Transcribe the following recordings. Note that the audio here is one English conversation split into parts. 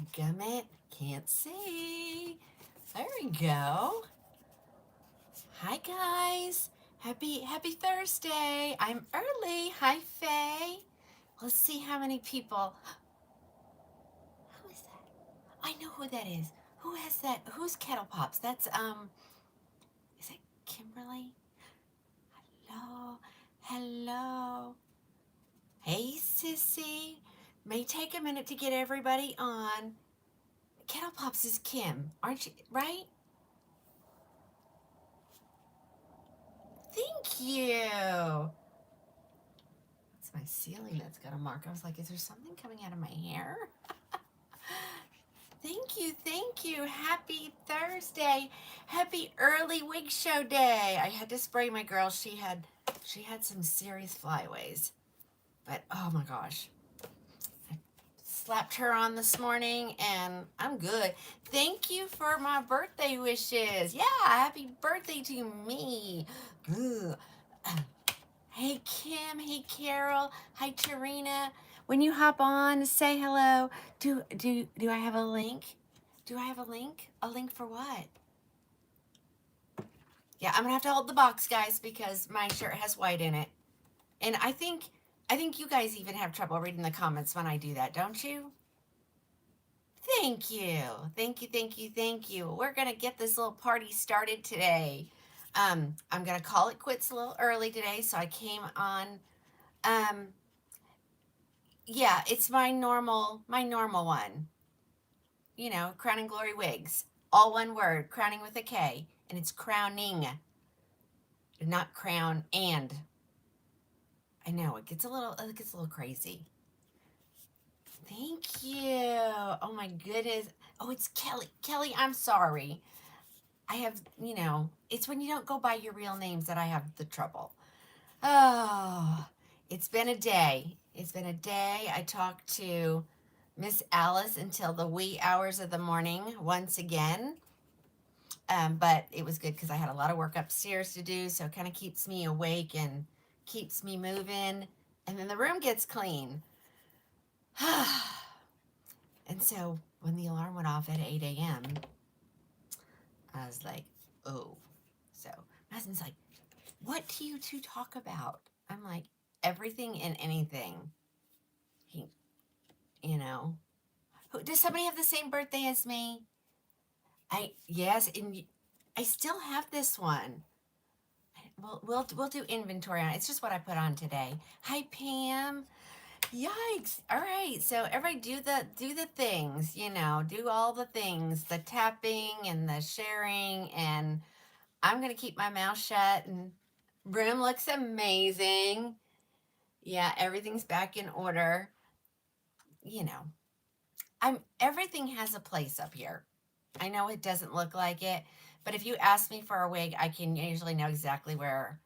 dadgummit. Can't see. There we go. Hi guys. Happy Thursday. I'm early. Hi Faye. Let's see how many people. Who is that? I know who that is. Who has that? Who's Kettle Pops? That's is it Kimberly? Hello. Hello. Hey sissy. May take a minute to get everybody on. Kettle Pops is Kim, aren't you? Right? Thank you. It's my ceiling that's got a mark. I was like, is there something coming out of my hair? Thank you, thank you. Happy Thursday. Happy early wig show day. I had to spray my girl. She had some serious flyaways. But oh my gosh. I slapped her on this morning and I'm good. Thank you for my birthday wishes. Yeah, happy birthday to me. Ugh. Hey Kim, hey Carol, hi Tarina. When you hop on, say hello. Do I have a link? Do I have a link? A link for what? Yeah, I'm gonna have to hold the box, guys, because my shirt has white in it. And I think you guys even have trouble reading the comments when I do that, don't you? Thank you. Thank you, thank you, thank you. We're gonna get this little party started today. I'm gonna call it quits a little early today, so I came on um yeah, it's my normal one. You know, Crowning Glory Wigs. All one word, crowning with a K, and it's crowning, not crown and. I know it gets a little crazy. Thank you. Oh my goodness. Oh, it's Kelly. Kelly, I'm sorry. I have, it's when you don't go by your real names that I have the trouble. Oh, it's been a day. It's been a day. I talked to Miss Alice until the wee hours of the morning once again. But it was good because I had a lot of work upstairs to do, so it kind of keeps me awake and keeps me moving. And then the room gets clean. And so when the alarm went off at 8 a.m., I was like, oh. So my husband's like, what do you two talk about? I'm like, everything and anything. He, you know, does somebody have the same birthday as me? Yes, and I still have this one. We'll do inventory on it. It's just what I put on today. Hi Pam. Yikes. All right. So everybody do the things, do all the things, the tapping and the sharing, and I'm gonna keep my mouth shut. And room looks amazing. Yeah, everything's back in order. You know, everything has a place up here. I know it doesn't look like it, but if you ask me for a wig, I can usually know exactly where.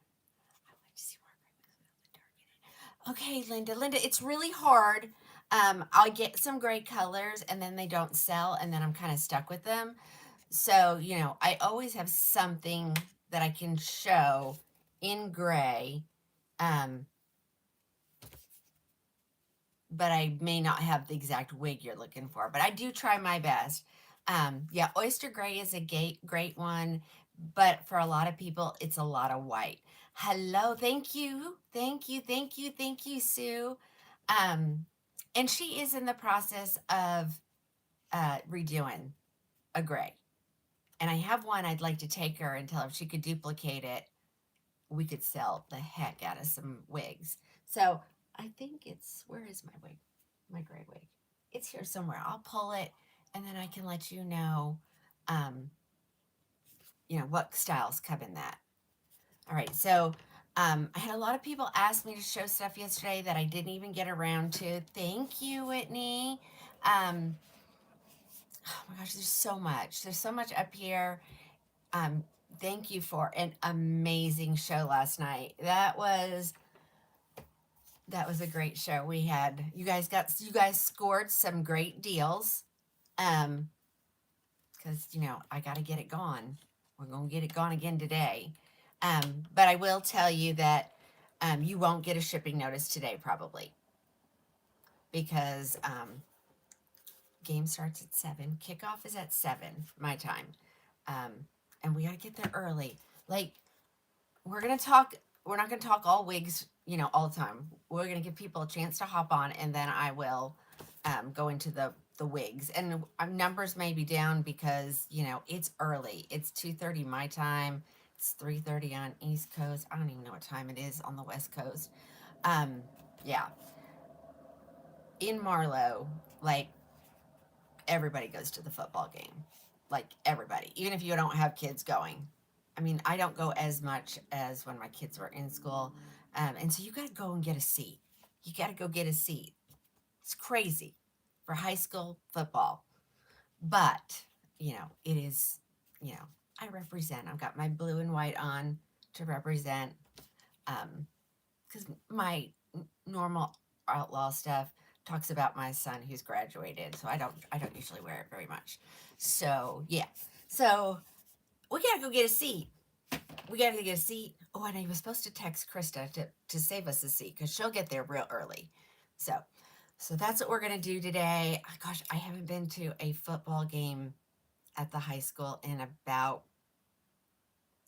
Okay, Linda, it's really hard. I get some great colors and then they don't sell and then I'm kind of stuck with them. So, I always have something that I can show in gray. Um, but I may not have the exact wig you're looking for, but I do try my best. Yeah, oyster gray is a great one, but for a lot of people, it's a lot of white. Hello, thank you, thank you, thank you, thank you, Sue. And she is in the process of redoing a gray, and I have one I'd like to take her and tell her if she could duplicate it, we could sell the heck out of some wigs. So I think where is my wig? My gray wig. It's here somewhere. I'll pull it and then I can let you know, um, what styles come in that. All right. So I had a lot of people ask me to show stuff yesterday that I didn't even get around to. Thank you, Whitney. Oh my gosh, there's so much. There's so much up here. Um, Thank you for an amazing show last night. That was a great show. You guys scored some great deals. Because I got to get it gone. We're going to get it gone again today. But I will tell you that you won't get a shipping notice today probably because Game starts at 7. Kickoff is at 7 my time. Um, and we got to get there early. Like, we're going to talk, we're not going to talk all wigs, all the time. We're going to give people a chance to hop on, and then I will go into the wigs. And numbers may be down because, it's early. It's 2:30 my time. It's 3:30 on East Coast. I don't even know what time it is on the West Coast. Yeah. In Marlow, like, everybody goes to the football game. Like, everybody, even if you don't have kids going. I mean, I don't go as much as when my kids were in school. And so you got to go and get a seat. You got to go get a seat. It's crazy for high school football. But, it is, you know, I represent. I've got my blue and white on to represent. Because my normal outlaw stuff talks about my son who's graduated, so I don't usually wear it very much. So yeah, so we gotta go get a seat. We gotta get a seat. Oh, and I was supposed to text Krista to save us a seat because she'll get there real early. So that's what we're gonna do today. Oh, gosh, I haven't been to a football game at the high school in about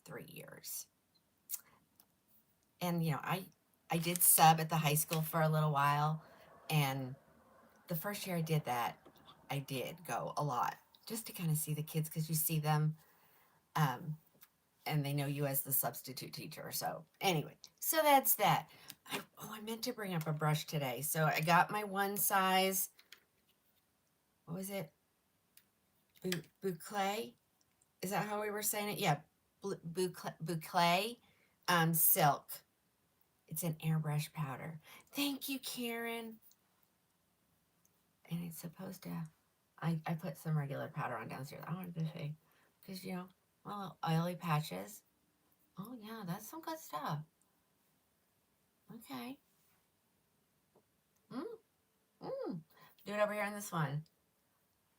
3 years. And I did sub at the high school for a little while, and the first year I did that, I did go a lot just to kind of see the kids because you see them, um, and they know you as the substitute teacher. So anyway, so that's that. I meant to bring up a brush today. So I got my one size. What was it? Boucle? Is that how we were saying it? Yeah, boucle, silk. It's an airbrush powder. Thank you, Karen. And it's supposed to. I put some regular powder on downstairs. I wanted to say, because well, oily patches. Oh yeah, that's some good stuff. Okay. Mm, mm. Do it over here on this one.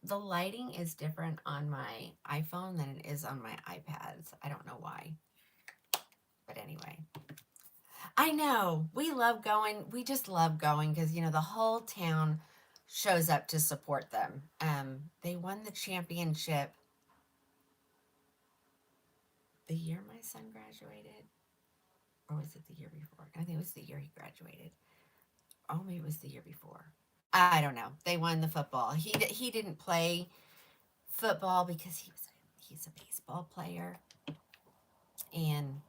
The lighting is different on my iPhone than it is on my iPads. I don't know why. But anyway. I know. We love going. We just love going because, the whole town shows up to support them. They won the championship the year my son graduated. Or was it the year before? I think it was the year he graduated. Oh, maybe it was the year before. I don't know. They won the football. He didn't play football because he's a baseball player, and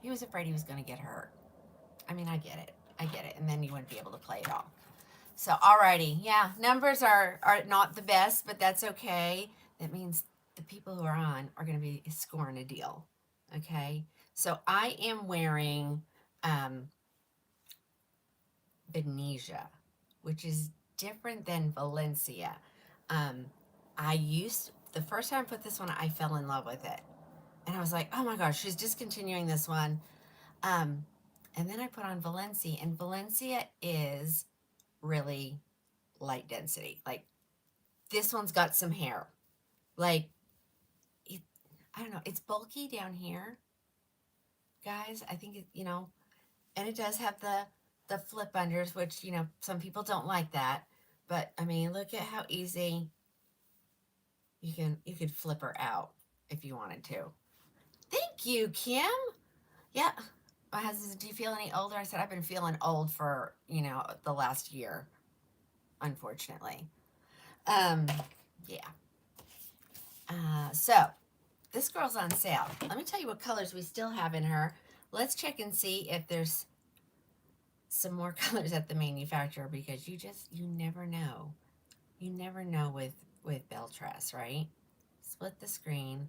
he was afraid he was going to get hurt. I mean, I get it. And then you wouldn't be able to play at all. So, alrighty, yeah, numbers are not the best, but that's okay. That means the people who are on are going to be scoring a deal. Okay, so I am wearing Venezia, which is different than Valencia. Um, the first time I put this one, I fell in love with it. And I was like, oh my gosh, she's discontinuing this one. Um, and then I put on Valencia, and Valencia is really light density. Like, this one's got some hair. Like, it, I don't know, it's bulky down here, guys. I think and it does have the flip unders, which some people don't like that, but I mean, look at how easy you could flip her out if you wanted to. Thank you, Kim. Yeah, my husband said, do you feel any older? I said, I've been feeling old for the last year, unfortunately. Yeah. So this girl's on sale. Let me tell you what colors we still have in her. Let's check and see if there's some more colors at the manufacturer, because you never know. You never know with Beltress, right? Split the screen,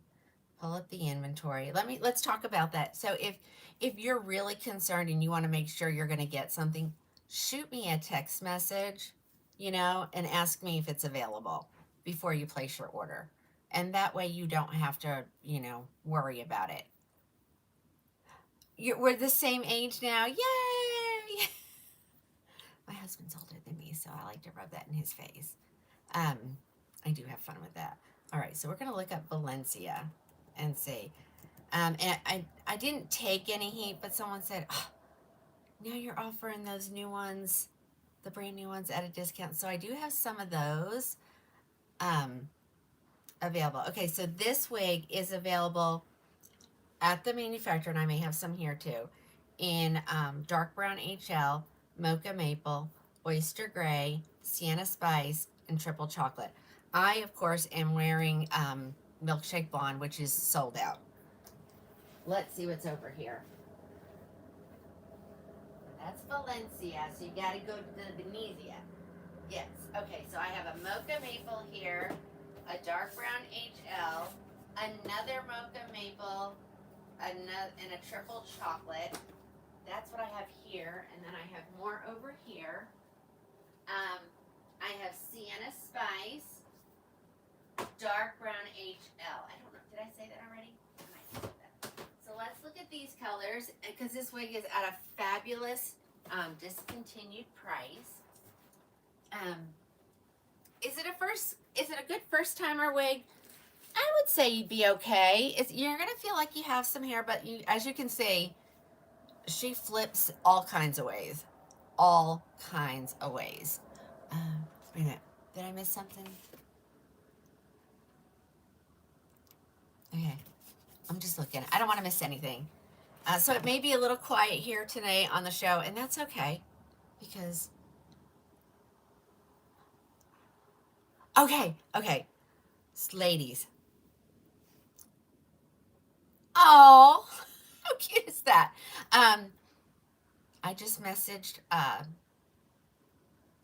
pull up the inventory. Let's talk about that. So if you're really concerned and you want to make sure you're going to get something, shoot me a text message, and ask me if it's available before you place your order. And that way you don't have to, worry about it. We're the same age now. Yay! My husband's older than me, so I like to rub that in his face. I do have fun with that. All right, so we're going to look up Valencia and see. And I didn't take any heat, but someone said, oh, now you're offering those new ones, the brand new ones at a discount. So I do have some of those um, available. Okay, so this wig is available at the manufacturer, and I may have some here too, in dark brown HL, mocha maple, oyster gray, sienna spice, and triple chocolate. I, of course, am wearing milkshake blonde, which is sold out. Let's see what's over here. That's Valencia, so you gotta go to the Venezia. Yes. Okay, so I have a mocha maple here, a dark brown HL, another mocha maple, another, and a triple chocolate. That's what I have here, and then I have more over here. I have sienna spice, dark brown HL. I don't know. Did I say that already? I might have said that. So let's look at these colors, because this wig is at a fabulous discontinued price. Is it a good first timer wig? I would say you'd be okay. You're gonna feel like you have some hair, but as you can see, she flips all kinds of ways. All kinds of ways. Wait a minute. Did I miss something? Okay. I'm just looking. I don't want to miss anything. So it may be a little quiet here today on the show, and that's okay. Because... Okay. Ladies. Oh, how cute is that? I just messaged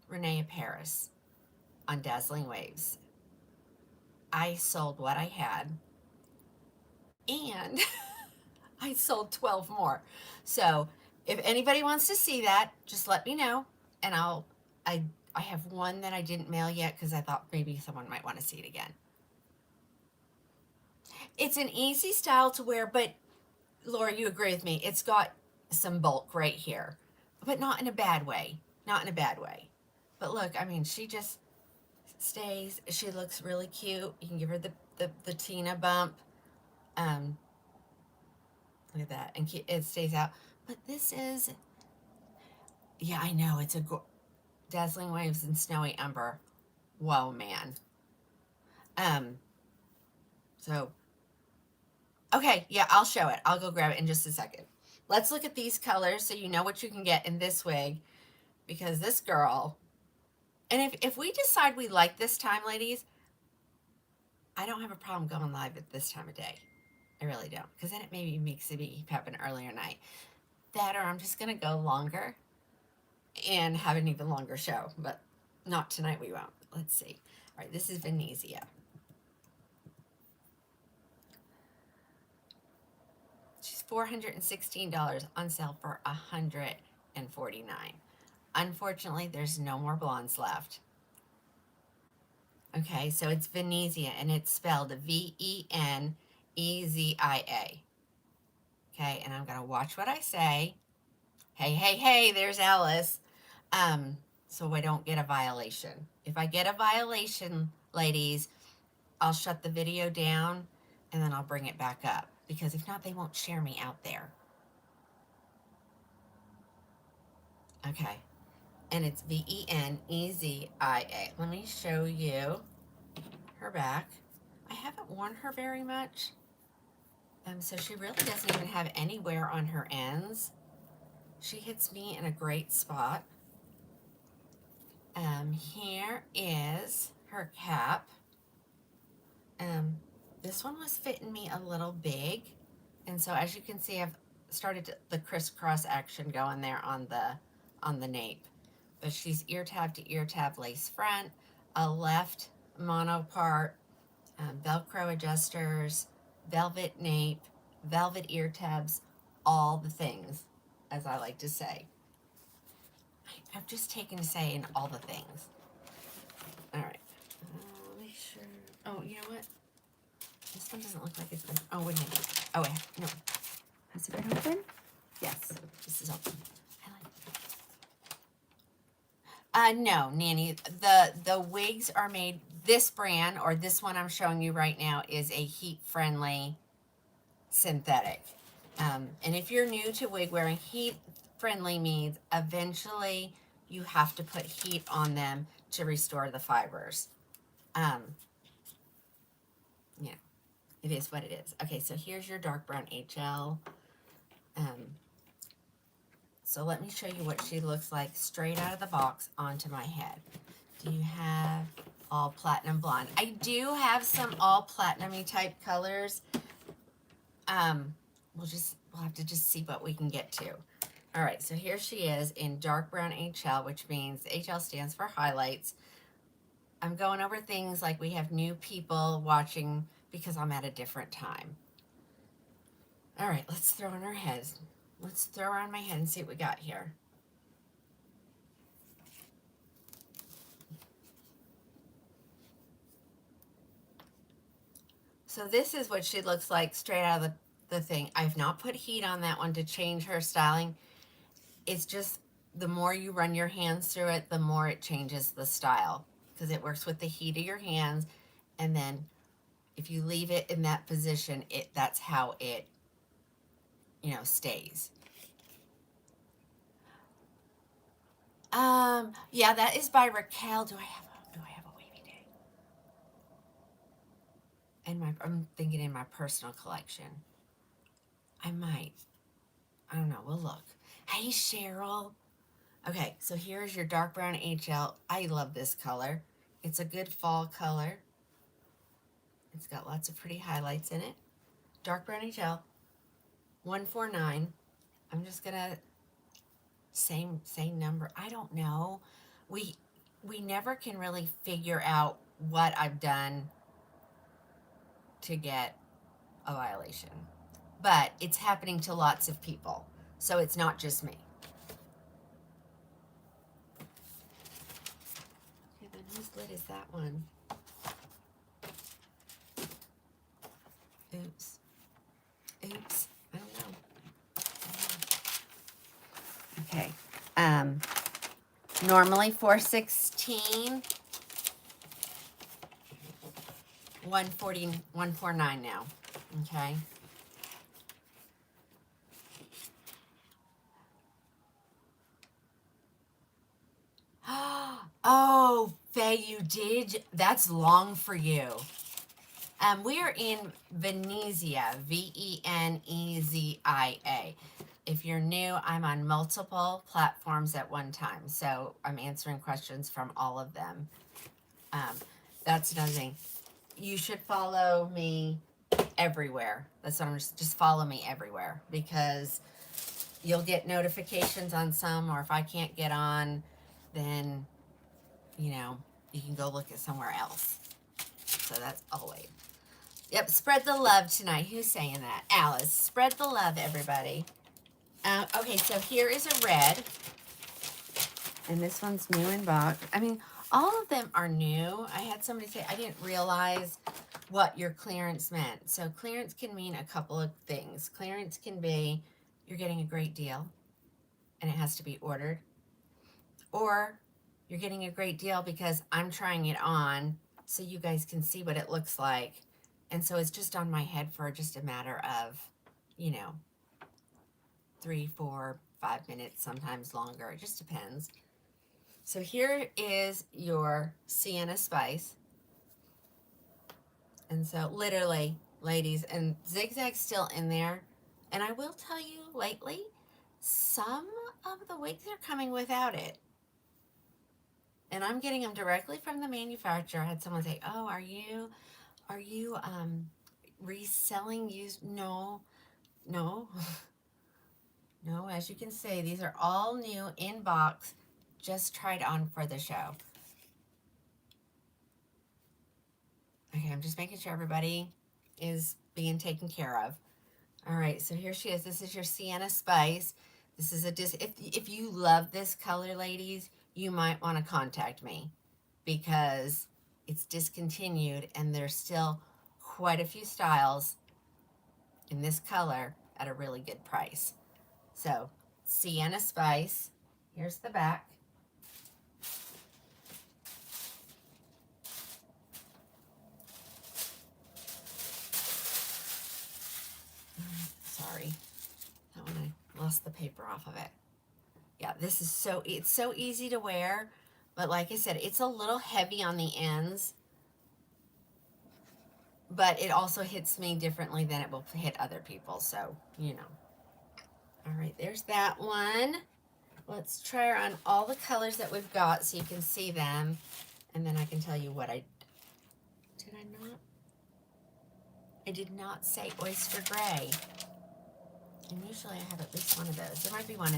Renee Paris on Dazzling Waves. I sold what I had, and I sold 12 more. So if anybody wants to see that, just let me know, and I have one that I didn't mail yet because I thought maybe someone might want to see it again. It's an easy style to wear, but Laura, you agree with me. It's got some bulk right here, but not in a bad way. Not in a bad way. But look, I mean, she just stays. She looks really cute. You can give her the Tina bump. Look at that. And it stays out. But this is, yeah, I know. It's a Dazzling Waves and Snowy Umber. Whoa, man. So, okay, yeah, I'll show it. I'll go grab it in just a second. Let's look at these colors so you know what you can get in this wig, because this girl, and if we decide we like this time, ladies, I don't have a problem going live at this time of day. I really don't, because then it maybe makes it happen earlier night. That, or I'm just going to go longer and have an even longer show, but not tonight, we won't. Let's see. All right, this is Venezia. She's $416 on sale for $149. Unfortunately, there's no more blondes left. Okay, so it's Venezia, and it's spelled Venezia. Okay, and I'm going to watch what I say. Hey, there's Alice. So I don't get a violation. If I get a violation, ladies, I'll shut the video down, and then I'll bring it back up. Because if not, they won't share me out there. Okay. And it's Venezia. Let me show you her back. I haven't worn her very much. So she really doesn't even have any wear on her ends. She hits me in a great spot. Here is her cap. This one was fitting me a little big. And so as you can see, I've started the crisscross action going there on the nape. But she's ear tab to ear tab lace front, a left mono part, Velcro adjusters, velvet nape, velvet ear tabs, all the things, as I like to say. I've just taken to saying all the things. All right. Make sure. Oh, you know what? This one doesn't look like it's been. Oh, wait a minute. Oh, wait. No. Has it been open? Yes. This is open. No, Nanny. The wigs are made. This brand, or this one I'm showing you right now, is a heat-friendly synthetic. And if you're new to wig wearing, heat-friendly means eventually you have to put heat on them to restore the fibers. Yeah, it is what it is. Okay, so here's your dark brown HL. So let me show you what she looks like straight out of the box onto my head. Do you have all platinum blonde? I do have some all platinum-y type colors. We'll have to just see what we can get to. All right, so here she is in dark brown HL, which means HL stands for highlights. I'm going over things like we have new people watching because I'm at a different time. All right, let's throw on our heads. Let's throw around my head and see what we got here. So this is what she looks like straight out of the thing. I've not put heat on that one to change her styling. It's just the more you run your hands through it, the more it changes the style because it works with the heat of your hands. And then if you leave it in that position, that's how it, stays. Yeah, that is by Raquel. Do I have a wavy day? I'm thinking in my personal collection. I might. I don't know. We'll look. Hey, Cheryl. Okay, so here's your dark brown HL. I love this color. It's a good fall color. It's got lots of pretty highlights in it. Dark brown HL, 149. I'm just gonna same number. I don't know. We never can really figure out what I've done to get a violation, but it's happening to lots of people, so it's not just me. Okay, then whose lid is that one? Oops. I don't know. Okay. Normally 416. 140, 149 now. Okay. Oh, Faye, you did. That's long for you. We are in Venezia, Venezia. If you're new, I'm on multiple platforms at one time, so I'm answering questions from all of them. That's another thing. You should follow me everywhere. That's what I'm just follow me everywhere because you'll get notifications on some, or if I can't get on, then you can go look at somewhere else. So that's always. Yep, spread the love tonight. Who's saying that? Alice. Spread the love, everybody. Okay, so here is a red. And this one's new in box. I mean, all of them are new. I had somebody say, I didn't realize what your clearance meant. So clearance can mean a couple of things. Clearance can be you're getting a great deal and it has to be ordered. Or you're getting a great deal because I'm trying it on so you guys can see what it looks like. And so it's just on my head for just a matter of, 3, 4, 5 minutes, sometimes longer. It just depends. So here is your sienna spice. And so literally, ladies, and zigzag's still in there. And I will tell you lately, some of the wigs are coming without it. And I'm getting them directly from the manufacturer. I had someone say, oh, are you reselling used? No. No, as you can see, these are all new in box, just tried on for the show. Okay, I'm just making sure everybody is being taken care of. All right, so here she is. This is your Sienna Spice. This is if you love this color, ladies, you might want to contact me because it's discontinued and there's still quite a few styles in this color at a really good price. So, Sienna Spice. Here's the back. Sorry. That one I lost the paper off of it. Yeah, this is it's so easy to wear, but like I said, it's a little heavy on the ends, but it also hits me differently than it will hit other people. So, you know. All right, there's that one. Let's try her on all the colors that we've got so you can see them. And then I can tell you what did I not? I did not say oyster gray. And usually I have at least one of those. There might be one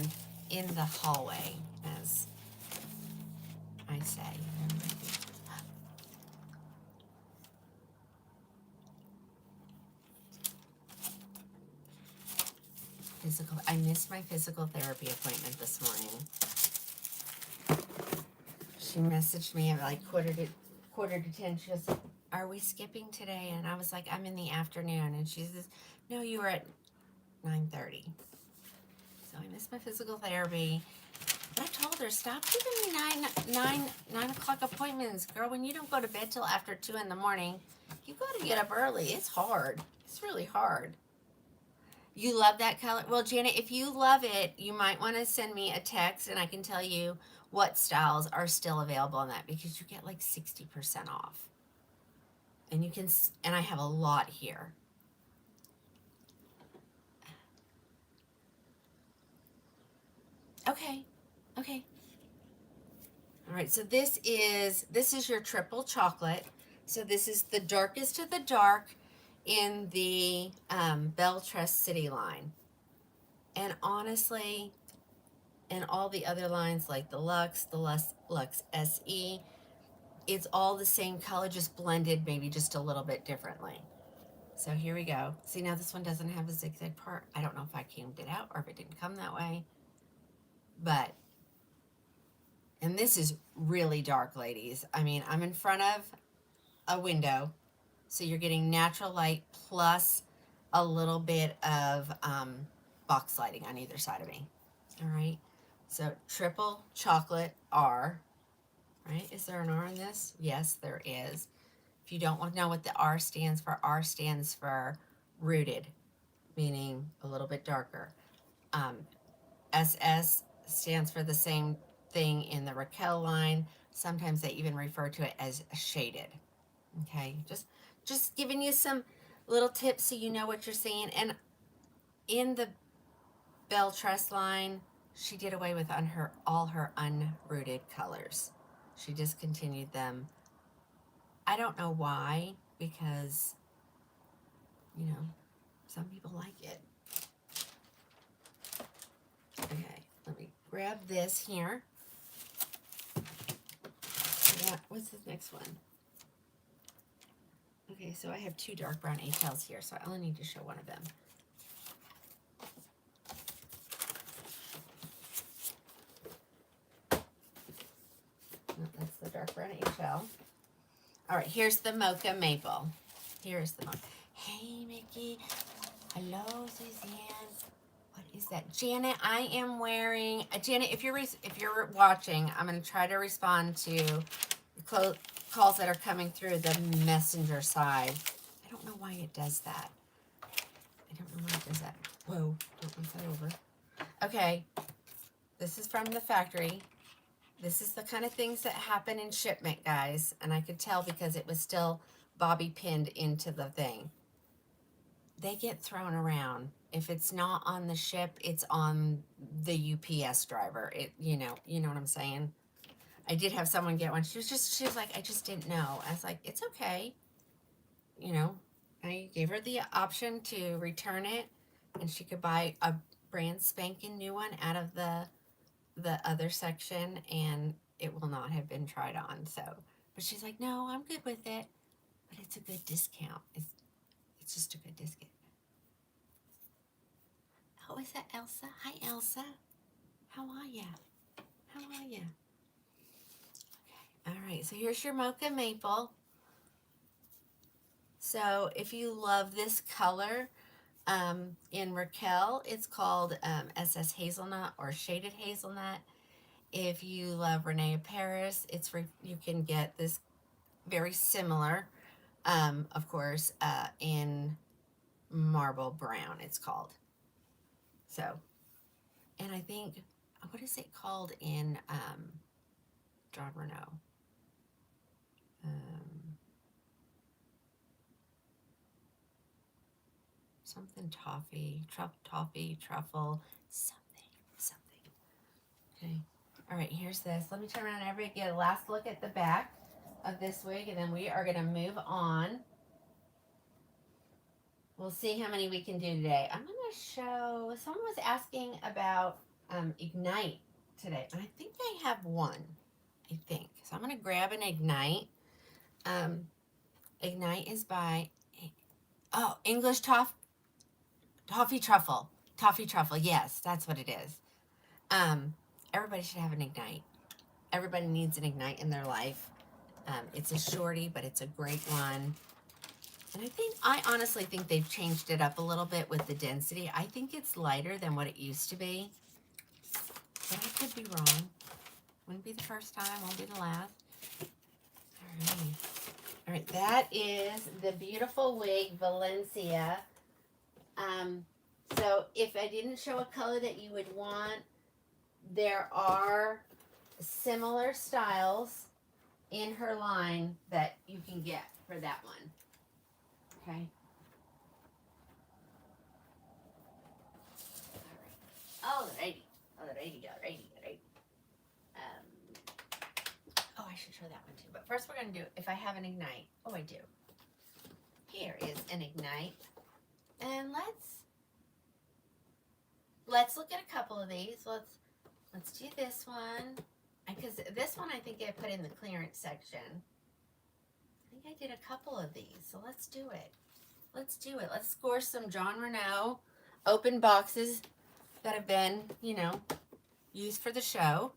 in the hallway, as I say. I missed my physical therapy appointment this morning. She messaged me at like quarter to 10. She goes, "Are we skipping today?" And I was like, "I'm in the afternoon." And she says, "No, you were at 9:30." So I missed my physical therapy. But I told her, "Stop giving me 9 o'clock appointments, girl. When you don't go to bed till after 2 in the morning, you got to get up early. It's hard. It's really hard." You love that color? Well, Janet, if you love it, you might want to send me a text and I can tell you what styles are still available on that, because you get like 60% off. And and I have a lot here. Okay. Okay. All right. So this is your triple chocolate. So this is the darkest of the dark in the Belle Trust City line. And honestly, and all the other lines like the Lux SE, it's all the same color, just blended maybe just a little bit differently. So here we go. See, now this one doesn't have a zigzag part. I don't know if I camed it out or if it didn't come that way. But, and this is really dark, ladies. I mean, I'm in front of a window, so you're getting natural light plus a little bit of box lighting on either side of me. All right. So triple chocolate R, right? Is there an R in this? Yes, there is. If you don't want to know what the R stands for rooted, meaning a little bit darker. SS stands for the same thing in the Raquel line. Sometimes they even refer to it as shaded. Okay, just giving you some little tips so you know what you're seeing. And in the Belle Trust line, she did away with all her unrooted colors. She discontinued them. I don't know why, because, you know, some people like it. Okay, let me grab this here. What's the next one? Okay, so I have 2 dark brown HLs here, so I only need to show one of them. No, that's the dark brown HL. All right, here's the mocha maple. Here's the mocha. Hey, Mickey. Hello, Suzanne. What is that? Janet, I am wearing... Janet, if you're watching, I'm going to try to respond to calls that are coming through the messenger side. I don't know why it does that. I don't know why it does that. Whoa, don't move that over. Okay, this is from the factory. This is the kind of things that happen in shipment, guys. And I could tell because it was still bobby pinned into the thing. They get thrown around. If it's not on the ship, it's on the UPS driver. You know what I'm saying? I did have someone get one. She was like, "I just didn't know." I was like, "It's okay." You know, I gave her the option to return it, and she could buy a brand spanking new one out of the other section, and it will not have been tried on. So, but she's like, "No, I'm good with it." But it's a good discount. It's just a good discount. Oh, is that Elsa? Hi, Elsa. How are ya? How are ya? Okay. All right. So here's your mocha maple. So if you love this color, in Raquel, it's called SS Hazelnut or Shaded Hazelnut. If you love Renee Paris, you can get this very similar, of course, in Marble Brown, it's called. So, and I think, what is it called in John Renault? Something toffee, truffle, something. Okay. All right, here's this. Let me turn around and everybody get a last look at the back of this wig, and then we are going to move on. We'll see how many we can do today. I'm going to show, someone was asking about Ignite today, and I think I have one, I think. So I'm going to grab an Ignite. Ignite is by, oh, English Toffee Truffle. Toffee Truffle, yes, that's what it is. Everybody should have an Ignite. Everybody needs an Ignite in their life. It's a shorty, but it's a great one. And I honestly think they've changed it up a little bit with the density. I think it's lighter than what it used to be. But I could be wrong. Wouldn't be the first time, won't be the last. All right, that is the beautiful wig, Venezia. So if I didn't show a color that you would want, there are similar styles in her line that you can get for that one. Okay. Alrighty. Oh, I should show that one too. But first we're going to do, if I have an Ignite. Oh, I do. Here is an Ignite. And let's look at a couple of these. Let's do this one. Because this one I think I put in the clearance section. I think I did a couple of these. So let's do it. Let's score some John Renault open boxes that have been, used for the show.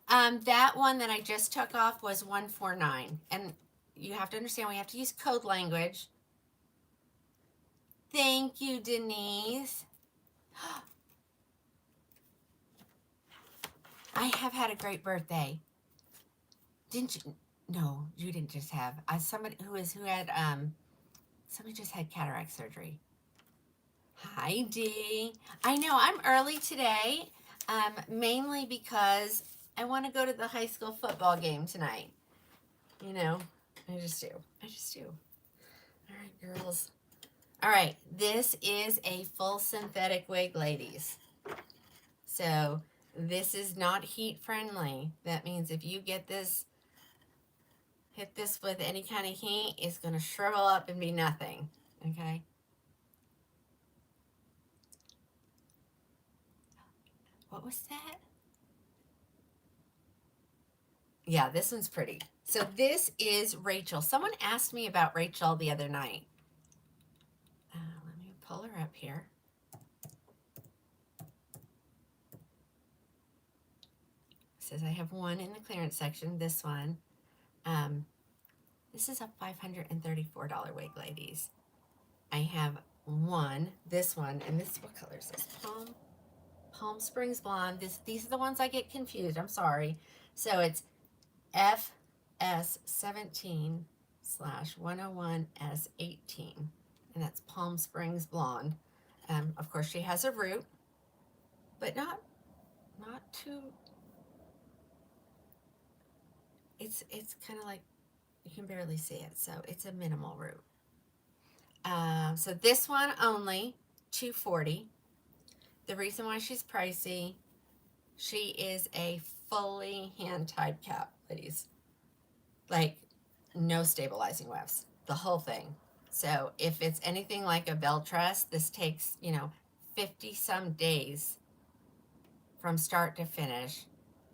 That one that I just took off was $149. And you have to understand we have to use code language. Thank you, Denise. I have had a great birthday. Didn't you? No, you didn't just have. Somebody somebody just had cataract surgery. Hi, Dee. I know I'm early today, mainly because I want to go to the high school football game tonight. I just do. All right, girls. All right, this is a full synthetic wig, ladies. So this is not heat friendly. That means if you get this, hit this with any kind of heat, it's going to shrivel up and be nothing. Okay? What was that? Yeah, this one's pretty. So this is Rachel. Someone asked me about Rachel the other night. Let me pull her up here. It says I have one in the clearance section, this one. This is a $534 wig, ladies. I have one, this one, and this, what color is this? Palm Springs Blonde. These are the ones I get confused. I'm sorry. So it's FS17/101S18, and that's Palm Springs Blonde. Of course, she has a root, but not too. It's kind of like you can barely see it, so it's a minimal root. So this one only $240. The reason why she's pricey, she is a fully hand-tied cap, ladies. Like, no stabilizing wefts, the whole thing. So if it's anything like a bell truss, this takes, 50-some days from start to finish.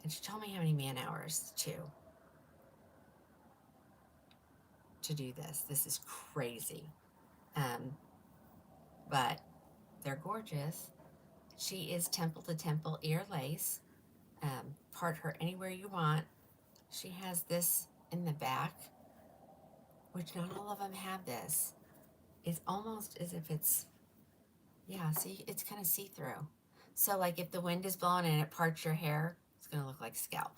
And she told me how many man hours, too, to do this. This is crazy. But they're gorgeous. She is temple to temple ear lace. Part her anywhere you want. She has this in the back, which not all of them have this. It's almost as if it's, see, it's kind of see-through. So like if the wind is blowing and it parts your hair, it's going to look like scalp,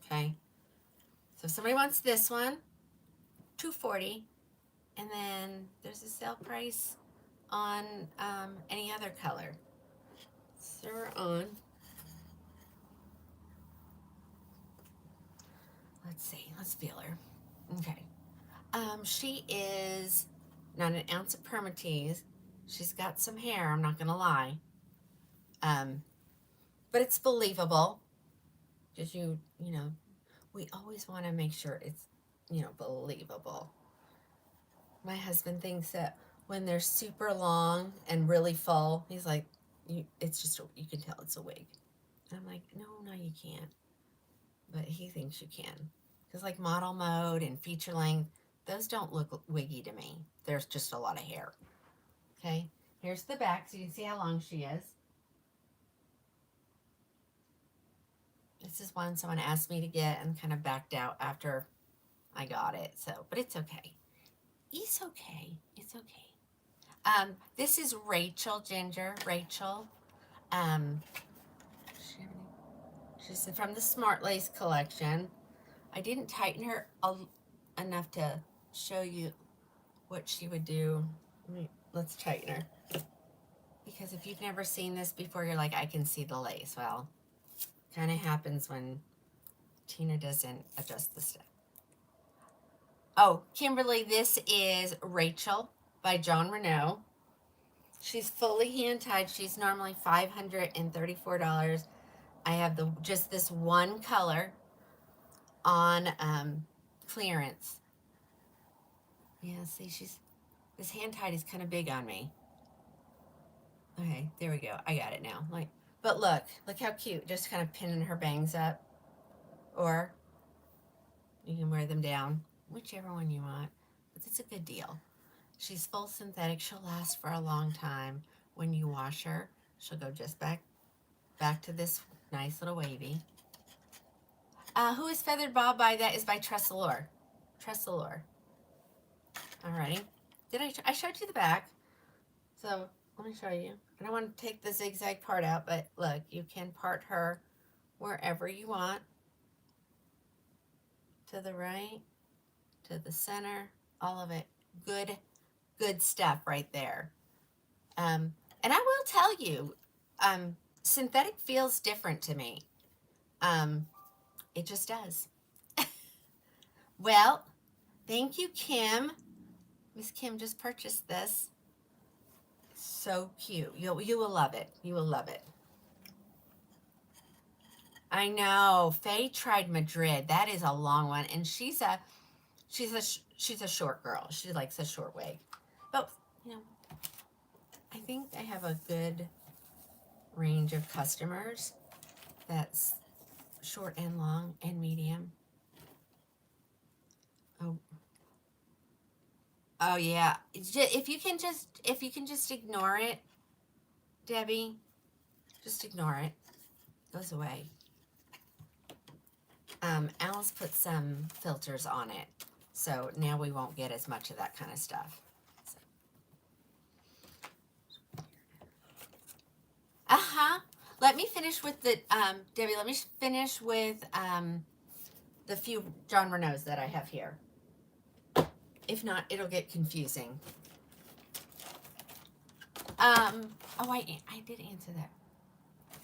okay? So if somebody wants this one, $240, and then there's a sale price on any other color. throw her on. Let's see. Let's feel her. Okay. She is not an ounce of permatease. She's got some hair, I'm not gonna lie. Um, but it's believable. Just you know, we always want to make sure it's, believable. My husband thinks that when they're super long and really full, he's like, it's just, you can tell it's a wig. And I'm like, no, you can't. But he thinks you can. Because like model mode and feature length, those don't look wiggy to me. There's just a lot of hair. Okay, here's the back so you can see how long she is. This is one someone asked me to get and kind of backed out after I got it. So, but it's okay. It's okay. It's okay. This is Rachel Ginger. Rachel. Um, she's from the Smart Lace collection. I didn't tighten her enough to show you what she would do. Let's tighten her. Because if you've never seen this before, you're like, I can see the lace. Well, kind of happens when Tina doesn't adjust the stuff. Oh, Kimberly, this is Rachel by John Renault. She's fully hand tied. She's normally $534. I have just this one color on clearance. Yeah, see, this hand tied is kind of big on me. Okay, there we go. I got it now. But look how cute. Just kind of pinning her bangs up, or you can wear them down, whichever one you want. But it's a good deal. She's full synthetic. She'll last for a long time. When you wash her, she'll go just back to this nice little wavy. Who is Feathered Bob by? That is by Tressalore. Tressalore. Alrighty. I showed you the back. So let me show you. I don't want to take the zigzag part out, but look, you can part her wherever you want. To the right, to the center, all of it. Good stuff right there. And I will tell you, synthetic feels different to me. It just does. Well, thank you, Kim. Miss Kim just purchased this. So cute. You will love it. You will love it. I know. Faye tried Madrid. That is a long one, and she's a short girl. She likes a short wig. But I think I have a good range of customers. That's short and long and medium. Oh yeah. If you can just ignore it, Debbie, just ignore it. It goes away. Alice put some filters on it, so now we won't get as much of that kind of stuff. Let me finish with the Debbie. Let me finish with the few John Renaults that I have here. If not, it'll get confusing. Oh, I did answer that.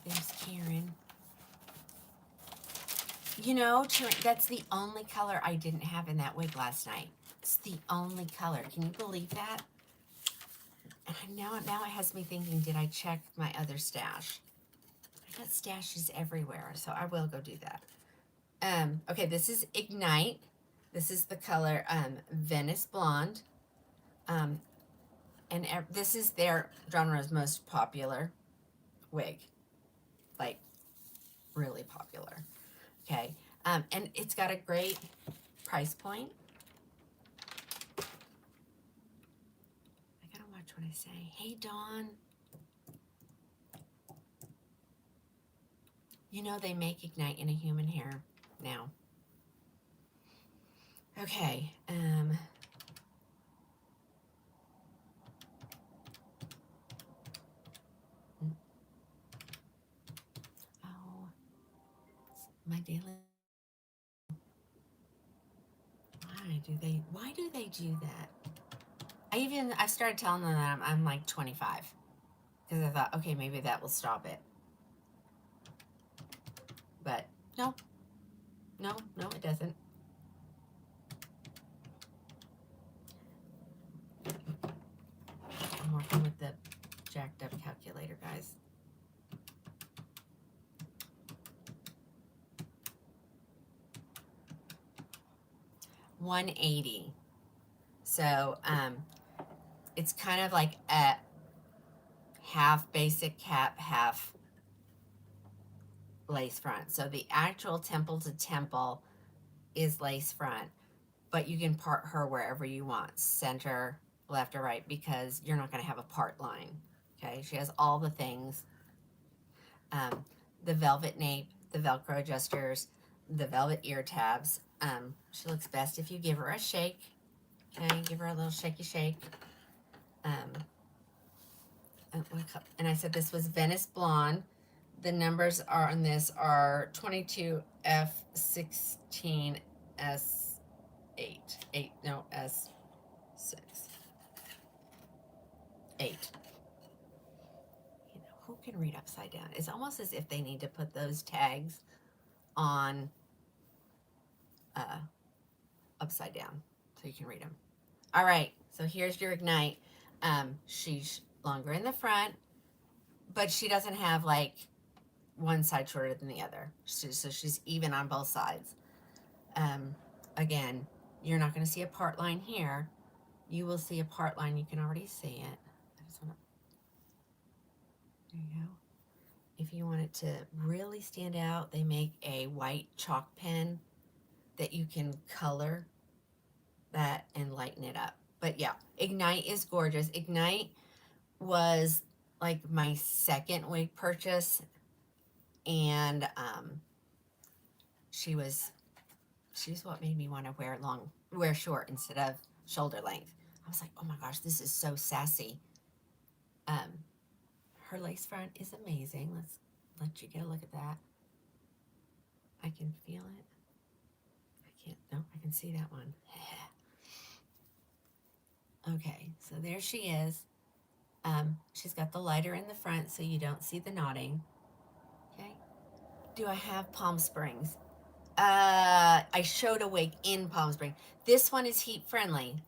There's Karen. That's the only color I didn't have in that wig last night. It's the only color. Can you believe that? And now it has me thinking, did I check my other stash? I got stashes everywhere, so I will go do that. Okay, this is Ignite. This is the color Venice Blonde. And this is their genre's most popular wig. Like, really popular. Okay, and it's got a great price point. I gotta watch what I say. Hey, Dawn. They make Ignite in a human hair now. Okay, my daily. Why do they do that? I started telling them that I'm like 25, because I thought, okay, maybe that will stop it. but no, no, it doesn't. I'm working with the jacked up calculator, guys. $180. So it's kind of like a half basic cap, half lace front. So the actual temple to temple is lace front, but you can part her wherever you want, center, left or right, because you're not going to have a part line. Okay, she has all the things. The velvet nape, the Velcro adjusters, the velvet ear tabs. She looks best if you give her a shake. Okay, give her a little shaky shake. And I said this was Venice Blonde. The numbers are on this are 22F16S8. S6. 8. You know, who can read upside down? It's almost as if they need to put those tags on upside down so you can read them. All right, so here's your Ignite. She's longer in the front, but she doesn't have like one side shorter than the other. So she's even on both sides. Again, you're not going to see a part line here. You will see a part line. You can already see it. I just want to, there you go. If you want it to really stand out, they make a white chalk pen that you can color that and lighten it up. But yeah, Ignite is gorgeous. Ignite was like my second wig purchase, and she's what made me want to wear short instead of shoulder length. I was like, oh my gosh, this is so sassy. Her lace front is amazing. Let's let you get a look at that. I can feel it. I can see that one. Okay, so there she is. She's got the lighter in the front so you don't see the knotting. Okay. Do I have Palm Springs? I showed a wig in Palm Springs. This one is heat friendly.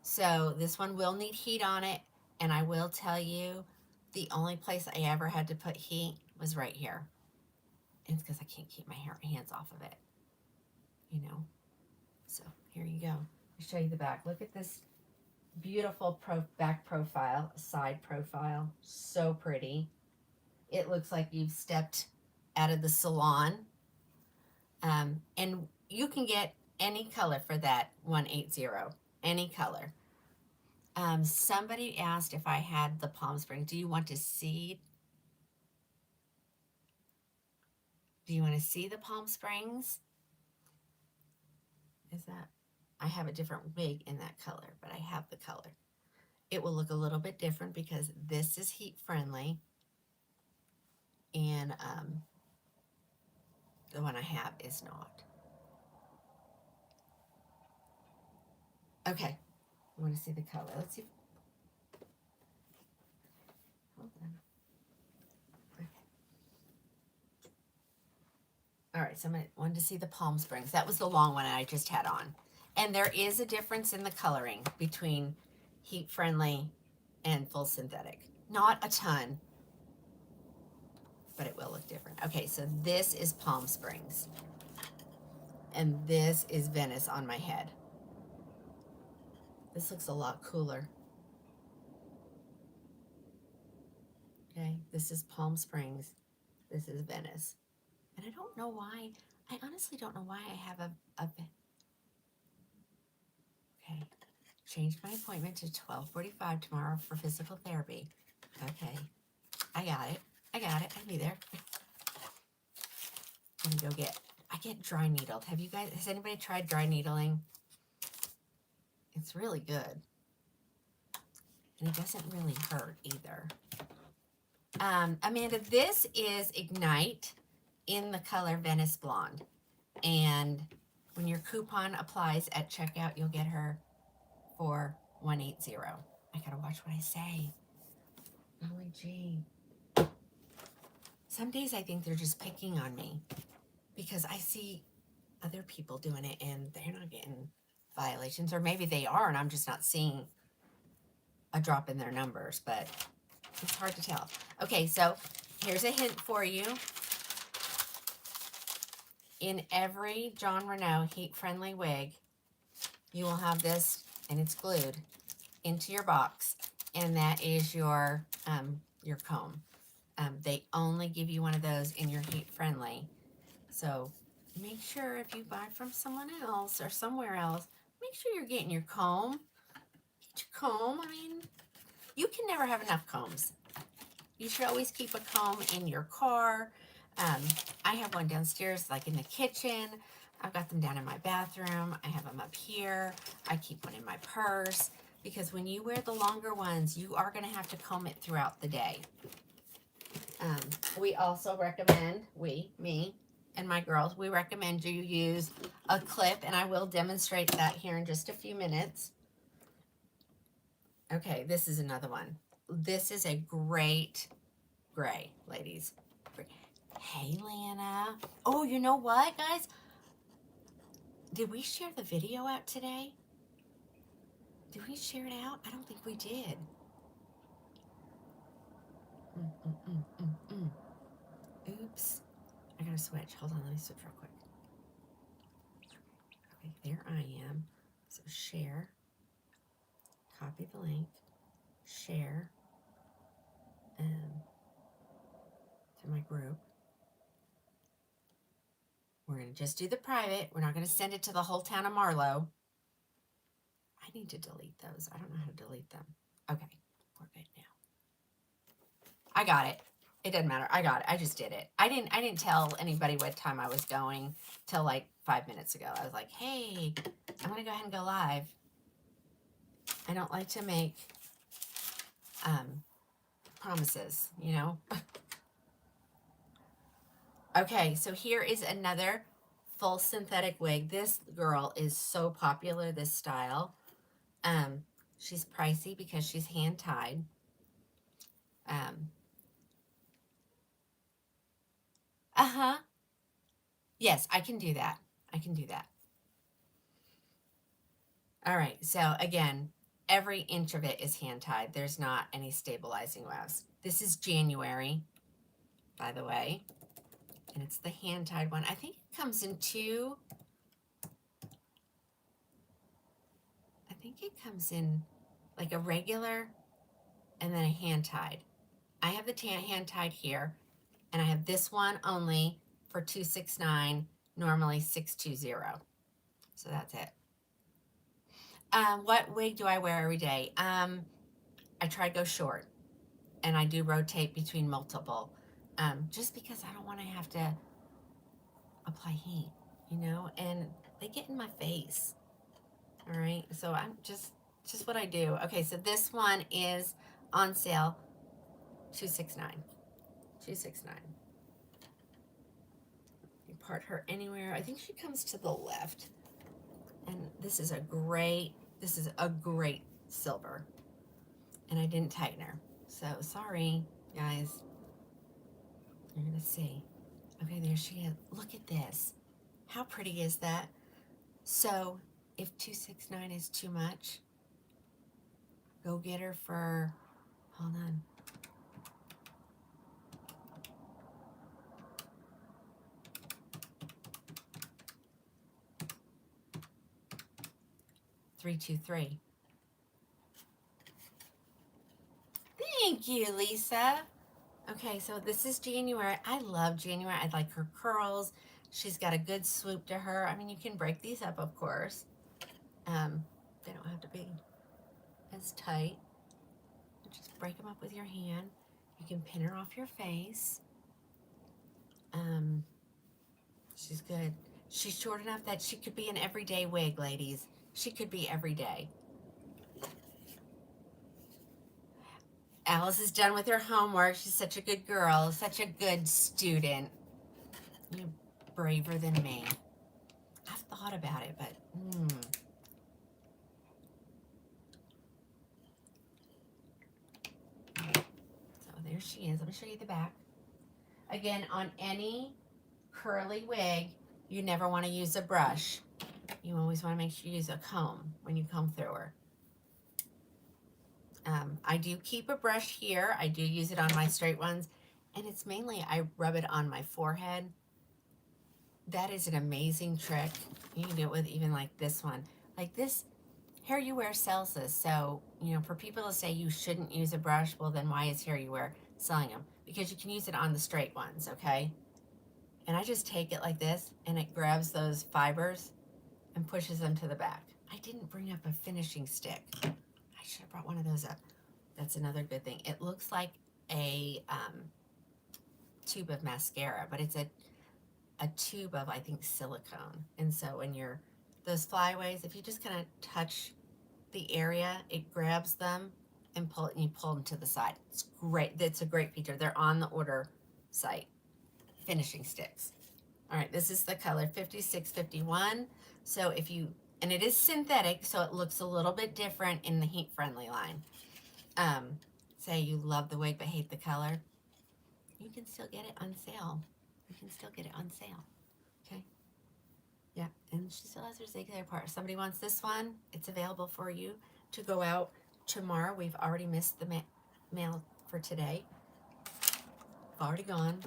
So this one will need heat on it. And I will tell you, the only place I ever had to put heat was right here. And it's because I can't keep my hands off of it. You know. So here you go. I'll show you the back. Look at this beautiful back profile, side profile. So pretty. It looks like you've stepped out of the salon. And you can get any color for that 180, any color. Somebody asked if I had the Palm Springs. Do you want to see? Do you want to see the Palm Springs? Is that? I have a different wig in that color, but I have the color. It will look a little bit different because this is heat friendly, and the one I have is not. Okay, I want to see the color. Let's see. Hold on. Okay. All right, so I wanted to see the Palm Springs. That was the long one I just had on. And there is a difference in the coloring between heat friendly and full synthetic. Not a ton, but it will look different. Okay, so this is Palm Springs. And this is Venice on my head. This looks a lot cooler. Okay, this is Palm Springs. This is Venice. And I don't know why. I honestly don't know why I have a okay. Changed my appointment to 12:45 tomorrow for physical therapy. Okay. I got it. I knew there. I'm gonna go I get dry needled. Has anybody tried dry needling? It's really good. And it doesn't really hurt either. Amanda, this is Ignite in the color Venice Blonde. And when your coupon applies at checkout, you'll get her for $180. I gotta watch what I say. Golly gee. Some days I think they're just picking on me. because I see other people doing it and they're not getting violations, or maybe they are and I'm just not seeing a drop in their numbers, but it's hard to tell. Okay, so here's a hint for you. In every John Renault heat-friendly wig, you will have this, and it's glued into your box, and that is your comb. They only give you one of those in your heat-friendly. So make sure if you buy from someone else or somewhere else, make sure you're getting your comb. Get your comb. I mean, you can never have enough combs. You should always keep a comb in your car. I have one downstairs, like in the kitchen. I've got them down in my bathroom. I have them up here. I keep one in my purse, because when you wear the longer ones, you are going to have to comb it throughout the day. We also recommend, me and my girls, we recommend you use a clip, and I will demonstrate that here in just a few minutes. Okay, this is another one. This is a great gray, ladies. Hey, Lana. Oh, you know what, guys? Did we share the video out today? Did we share it out? I don't think we did. Oops. I gotta switch. Hold on, let me switch real quick. Okay, there I am. So share. Copy the link. Share. To my group. We're going to just do the private. We're not going to send it to the whole town of Marlow. I need to delete those. I don't know how to delete them. Okay, we're good now. I got it. It doesn't matter. I got it. I just did it. I didn't tell anybody what time I was going till like 5 minutes ago. I was like, hey, I'm going to go ahead and go live. I don't like to make promises, you know. Okay, so here is another full synthetic wig. This girl is so popular, this style. She's pricey because she's hand tied. Yes, I can do that. I can do that. All right, so again, every inch of it is hand tied. There's not any stabilizing wefts. This is January, by the way, and it's the hand tied one. I think it comes in two. I think it comes in like a regular and then a hand tied. I have the hand tied here, and I have this one only for $269, normally $620. So that's it. What wig do I wear every day? I try to go short, and I do rotate between multiple, just because I don't want to have to apply heat, you know, and they get in my face. All right, so I'm just what I do. Okay, so this one is on sale, $269. $269. You part her anywhere. I think she comes to the left. And this is a great silver. And I didn't tighten her. So sorry, guys. You're gonna see. Okay, there she is. Look at this. How pretty is that? So if $269 is too much, go get her for, hold on. $323. Thank you, Lisa. Okay, so this is January. I love January. I like her curls. She's got a good swoop to her. I mean, you can break these up, of course. They don't have to be as tight. Just break them up with your hand. You can pin her off your face. She's good. She's short enough that she could be an everyday wig, ladies. She could be every day. Alice is done with her homework. She's such a good girl, such a good student. You're braver than me. I've thought about it, but So there she is. Let me show you the back. Again, on any curly wig, you never want to use a brush. You always want to make sure you use a comb when you comb through her. I do keep a brush here. I do use it on my straight ones, and it's mainly I rub it on my forehead. That is an amazing trick. You can do it with even like this one. Like this, Hair You Wear sells this. So, you know, for people to say you shouldn't use a brush, well then why is Hair You Wear selling them? Because you can use it on the straight ones, okay? And I just take it like this, and it grabs those fibers and pushes them to the back. I didn't bring up a finishing stick. I should have brought one of those up. That's another good thing. It looks like a tube of mascara, but it's a tube of, I think, silicone. And so when you're, those flyaways, if you just kind of touch the area, it grabs them and you pull them to the side. It's great. It's a great feature. They're on the order site. Finishing sticks. All right, this is the color 5651. So if you, and it is synthetic, so it looks a little bit different in the heat friendly line. Say you love the wig but hate the color, you can still get it on sale. You can still get it on sale. Okay. Yeah, and she still has her zigzag part. If somebody wants this one, it's available for you to go out tomorrow. We've already missed the mail for today. Already gone.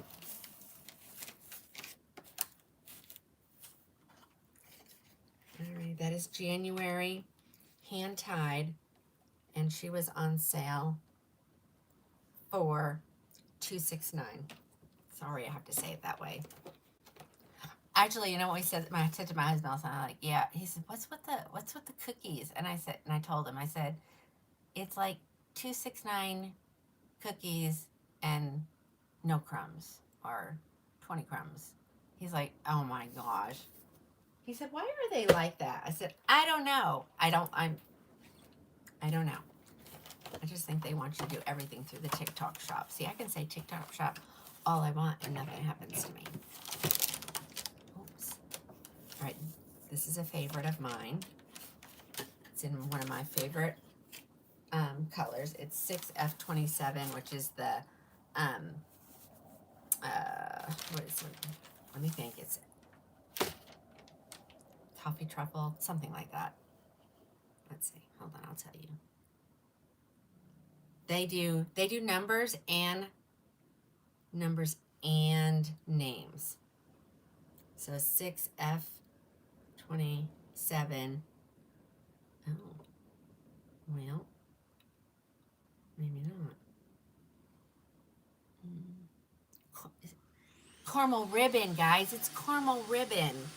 All right, that is January, hand tied, and she was on sale for $269. Sorry, I have to say it that way. Actually, you know what we said? I said to my husband, I'm like, yeah. He said, what's with the cookies? And I told him, I said, it's like $269 cookies and no crumbs or 20 crumbs. He's like, oh my gosh. He said, why are they like that? I said, I don't know. I don't know. I just think they want you to do everything through the TikTok shop. See, I can say TikTok shop all I want and nothing happens to me. Oops. All right, this is a favorite of mine. It's in one of my favorite colors. It's 6F27, which is the, what is it? Let me think. It's toffee truffle, something like that. Let's see. Hold on, I'll tell you. They do numbers and names. So 6F27. Oh, well, maybe not. Caramel ribbon, guys. It's caramel ribbon.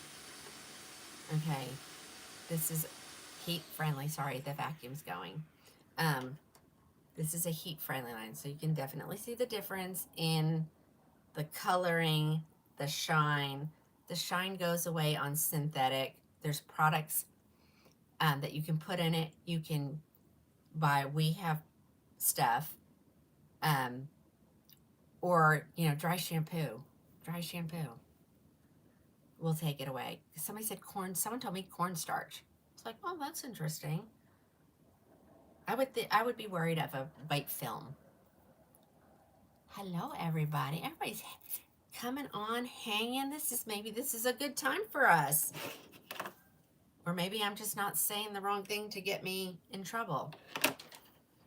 Okay, this is heat friendly. Sorry, the vacuum's going. This is a heat friendly line, so you can definitely see the difference in the coloring, the shine. The shine goes away on synthetic. There's products that you can put in it. You can buy, we have stuff, or, you know, dry shampoo. Dry shampoo will take it away. Somebody said someone told me cornstarch. It's like, oh, that's interesting. I would be worried of a white film. Hello, everybody. Everybody's coming on, hanging. This is a good time for us. Or maybe I'm just not saying the wrong thing to get me in trouble.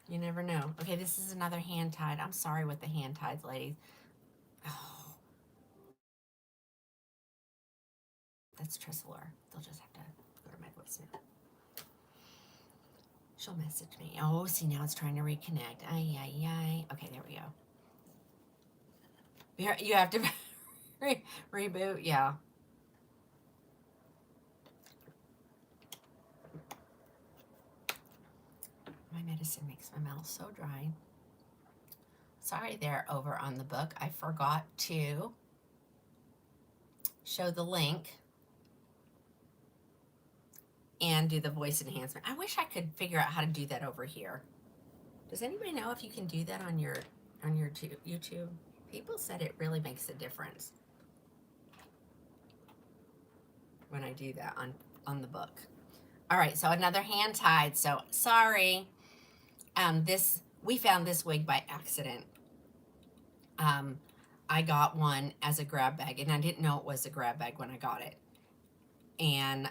You never know. Okay, this is another hand tied. I'm sorry with the hand ties, ladies. Oh. That's Trissler. They'll just have to go to my voicemail. She'll message me. Oh, see, now it's trying to reconnect. Ay, ay, ay. Okay, there we go. You have to reboot? Yeah. My medicine makes my mouth so dry. Sorry there, over on the book. I forgot to show the link and do the voice enhancement. I wish I could figure out how to do that over here. Does anybody know if you can do that on your YouTube? People said it really makes a difference when I do that on the book. All right, so another hand tied. So sorry. We found this wig by accident. I got one as a grab bag, and I didn't know it was a grab bag when I got it. And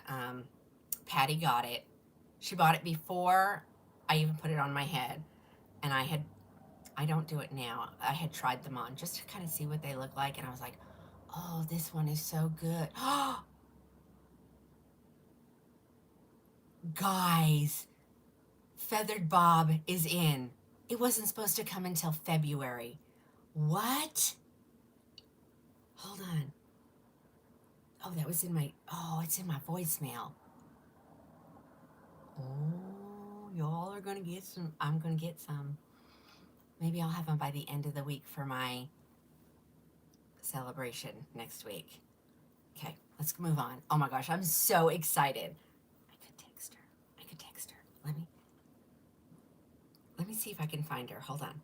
Patty got it. She bought it before I even put it on my head, and I don't do it now. I had tried them on just to kind of see what they look like, and I was like, oh, this one is so good. Guys, Feathered Bob is in. It wasn't supposed to come until February. What? Hold on. Oh, that was in my, oh, it's in my voicemail. Oh, y'all are going to get some. I'm going to get some. Maybe I'll have them by the end of the week for my celebration next week. Okay, let's move on. Oh my gosh, I'm so excited. I could text her. I could text her. Let me see if I can find her. Hold on.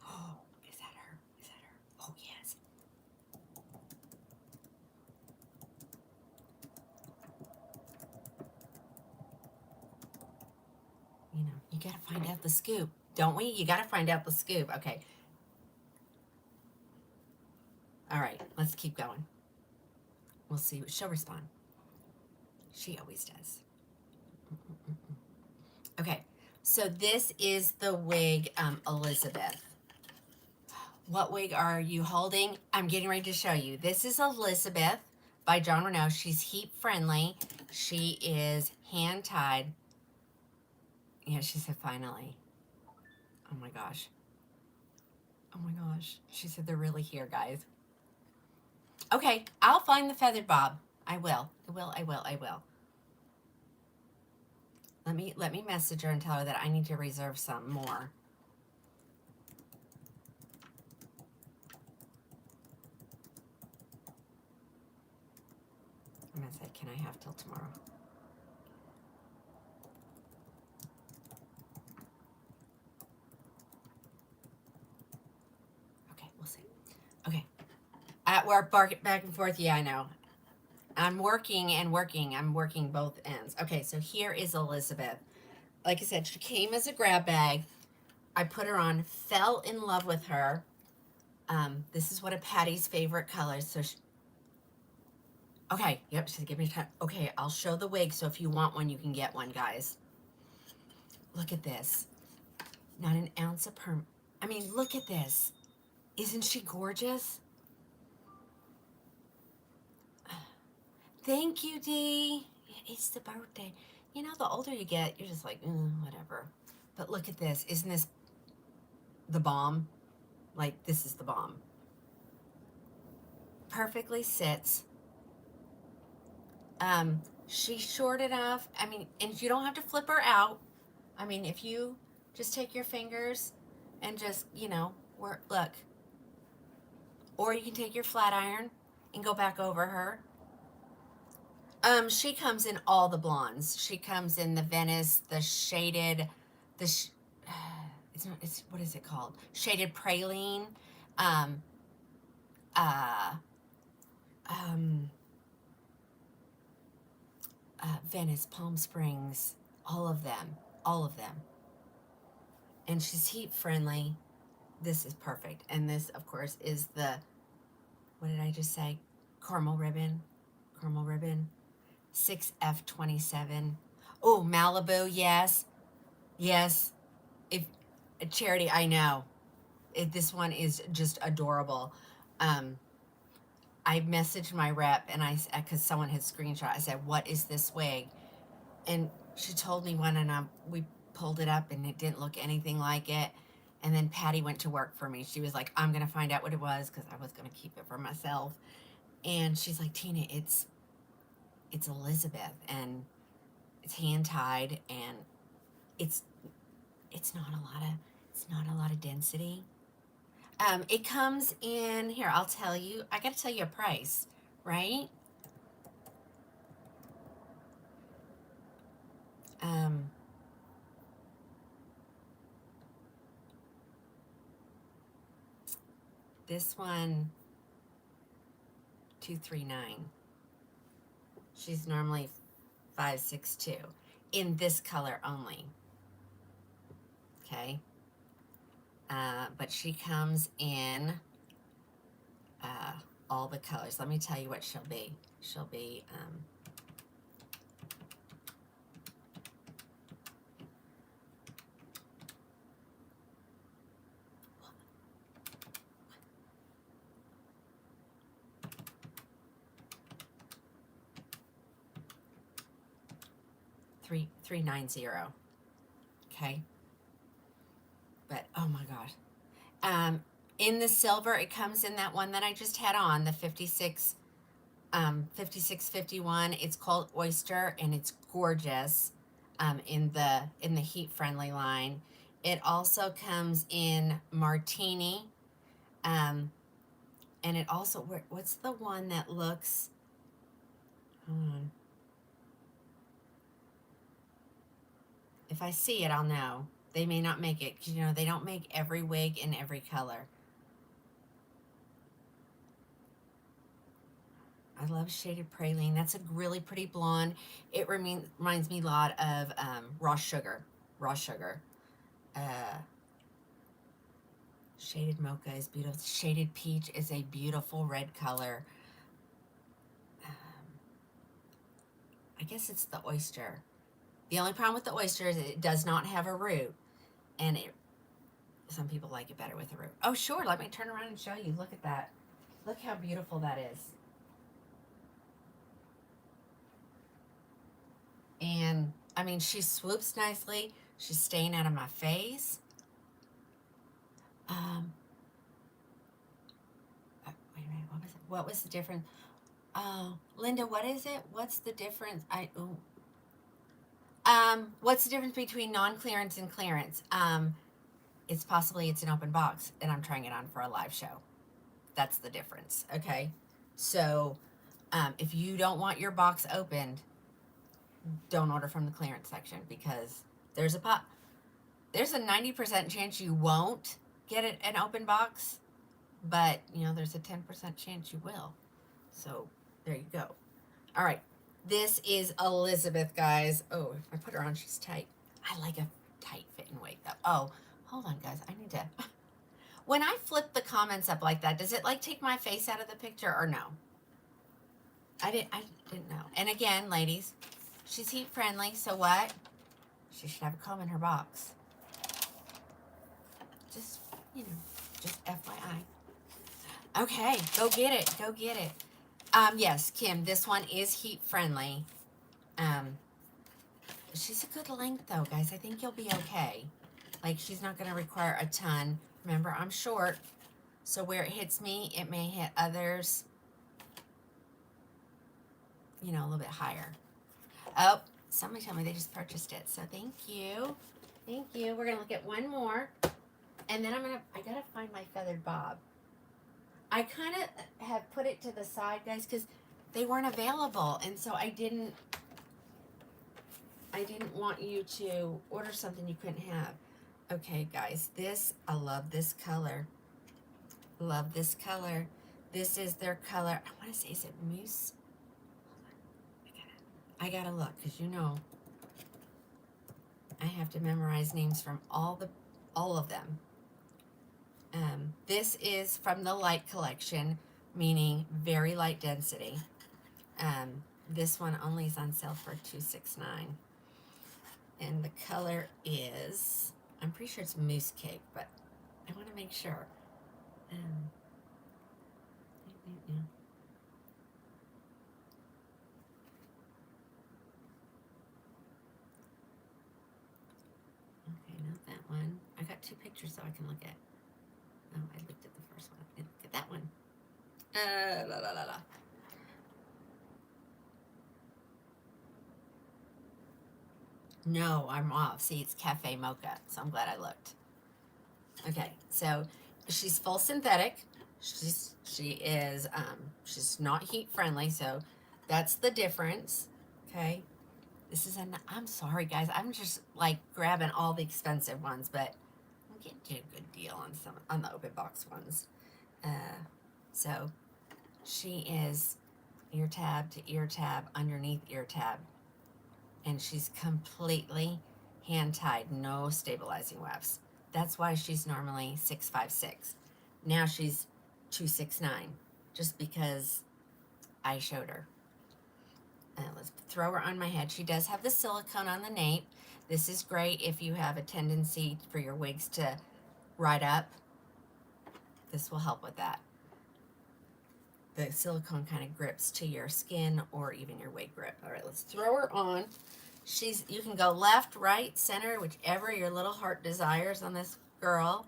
Oh, is that her? Is that her? Oh, yes. You know, you gotta find out the scoop, don't we? You gotta find out the scoop. Okay. All right, let's keep going. We'll see. She'll respond. She always does. Okay, so this is the wig, Elizabeth. What wig are you holding? I'm getting ready to show you. This is Elizabeth by John Renault. She's heat friendly. She is hand tied. Yeah, she said finally. Oh my gosh. Oh my gosh. She said they're really here, guys. Okay, I'll find the feathered bob. I will. I will. I will. I will. Let me message her and tell her that I need to reserve some more. I'm gonna say, can I have till tomorrow? Okay, we'll see. Okay. At work, back and forth. Yeah, I know. I'm working and working. I'm working both ends. Okay, so here is Elizabeth. Like I said, she came as a grab bag. I put her on, fell in love with her. This is one of Patty's favorite colors. So, okay, yep, she said, give me time. Okay, I'll show the wig. So if you want one, you can get one, guys. Look at this. Not an ounce of perm. I mean, look at this. Isn't she gorgeous? Thank you, Dee. It's the birthday. You know, the older you get, you're just like, whatever. But look at this. Isn't this the bomb? Like, this is the bomb. Perfectly sits. She's short enough. I mean, and you don't have to flip her out. I mean, if you just take your fingers and just, you know, work, look. Or you can take your flat iron and go back over her. She comes in all the blondes. She comes in the Venice, the shaded, it's not, it's, what is it called? Shaded praline, um, uh, um, Venice, Palm Springs, all of them, all of them. And she's heat friendly. This is perfect. And this, of course, is the, what did I just say? Caramel ribbon, 6F27. Oh, Malibu, yes, yes. If Charity, I know. This one is just adorable. I messaged my rep and because someone had screenshot, I said, what is this wig? And she told me one, and we pulled it up and it didn't look anything like it. And then Patty went to work for me. She was like, I'm going to find out what it was because I was going to keep it for myself. And she's like, Tina, it's Elizabeth, and it's hand tied, and it's not a lot of density. It comes in here. I'll tell you. I got to tell you a price, right? This one, $239. She's normally $562 in this color only. Okay. okay? But she comes in all the colors. Let me tell you what she'll be. She'll be, 390. Okay. But oh my gosh. In the silver, it comes in that one that I just had on, the 5651. It's called Oyster, and it's gorgeous. In the heat friendly line. It also comes in Martini. And it also, what's the one that looks, hold on. If I see it, I'll know. They may not make it, because, you know, they don't make every wig in every color. I love Shaded Praline. That's a really pretty blonde. It reminds me a lot of Raw Sugar. Raw Sugar. Shaded Mocha is beautiful. Shaded Peach is a beautiful red color. I guess it's the Oyster. The only problem with the Oyster is it does not have a root. And some people like it better with a root. Oh, sure. Let me turn around and show you. Look at that. Look how beautiful that is. And, I mean, she swoops nicely. She's staying out of my face. Wait a minute. What was it? What was the difference? Linda, what is it? What's the difference? What's the difference between non-clearance and clearance? It's an open box, and I'm trying it on for a live show. That's the difference, okay? So, if you don't want your box opened, don't order from the clearance section, because there's a 90% chance you won't get an open box, but, you know, there's a 10% chance you will. So, there you go. All right. This is Elizabeth, guys. Oh, if I put her on, she's tight. I like a tight fitting wig, though. Oh, hold on, guys. I need to... When I flip the comments up like that, does it, like, take my face out of the picture or no? I didn't know. And again, ladies, she's heat friendly, so what? She should have a comb in her box. Just, you know, just FYI. Okay, go get it. Go get it. Yes, Kim, this one is heat friendly. She's a good length though, guys. I think you'll be okay. Like, she's not going to require a ton. Remember, I'm short, so where it hits me, it may hit others, you know, a little bit higher. Oh, somebody told me they just purchased it, so thank you. Thank you. We're going to look at one more, and then I got to find my feathered bob. I kind of have put it to the side, guys, because they weren't available, and so I didn't want you to order something you couldn't have. Okay, guys, I love this color. Love this color. This is their color. I want to say, is it mousse? I gotta look, because, you know, I have to memorize names from all of them. This is from the light collection, meaning very light density. This one only is on sale for $269. And the color is, I'm pretty sure it's mousse cake, but I want to make sure. Okay, not that one. I got two pictures so I can look at. Oh, I looked at the first one. I didn't look at that one. No, I'm off. See, it's Cafe Mocha, so I'm glad I looked. Okay, so she's full synthetic. She's not heat friendly, so that's the difference. Okay, this is I'm sorry, guys. I'm just like grabbing all the expensive ones, but I'm getting you a good deal on the open box ones. So she is ear tab to ear tab underneath ear tab, and she's completely hand tied, no stabilizing wefts. That's why she's normally 6'5'6". Now she's 2'6'9", just because I showed her. Let's throw her on my head. She does have the silicone on the nape. This is great if you have a tendency for your wigs to ride up. This will help with that. The silicone kind of grips to your skin or even your wig grip. All right, let's throw her on. You can go left, right, center, whichever your little heart desires on this girl.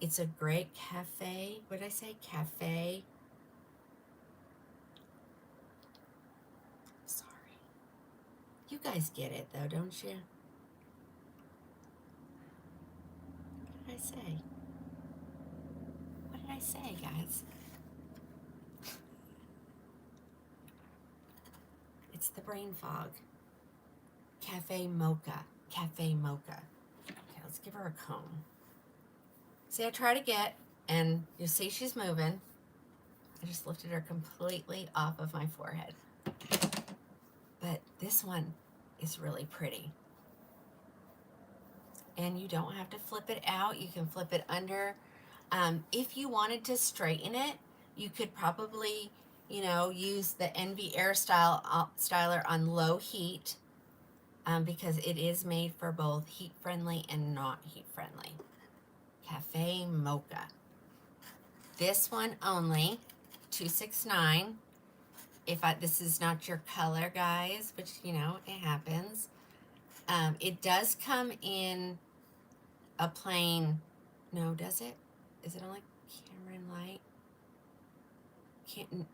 It's a great cafe. What did I say? Cafe. Sorry. You guys get it though, don't you? What did I say? What did I say, guys? It's the brain fog. Cafe mocha. Cafe mocha. Okay, let's give her a comb. See, I try to get, and you'll see she's moving. I just lifted her completely off of my forehead. But this one is really pretty. And you don't have to flip it out. You can flip it under. If you wanted to straighten it, you could probably, use the Envy Air Styler on low heat, because it is made for both heat friendly and not heat friendly. Cafe Mocha. This one only, $269. This is not your color, guys, which, it happens. It does come in a plain, no, does it? Is it only Cameron Light? Hold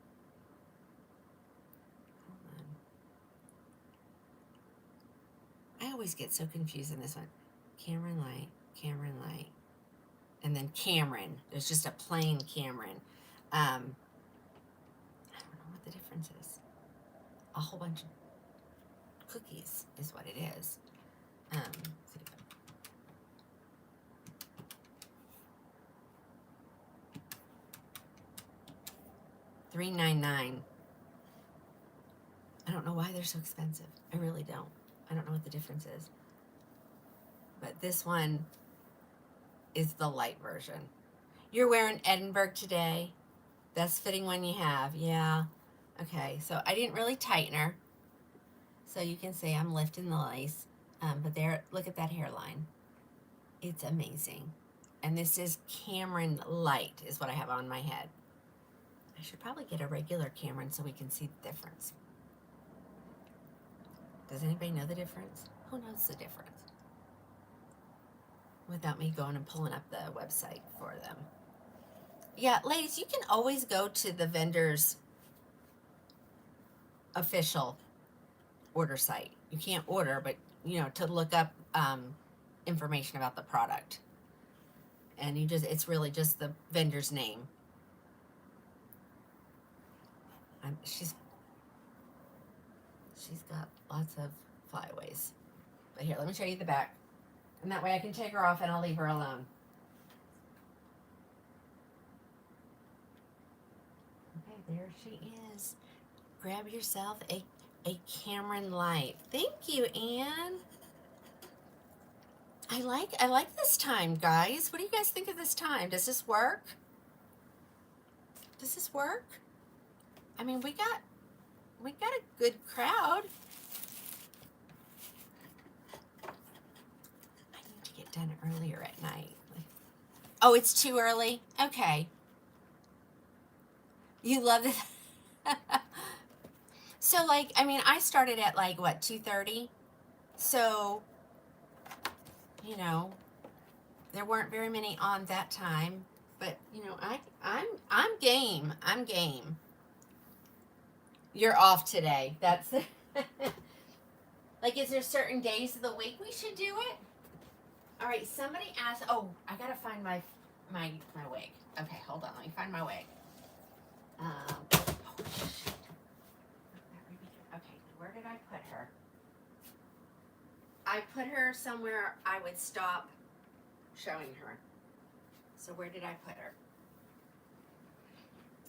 on. I always get so confused in this one. Cameron Light, and then Cameron. There's just a plain Cameron. I don't know what the difference is. A whole bunch of cookies is what it is. $3.99. I don't know why they're so expensive. I really don't. I don't know what the difference is. But this one is the light version. You're wearing Edinburgh today. Best fitting one you have. Yeah. Okay, so I didn't really tighten her. So you can see I'm lifting the lace. But there, look at that hairline. It's amazing. And this is Cameron Light is what I have on my head. I should probably get a regular Cameron so we can see the difference. Does anybody know the difference? Who knows the difference? Without me going and pulling up the website for them. Yeah, ladies, you can always go to the vendor's official order site. You can't order, but, to look up information about the product. And it's really just the vendor's name. She's got lots of flyaways. But here, let me show you the back. And that way I can take her off and I'll leave her alone. Okay, there she is. Grab yourself a Cameron Light. Thank you, Anne. I like this time, guys. What do you guys think of this time? Does this work? Does this work? I mean, we got a good crowd. I need to get done earlier at night. Oh, it's too early? Okay. You love it. So, I started at, 2:30? So, there weren't very many on that time. But, I'm game. I'm game. You're off today. That's is there certain days of the week we should do it? All right, somebody asked, oh, I gotta find my wig. Okay, hold on, let me find my wig. Oh, shoot. Okay, where did I put her? I put her somewhere I would stop showing her. So where did I put her?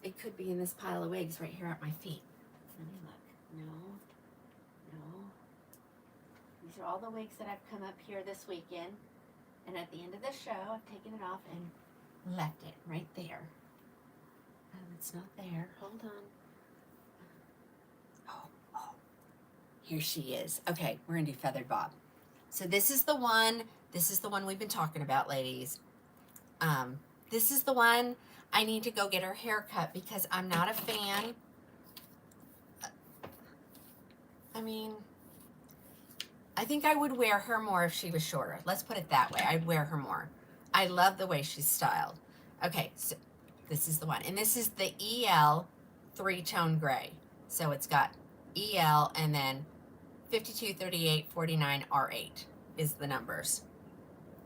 It could be in this pile of wigs right here at my feet. Let me look. No. These are all the wigs that I've come up here this weekend. And at the end of the show, I've taken it off and left it right there. It's not there. Hold on. Oh, here she is. Okay, we're gonna do feathered bob. So this is the one. This is the one we've been talking about, ladies. This is the one I need to go get her hair cut because I'm not a fan. I mean, I think I would wear her more if she was shorter. Let's put it that way. I'd wear her more. I love the way she's styled. Okay, so this is the one. And this is the EL 3-tone gray. So it's got EL and then 52, 38, 49, R8 is the numbers.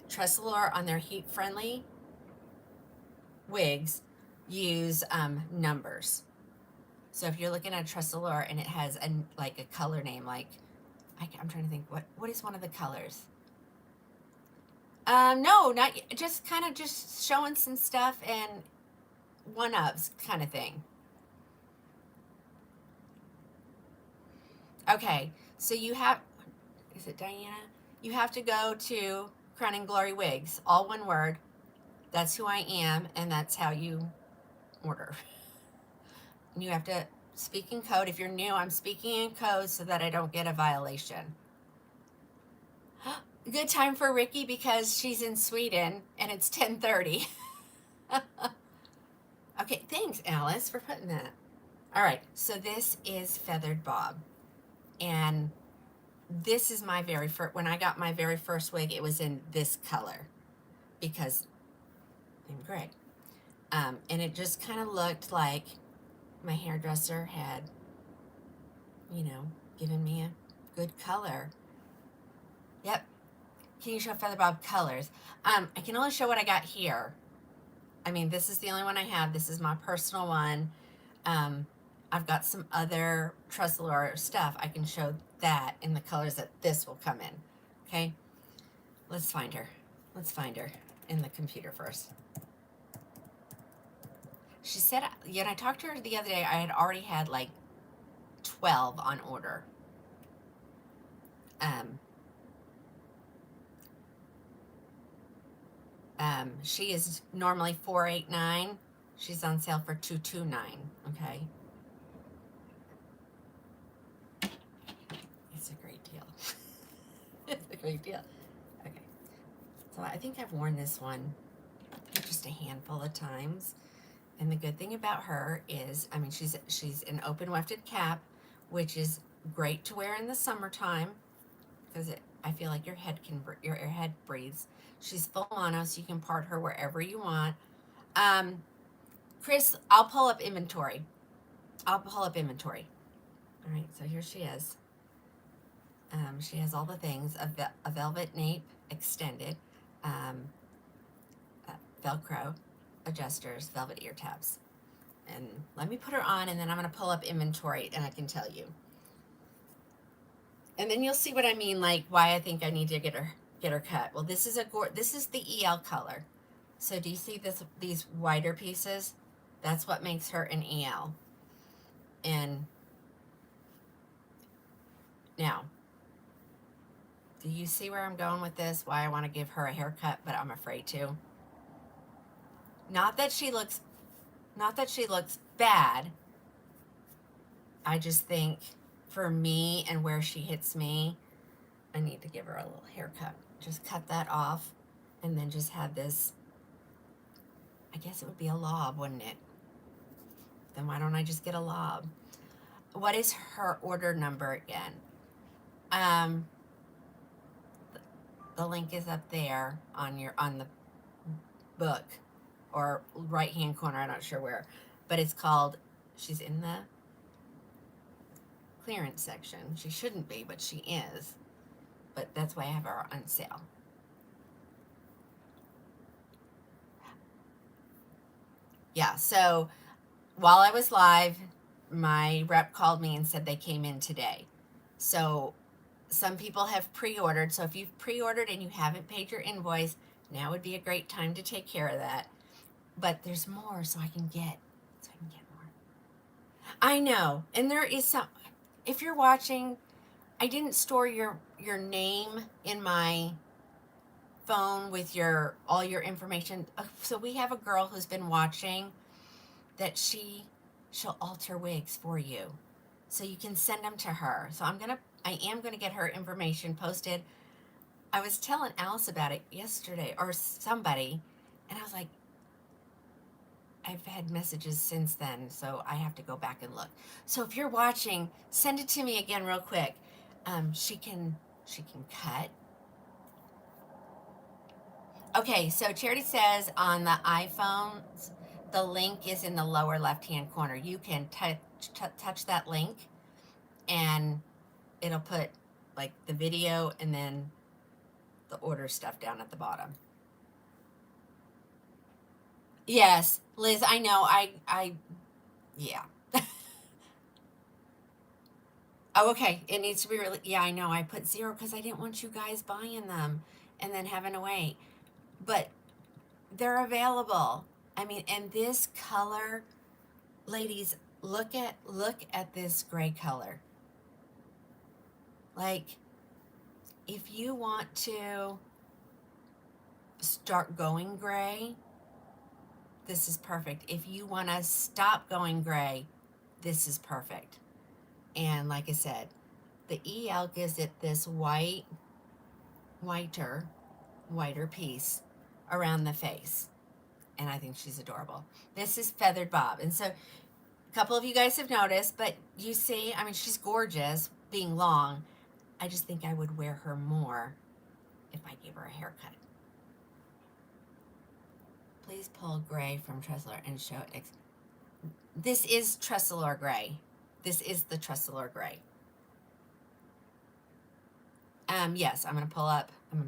Tressalure on their heat-friendly wigs use numbers. So if you're looking at a Tressalure and it has like a color name, like I'm trying to think what is one of the colors. No, not just kind of just showing some stuff and one-ups kind of thing. Okay, so you have, is it Diana? You have to go to Krowning Glory Wigs, all one word. That's who I am, and that's how you order. And you have to speak in code. If you're new, I'm speaking in code so that I don't get a violation. Good time for Ricky because she's in Sweden and it's 10:30. Okay, thanks, Alice, for putting that. All right, so this is feathered bob. And this is my very first, when I got my very first wig, it was in this color because I'm gray. And it just kind of looked like my hairdresser had, you know, given me a good color. Yep. Can you show feather bob colors? I can only show what I got here. I mean, this is the only one I have. This is my personal one. I've got some other Tressalure stuff. I can show that in the colors that this will come in. Okay, let's find her. Let's find her in the computer first. She said, yeah, I talked to her the other day, I had already had like 12 on order. She is normally $489. She's on sale for $229. Okay. It's a great deal. It's a great deal. Okay. So I think I've worn this one just a handful of times. And the good thing about her is, I mean, she's an open wefted cap, which is great to wear in the summertime because I feel like your head breathes. She's full mono, so you can part her wherever you want. Chris, I'll pull up inventory. All right, so here she is. She has all the things, a velvet nape extended, Velcro adjusters, velvet ear tabs. And let me put her on, and then I'm going to pull up inventory, and I can tell you. And then you'll see what I mean, like why I think I need to get her cut. Well, this is the EL color. So do you see these wider pieces? That's what makes her an EL. And now, do you see where I'm going with this? Why I want to give her a haircut, but I'm afraid to. Not that she looks bad. I just think for me and where she hits me, I need to give her a little haircut. Just cut that off and then just have this, I guess it would be a lob, wouldn't it? Then why don't I just get a lob? What is her order number again? The link is up there on the book or right hand corner, I'm not sure where, but it's called, she's in the clearance section. She shouldn't be, but she is. But that's why I have her on sale. Yeah, so while I was live, my rep called me and said they came in today. So some people have pre-ordered. So if you've pre-ordered and you haven't paid your invoice, now would be a great time to take care of that. But there's more, so I can get more. I know, and there is some. If you're watching, I didn't store your name in my phone with all your information. So we have a girl who's been watching that she'll alter wigs for you. So you can send them to her. So I am gonna get her information posted. I was telling Alice about it yesterday, or somebody, and I was like, I've had messages since then, so I have to go back and look. So if you're watching, send it to me again real quick. She can cut. Okay, so Charity says on the iPhones, the link is in the lower left-hand corner. You can touch that link, and it'll put like the video and then the order stuff down at the bottom. Yes, Liz, I know. Yeah. Oh, okay. It needs to be really, yeah, I know. I put 0 because I didn't want you guys buying them and then having to wait. But they're available. I mean, and this color, ladies, look at this gray color. Like, if you want to start going gray, this is perfect. If you want to stop going gray, this is perfect. And like I said, the EL gives it this whiter piece around the face. And I think she's adorable. This is Feathered Bob. And so a couple of you guys have noticed, but you see, I mean, she's gorgeous being long. I just think I would wear her more if I gave her a haircut. Please pull gray from Tresselor and show it. This is Tresselor gray. This is the Tresselor gray. Yes, I'm gonna pull up the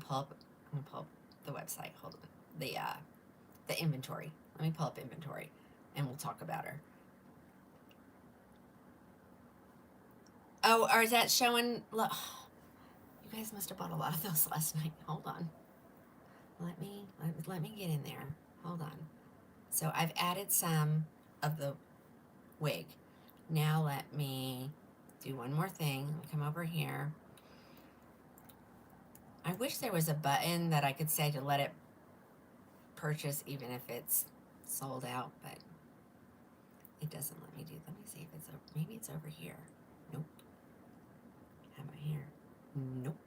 website. Hold on. The inventory. Let me pull up inventory and we'll talk about her. Oh, or is that showing? Look, you guys must have bought a lot of those last night. Hold on. Let me get in there. Hold on. So I've added some of the wig. Now let me do one more thing. Let me come over here. I wish there was a button that I could say to let it purchase even if it's sold out, but it doesn't let me do. Let me see if it's over. Maybe it's over here. Nope. How about here? Nope.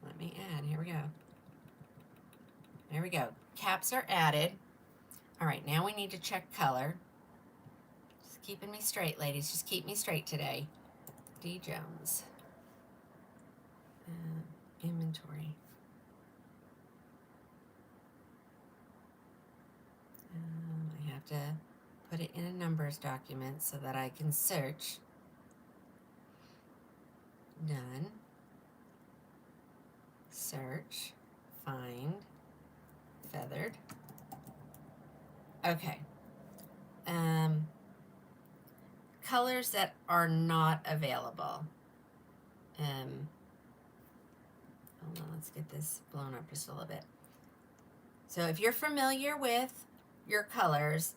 Let me add. Here we go. There we go. Caps are added. All right, now we need to check color. Just keeping me straight, ladies. Just keep me straight today. D. Jones. Inventory. I have to put it in a numbers document so that I can search. Done. Search. Find. Feathered. Okay. Colors that are not available. Hold on, let's get this blown up just a little bit. So if you're familiar with your colors,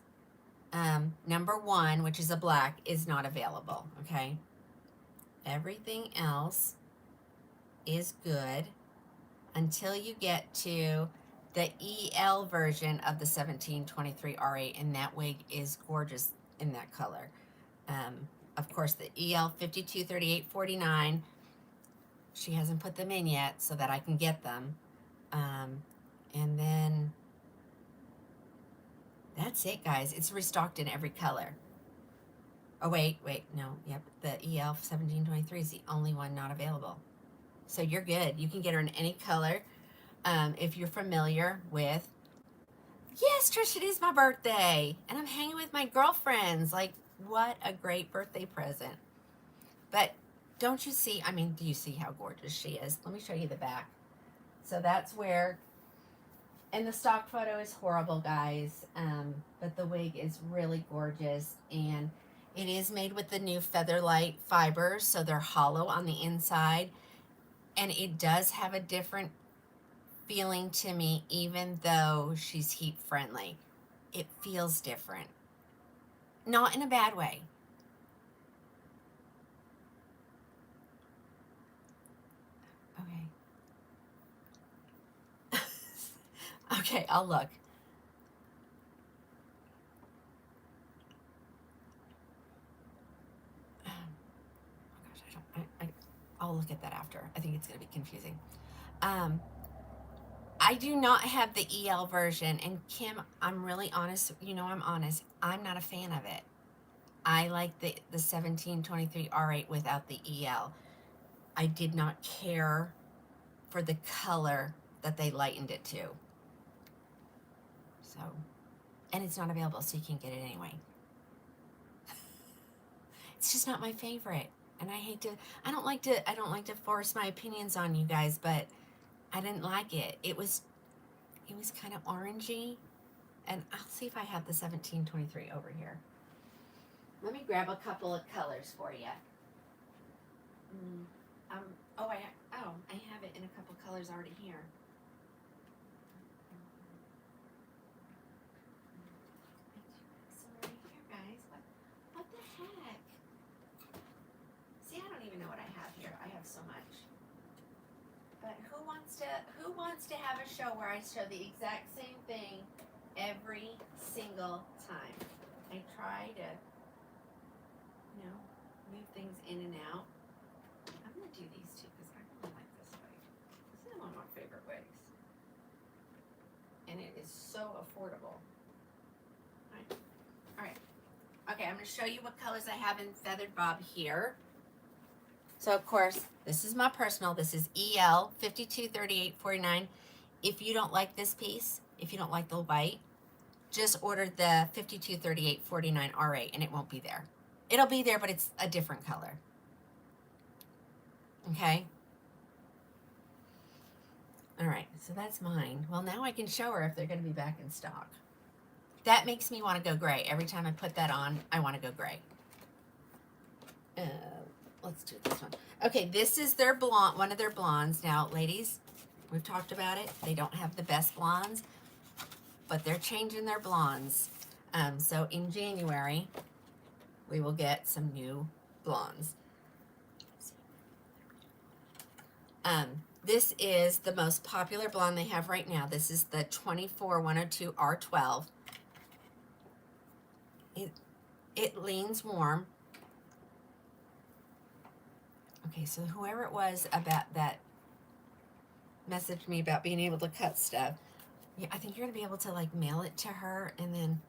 number 1, which is a black, is not available, okay? Everything else is good until you get to the EL version of the 1723 R8, and that wig is gorgeous in that color. Of course, the EL 52, 38, 49, she hasn't put them in yet so that I can get them. And then that's it, guys. It's restocked in every color. Oh, wait, no, yep. The EL 1723 is the only one not available. So you're good. You can get her in any color. If you're familiar with, yes, Trish, it is my birthday. And I'm hanging with my girlfriends. Like, what a great birthday present. But don't you see, I mean, do you see how gorgeous she is? Let me show you the back. So that's where, and the stock photo is horrible, guys. But the wig is really gorgeous. And it is made with the new Featherlight fibers. So they're hollow on the inside. And it does have a different feeling to me, even though she's heat friendly. It feels different. Not in a bad way. Okay. Okay, I'll look. Oh gosh, I'll look at that after. I think it's going to be confusing. Um, I do not have the EL version, and Kim, I'm really honest. You know, I'm honest. I'm not a fan of it. I like the 1723 R8 without the EL. I did not care for the color that they lightened it to. So, and it's not available, so you can't get it anyway. It's just not my favorite. And I don't like to force my opinions on you guys, but I didn't like it. It was kind of orangey. And I'll see if I have the 1723 over here. Let me grab a couple of colors for you. I have it in a couple colors already here. Sorry here, guys. What the heck? See, I don't even know what I have here. I have so much. But who wants to have a show where I show the exact same thing every single time? I try to, move things in and out. I'm gonna do these two because I really like this wig. This is one of my favorite wigs, and it is so affordable. All right. Okay, I'm gonna show you what colors I have in Feathered Bob here. So of course, this is my personal. This is EL 523849. If you don't like this piece, if you don't like the white, just order the 523849 R8 and it won't be there. It'll be there, but it's a different color. Okay? All right, so that's mine. Well, now I can show her if they're going to be back in stock. That makes me want to go gray. Every time I put that on, I want to go gray. Let's do this one. Okay, this is their blonde, one of their blondes. Now, ladies, we've talked about it. They don't have the best blondes, but they're changing their blondes. So in January, we will get some new blondes. This is the most popular blonde they have right now. This is the 24102 R12. It leans warm. Okay, so whoever it was about that messaged me about being able to cut stuff. Yeah, I think you're gonna be able to like mail it to her and then.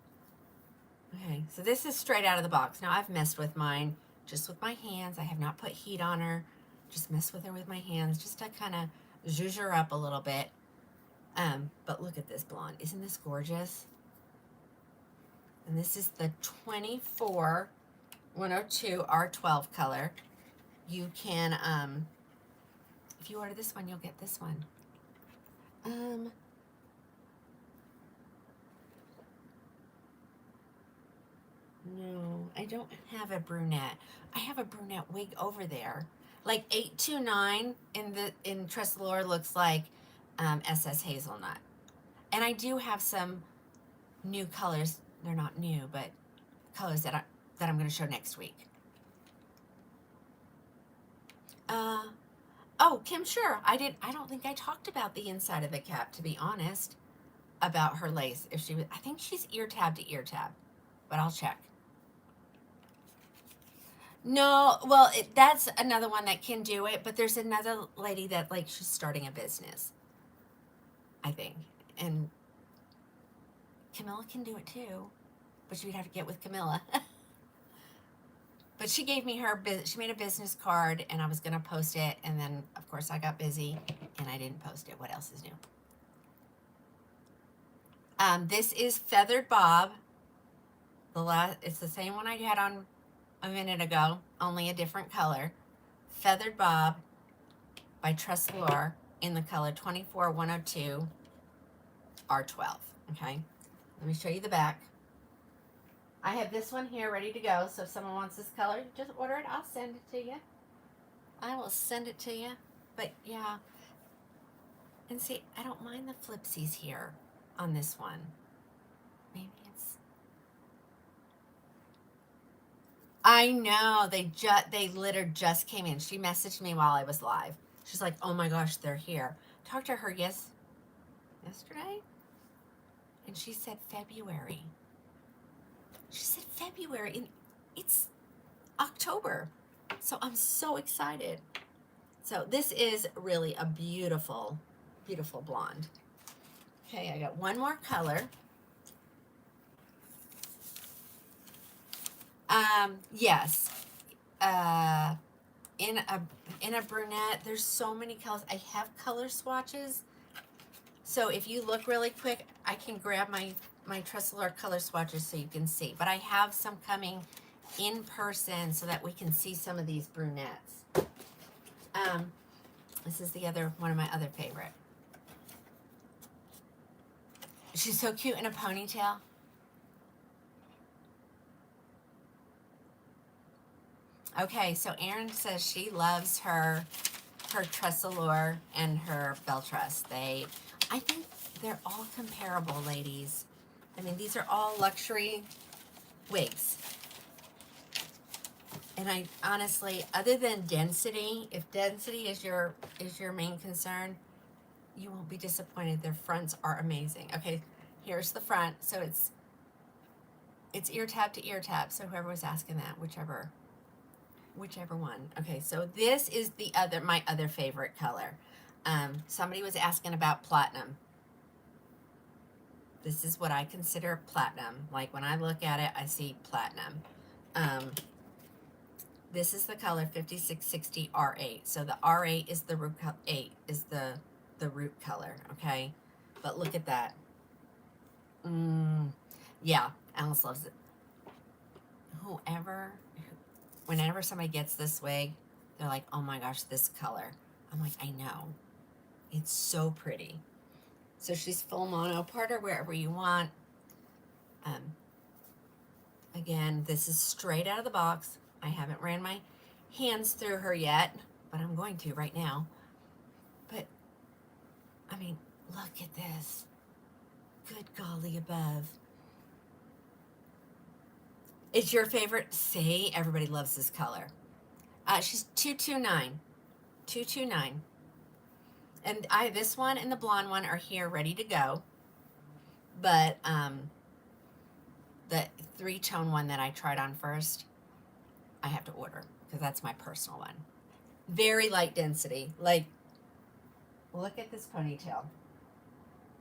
Okay, so this is straight out of the box. Now I've messed with mine just with my hands. I have not put heat on her. Just mess with her with my hands just to kind of zhuzh her up a little bit. But look at this blonde. Isn't this gorgeous? And this is the 24102 R12 color. You can, if you order this one, you'll get this one. No, I don't have a brunette. I have a brunette wig over there. Like 829 in Tressalore looks like SS Hazelnut. And I do have some new colors. They're not new, but colors that I'm going to show next week. Oh, Kim, sure. I don't think I talked about the inside of the cap, to be honest, about her lace. If she was, I think she's ear tab to ear tab, but I'll check. No, well, that's another one that can do it, but there's another lady that, like, she's starting a business, I think, and Camilla can do it too, but she'd have to get with Camilla. But she gave me she made a business card, and I was going to post it, and then, of course, I got busy, and I didn't post it. What else is new? This is Feathered Bob. It's the same one I had on a minute ago, only a different color. Feathered Bob by Tressalore in the color 24102 R12. Okay, let me show you the back. I have this one here ready to go, so if someone wants this color, just order it. I'll send it to you. I will send it to you. But yeah, and see, I don't mind the flipsies here on this one. Maybe it's. I know they litter just came in. She messaged me while I was live. She's like, "Oh my gosh, they're here." Talked to her yesterday. And she said February. She said February, and it's October. So I'm so excited. So this is really a beautiful, beautiful blonde. Okay, I got one more color. Yes. In a brunette, there's so many colors. I have color swatches. So if you look really quick, I can grab my Trestlor color swatches so you can see. But I have some coming in person so that we can see some of these brunettes. This is the other one of my other favorite. She's so cute in a ponytail. Okay, so Erin says she loves her Trestlor and her Belle Tress. I think they're all comparable, ladies. I mean, these are all luxury wigs. And I honestly, other than density, if density is your main concern, you won't be disappointed. Their fronts are amazing. Okay, here's the front. So it's ear tab to ear tab. So whoever was asking that, whichever one. Okay, so this is my other favorite color. Somebody was asking about platinum. This is what I consider platinum. Like when I look at it, I see platinum. This is the color 5660 R8. So the R8 is the root color. 8 is the root color. Okay, but look at that. Yeah, Alice loves it. Whenever somebody gets this wig, they're like, oh my gosh, this color. I'm like, I know. It's so pretty. So she's full mono, part her wherever you want. Again, this is straight out of the box. I haven't ran my hands through her yet, but I'm going to right now. But, I mean, look at this. Good golly above. It's your favorite? See, everybody loves this color. She's 229. 229. And this one and the blonde one are here ready to go. But the 3-tone one that I tried on first, I have to order because that's my personal one. Very light density. Like, look at this ponytail.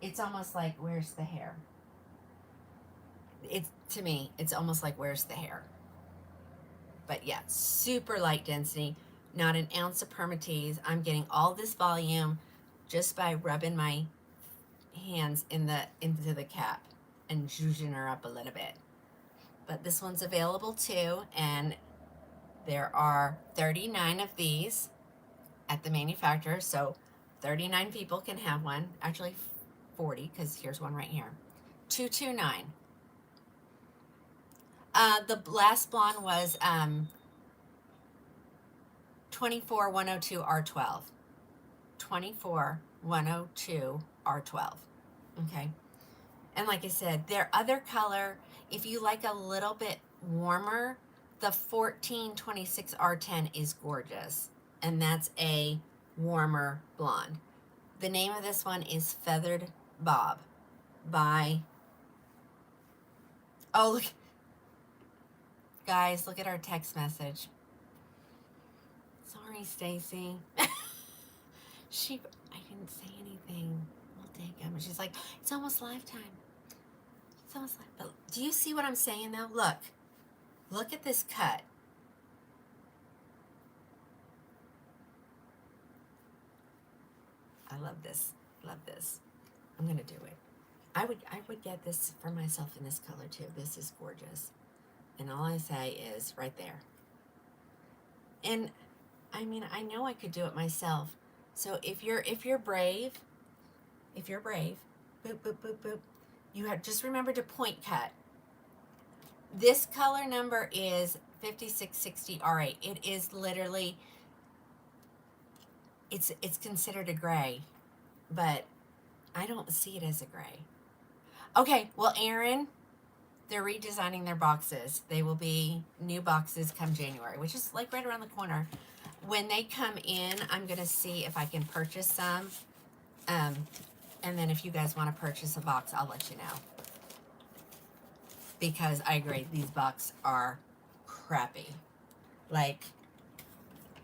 It's almost like, where's the hair? To me, it's almost like, where's the hair? But yeah, super light density, not an ounce of permatease. I'm getting all this volume just by rubbing my hands into the cap and zhuzhing her up a little bit. But this one's available too, and there are 39 of these at the manufacturer, so 39 people can have one. Actually, 40, because here's one right here. 229. The last blonde was 24102 R12. 24102 R12. Okay. And like I said, their other color, if you like a little bit warmer, the 1426 R10 is gorgeous. And that's a warmer blonde. The name of this one is Feathered Bob by... Oh, look. Guys, look at our text message. Sorry, Stacy. I didn't say anything. We'll take them. And she's like, it's almost live time. It's almost live. But do you see what I'm saying though? Look. Look at this cut. I love this. Love this. I'm gonna do it. I would get this for myself in this color too. This is gorgeous. And all I say is right there. And I mean, I know I could do it myself. So if you're brave, boop, boop, boop, boop, you have just remember to point cut. This color number is 5660 R8. It is literally, it's considered a gray, but I don't see it as a gray. Okay, well, Erin, they're redesigning their boxes. They will be new boxes come January, which is like right around the corner. When they come in, I'm going to see if I can purchase some. And then if you guys want to purchase a box, I'll let you know. Because I agree, these boxes are crappy. Like,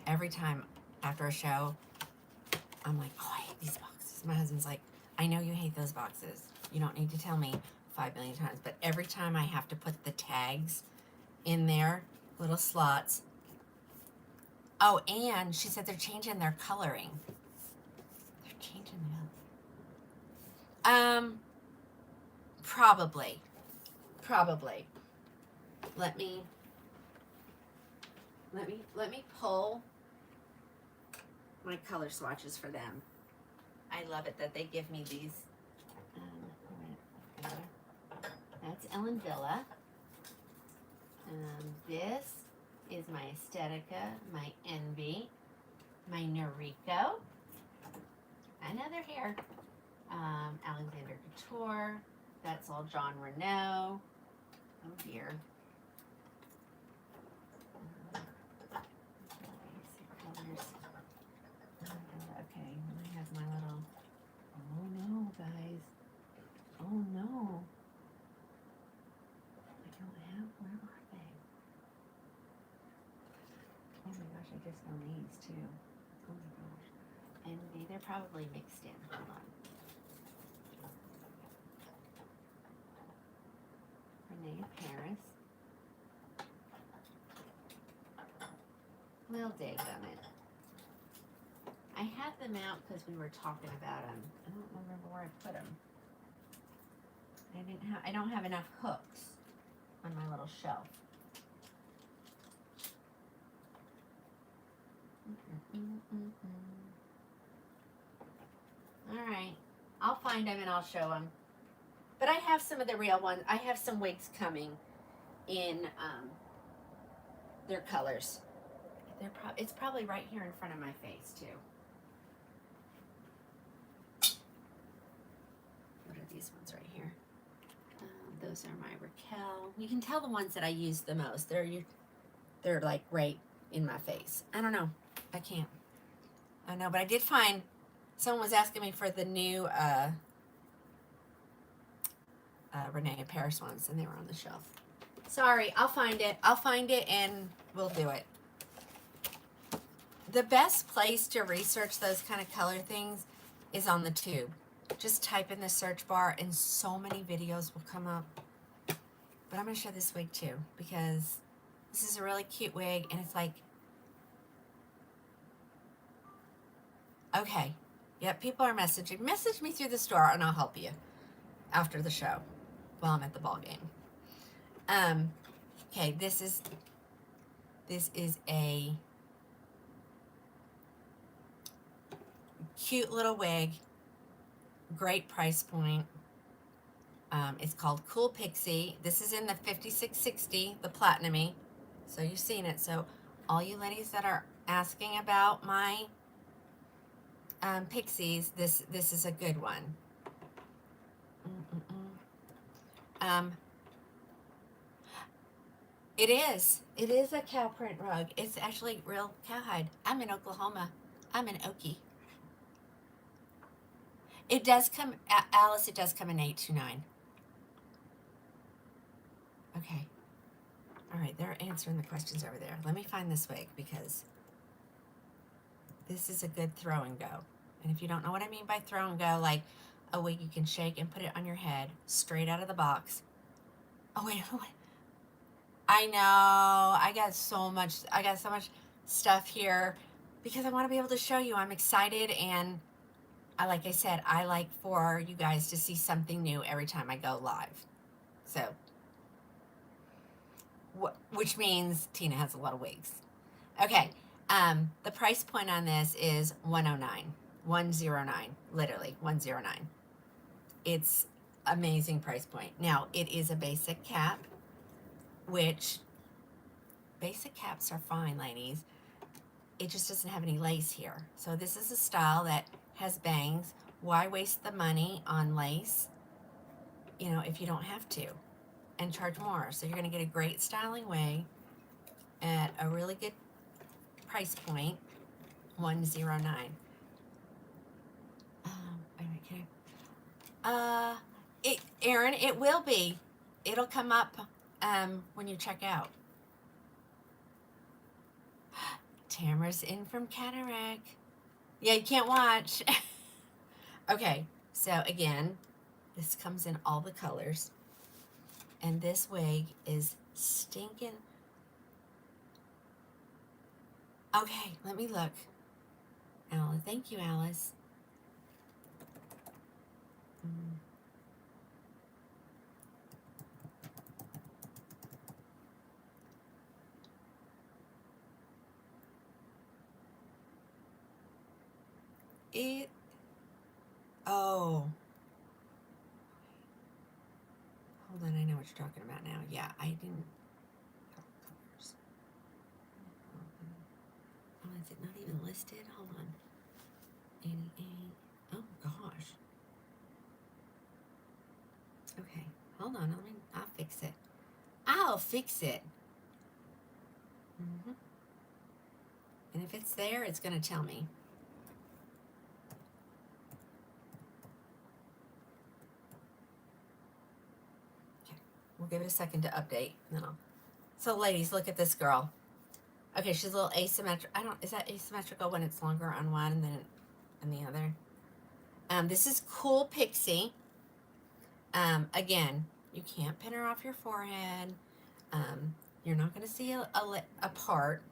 every time after a show, I'm like, oh, I hate these boxes. My husband's like, I know you hate those boxes. You don't need to tell me 5 million times. But every time I have to put the tags in there, little slots. Oh, and she said they're changing their coloring. They're changing them. Probably. Let me pull my color swatches for them. I love it that they give me these. That's Ellen Villa. This is my Estetica, my Envy, my Noriko. I know they're here. Alexander Couture. That's all John Renault. Oh dear. Okay, I have my little. Oh no, guys. Oh no. I don't have. Where are they? Oh my gosh, I just found these too. Oh my gosh. And they're probably mixed in. Hold on. Renee Paris. Well, daggum it. I had them out because we were talking about them. I don't remember where I put them. I don't have enough hooks on my little shelf. All right, I'll find them and I'll show them. But I have some of the real ones. I have some wigs coming in their colors. It's probably right here in front of my face too. What are these ones right here? Those are my Raquel. You can tell the ones that I use the most. They're like right in my face. I don't know. I can't. I know, but I did find someone was asking me for the new Renee Paris ones, and they were on the shelf. Sorry, I'll find it. I'll find it, and we'll do it. The best place to research those kind of color things is on the tube. Just type in the search bar, and so many videos will come up. But I'm going to show this wig, too, because this is a really cute wig, and it's like, okay. Yep, people are messaging. Message me through the store, and I'll help you after the show while I'm at the ball game. Okay, this is a cute little wig, great price point. It's called Cool Pixie. This is in the 5660, the Platinumy. So you've seen it. So all you ladies that are asking about my Pixies, this is a good one. It is a cow print rug. It's actually real cowhide. I'm in Oklahoma. I'm in Okie. It does come, Alice, it does come in 829. Okay. All right, they're answering the questions over there. Let me find this wig because this is a good throw and go. And if you don't know what I mean by throw and go, like a wig you can shake and put it on your head straight out of the box. Oh, wait. I know. I got so much stuff here because I want to be able to show you. I'm excited, and like I said, I like for you guys to see something new every time I go live. So, which means Tina has a lot of wigs. Okay. The price point on this is $109, literally $109. It's amazing price point. Now, it is a basic cap, which basic caps are fine, ladies. It just doesn't have any lace here. So this is a style that has bangs. Why waste the money on lace, you know, if you don't have to, and charge more? So you're going to get a great styling wig at a really good price point, $109. Uh, Erin, it will be. It'll come up when you check out. Tamara's in from Cataract. Yeah, you can't watch. Okay, so again, this comes in all the colors. And this wig is stinking. Okay, let me look. Alice, thank you, Alice. It, oh, hold on, I know what you're talking about now. Yeah, I didn't, colors. Oh, is it not even listed? Hold on. 88, oh gosh. Okay, hold on, I'll fix it. I'll fix it. And if it's there, it's gonna tell me. We'll give it a second to update, and then I'll. So, ladies, look at this girl. Okay, she's a little asymmetrical. Is that asymmetrical when it's longer on one and then on the other? This is Cool Pixie. Again, you can't pin her off your forehead. You're not going to see a part.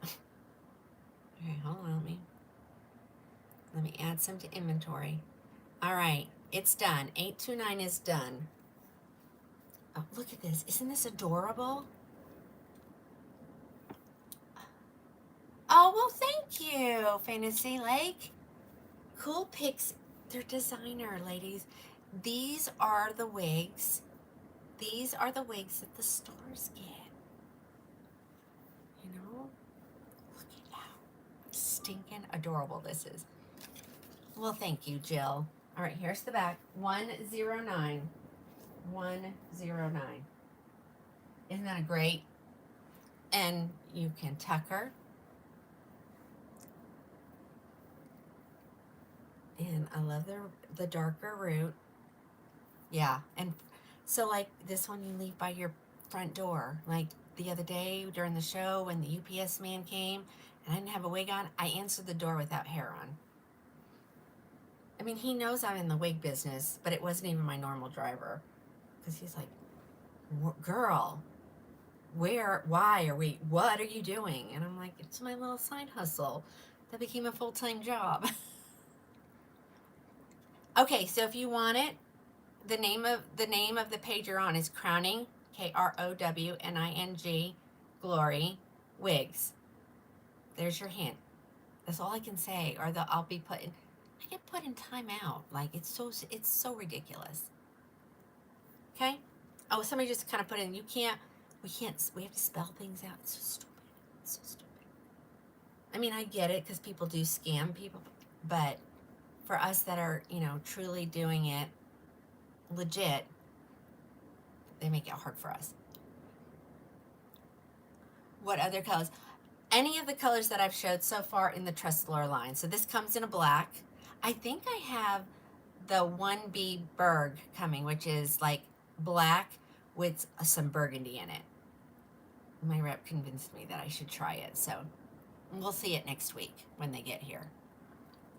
Okay, hold on. Let me add some to inventory. All right, it's done. 829 is done. Oh, look at this. Isn't this adorable? Oh, well, thank you, Fantasy Lake. Cool Pixie. They're designer, ladies. These are the wigs. These are the wigs that the stars get. You know? Look at how stinking adorable this is. Well, thank you, Jill. All right, here's the back. 109. 109. Isn't that great? And you can tuck her. And I love the darker root. Yeah, and so like this one you leave by your front door. Like the other day during the show when the UPS man came and I didn't have a wig on, I answered the door without hair on. I mean, he knows I'm in the wig business, but it wasn't even my normal driver. Because he's like, girl, why what are you doing? And I'm like, it's my little side hustle that became a full-time job. Okay, so if you want it, the name of the page you're on is Krowning, Krowning, Glory Wigs. There's your hint. That's all I can say. Or I get put in timeout. Like it's so ridiculous. Okay. Oh, somebody just kind of put in. We have to spell things out. It's so stupid. It's so stupid. I mean, I get it because people do scam people, but for us that are, truly doing it legit, they make it hard for us. What other colors? Any of the colors that I've showed so far in the Trust Lore line. So this comes in a black. I think I have the 1B Berg coming, which is like black with some burgundy in it. My rep convinced me that I should try it, so we'll see it next week when they get here.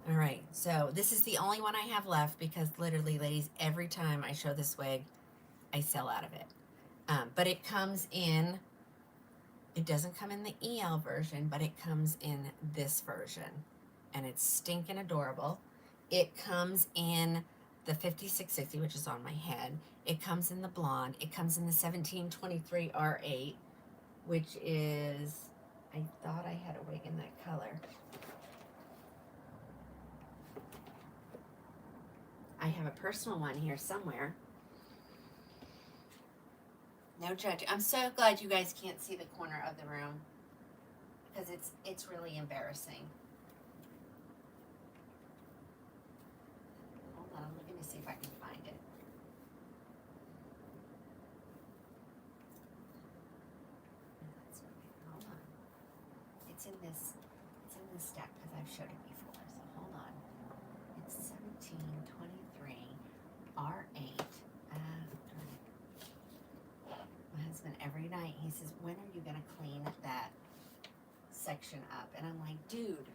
All right, so this is the only one I have left because literally, ladies, every time I show this wig, I sell out of it. But it comes in, it doesn't come in the EL version, but it comes in this version. And it's stinking adorable. It comes in the 5660, which is on my head. It comes in the blonde. It comes in the 1723 R8, which is, I thought I had a wig in that color. I have a personal one here somewhere. No judging. I'm so glad you guys can't see the corner of the room because it's really embarrassing. Hold on, let me see if I can find it. Hold on. It's in this stack because I've showed it before. he says, when are you going to clean that section up? And I'm like, dude,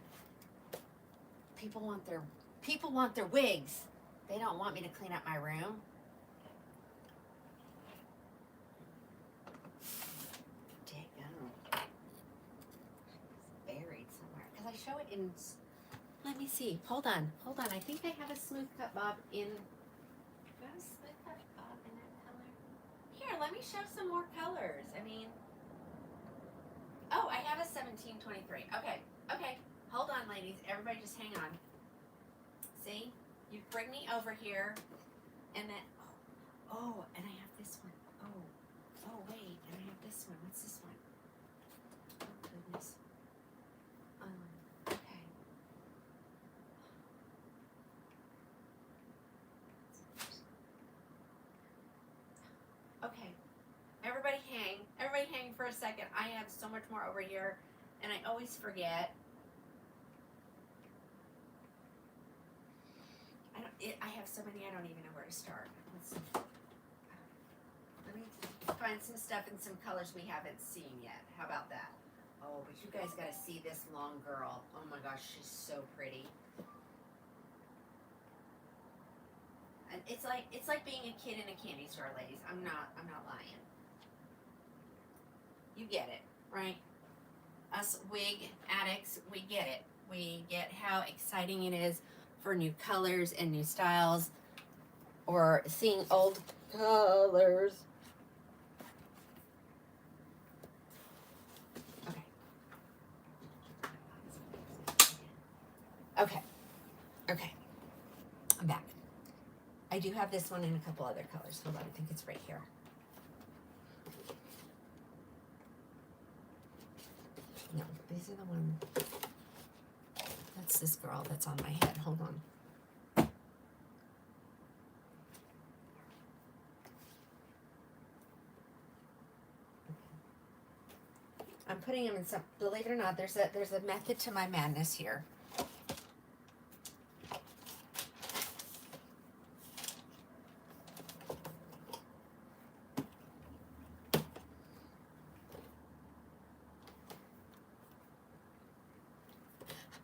people want their wigs. They don't want me to clean up my room. Buried somewhere. Because I show it in... Let me see. Hold on. I think I have a smooth cut bob in... Do I have a smooth cut bob in that color? Here, let me show some more colors. I mean... Oh, I have a 1723. Okay. Hold on, ladies. Everybody just hang on. See? You bring me over here, and then... Oh, and I have this one. Oh, wait. And I have this one. What's this one? Oh, goodness. Okay. Okay. Everybody hang for a second. I have so much more over here, and I always forget. I have so many, I don't even know where to start. Let me find some stuff and some colors we haven't seen yet. How about that? Oh, but you guys got to see this long girl. Oh my gosh, she's so pretty. And it's like being a kid in a candy store, ladies. I'm not lying. You get it, right? Us wig addicts, we get it. We get how exciting it is for new colors and new styles, or seeing old colors. Okay. I'm back. I do have this one in a couple other colors. Hold on, I think it's right here. No, these are the ones. That's this girl that's on my head. Hold on. I'm putting them in some, believe it or not, there's a method to my madness here.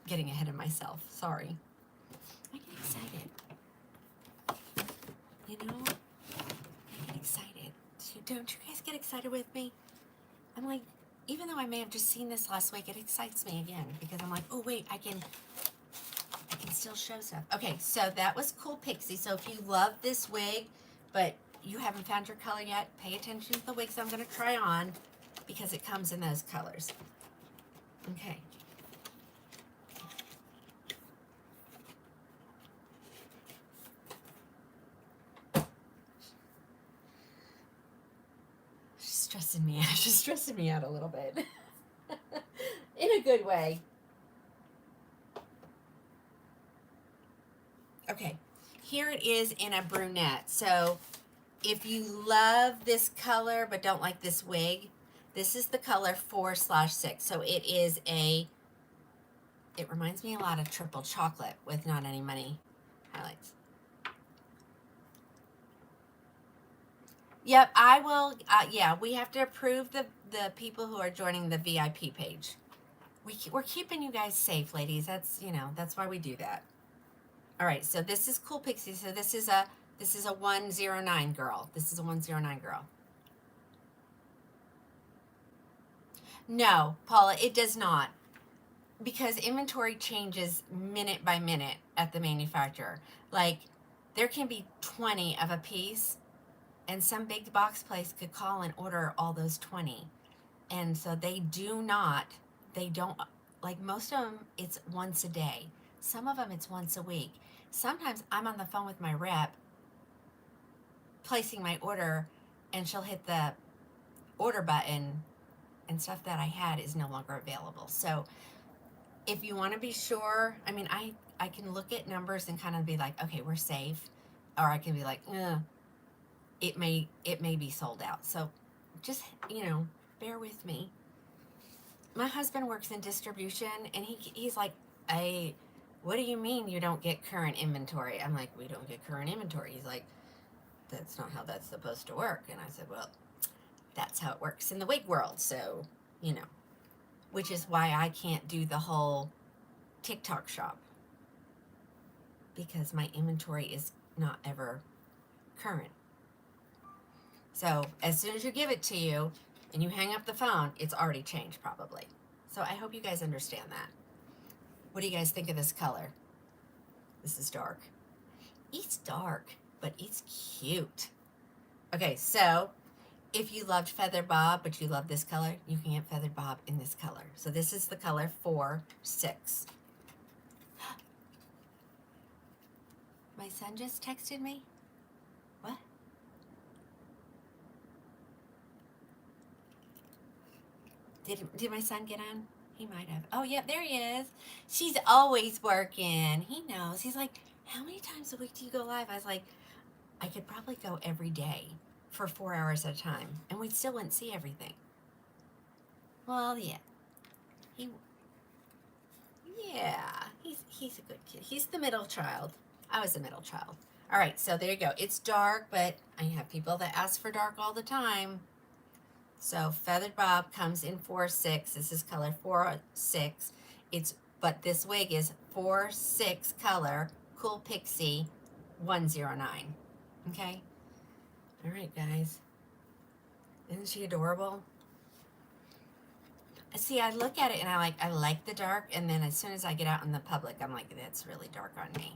Getting ahead of myself. Sorry. I get excited. You know? I get excited. Don't you guys get excited with me? I'm like, even though I may have just seen this last week, it excites me again because I'm like, oh wait, I can still show stuff. Okay, so that was Cool Pixie. So if you love this wig, but you haven't found your color yet, pay attention to the wigs I'm gonna try on because it comes in those colors. Okay. She's stressing me out a little bit. In a good way. Okay, here it is in a brunette. So if you love this color but don't like this wig, this is the color 4/6. So it is it reminds me a lot of triple chocolate with not any money highlights. Yep, I will. Yeah, we have to approve the people who are joining the VIP page. We're keeping you guys safe, ladies. That's, you know, that's why we do that. All right, so this is Cool Pixie. So this is a 109 girl. This is a 109 girl. No, Paula, it does not. Because inventory changes minute by minute at the manufacturer. Like, there can be 20 of a piece, and some big box place could call and order all those 20. And so they don't, like most of them, it's once a day. Some of them, it's once a week. Sometimes I'm on the phone with my rep placing my order, and she'll hit the order button and stuff that I had is no longer available. So if you want to be sure, I mean, I can look at numbers and kind of be like, okay, we're safe. Or I can be like, it may be sold out. So just, you know, bear with me. My husband works in distribution, and he's like, what do you mean you don't get current inventory? I'm like, we don't get current inventory. He's like, that's not how that's supposed to work. And I said, well, That's how it works in the wig world. So, you know, which is why I can't do the whole TikTok shop, because my inventory is not ever current. So as soon as you give it to you and you hang up the phone, it's already changed probably. So I hope you guys understand that. What do you guys think of this color? This is dark. It's dark, but it's cute. Okay, so if you loved Feather Bob, but you love this color, you can get Feather Bob in this color. So this is the color 4-6. My son just texted me. What? Did my son get on? He might have. Oh, yep, there he is. She's always working. He knows. He's like, how many times a week do you go live? I was like, I could probably go every day for 4 hours at a time, and we still wouldn't see everything. Well, yeah. He's a good kid. He's the middle child. I was the middle child. All right, so there you go. It's dark, but I have people that ask for dark all the time. So Feathered Bob comes in 4-6. This is color 4-6. But this wig is 4-6 color Cool Pixie 109. Okay. All right, guys. Isn't she adorable? See, I look at it and I like the dark, and then as soon as I get out in the public, I'm like, that's really dark on me.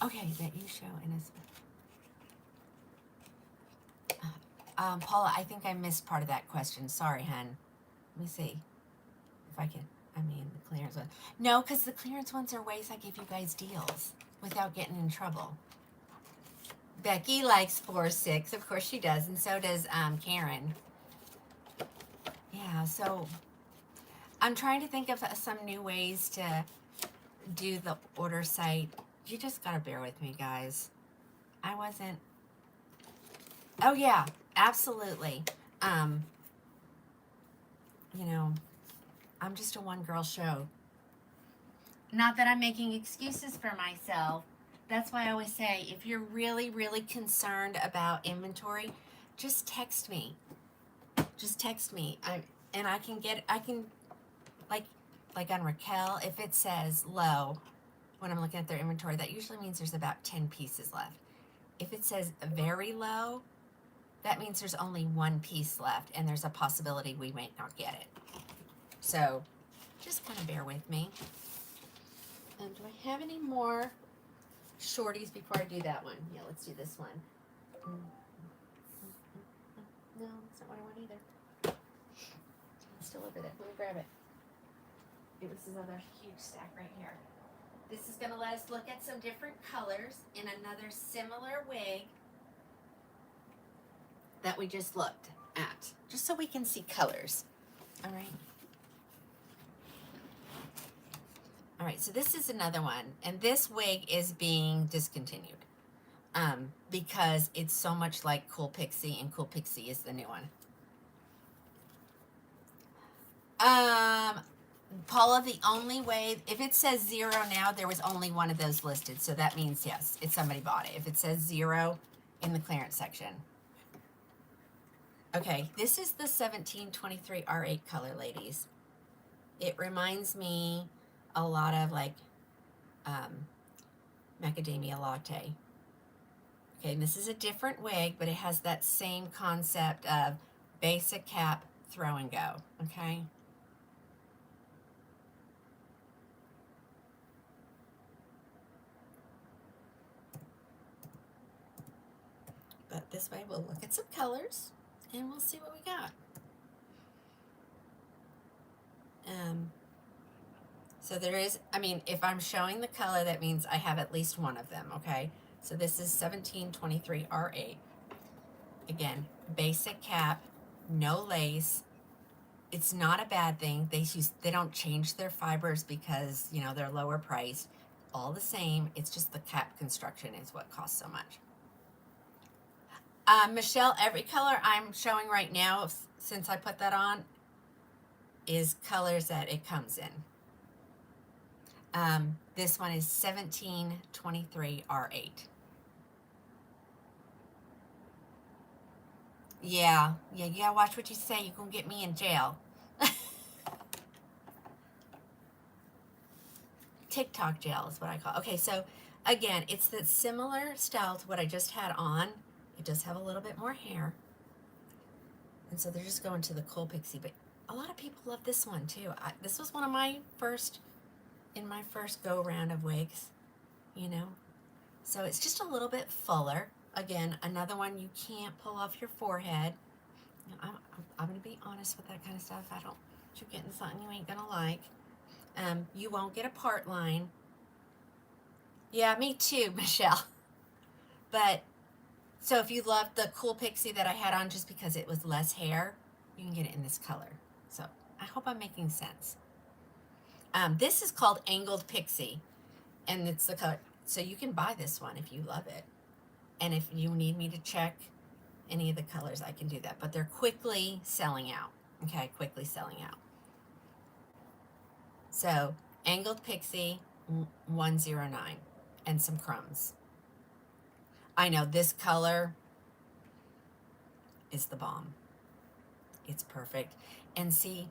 Okay, that you show in a Paula, I think I missed part of that question. Sorry, hun. Let me see if I can. I mean, the clearance one. No, because the clearance ones are ways I give you guys deals without getting in trouble. Becky likes 4-6. Of course she does, and so does Karen. Yeah, so I'm trying to think of some new ways to do the order site. You just gotta bear with me, guys. I wasn't. Oh yeah, absolutely. You know, I'm just a one-girl show. Not that I'm making excuses for myself. That's why I always say, if you're really, really concerned about inventory, just text me. Just text me. I can, like on Raquel, if it says low, when I'm looking at their inventory, that usually means there's about 10 pieces left. If it says very low, that means there's only one piece left, and there's a possibility we might not get it. So just kind of bear with me. And do I have any more shorties before I do that one? Yeah, let's do this one. No, that's not what I want either. It's still over there. Let me grab it. It was this other huge stack right here. This is going to let us look at some different colors in another similar wig that we just looked at, just so we can see colors. All right. All right, so this is another one, and this wig is being discontinued because it's so much like Cool Pixie, and Cool Pixie is the new one. Paula, the only way, if it says 0 now, there was only one of those listed, so that means yes, if somebody bought it. If it says 0 in the clearance section. Okay, this is the 1723 R8 color, ladies. It reminds me a lot of like macadamia latte. Okay, and this is a different wig, but it has that same concept of basic cap, throw and go, okay? But this way we'll look at some colors and we'll see what we got. So there is, I mean, if I'm showing the color, that means I have at least one of them, okay? So this is 1723 R8. Again, basic cap, no lace. It's not a bad thing. They don't change their fibers because, you know, they're lower priced. All the same, it's just the cap construction is what costs so much. Michelle, every color I'm showing right now, since I put that on, is colors that it comes in. This one is 1723 R8. Yeah, yeah, you gotta watch what you say. You're gonna get me in jail. TikTok jail is what I call. Okay, so again, it's that similar style to what I just had on. It does have a little bit more hair, and so they're just going to the Cool Pixie. But a lot of people love this one too. This was one of my first in my first go round of wigs. You know, so it's just a little bit fuller. Again, another one you can't pull off your forehead. I'm going to be honest with that kind of stuff. I don't want you getting something you ain't going to like. You won't get a part line. Yeah, me too, Michelle. But so if you loved the Cool Pixie that I had on just because it was less hair, you can get it in this color. So I hope I'm making sense. This is called Angled Pixie, and it's the color. So you can buy this one if you love it. And if you need me to check any of the colors, I can do that. But they're quickly selling out. Okay, quickly selling out. So Angled Pixie 109 and some crumbs. I know this color is the bomb. It's perfect. And see,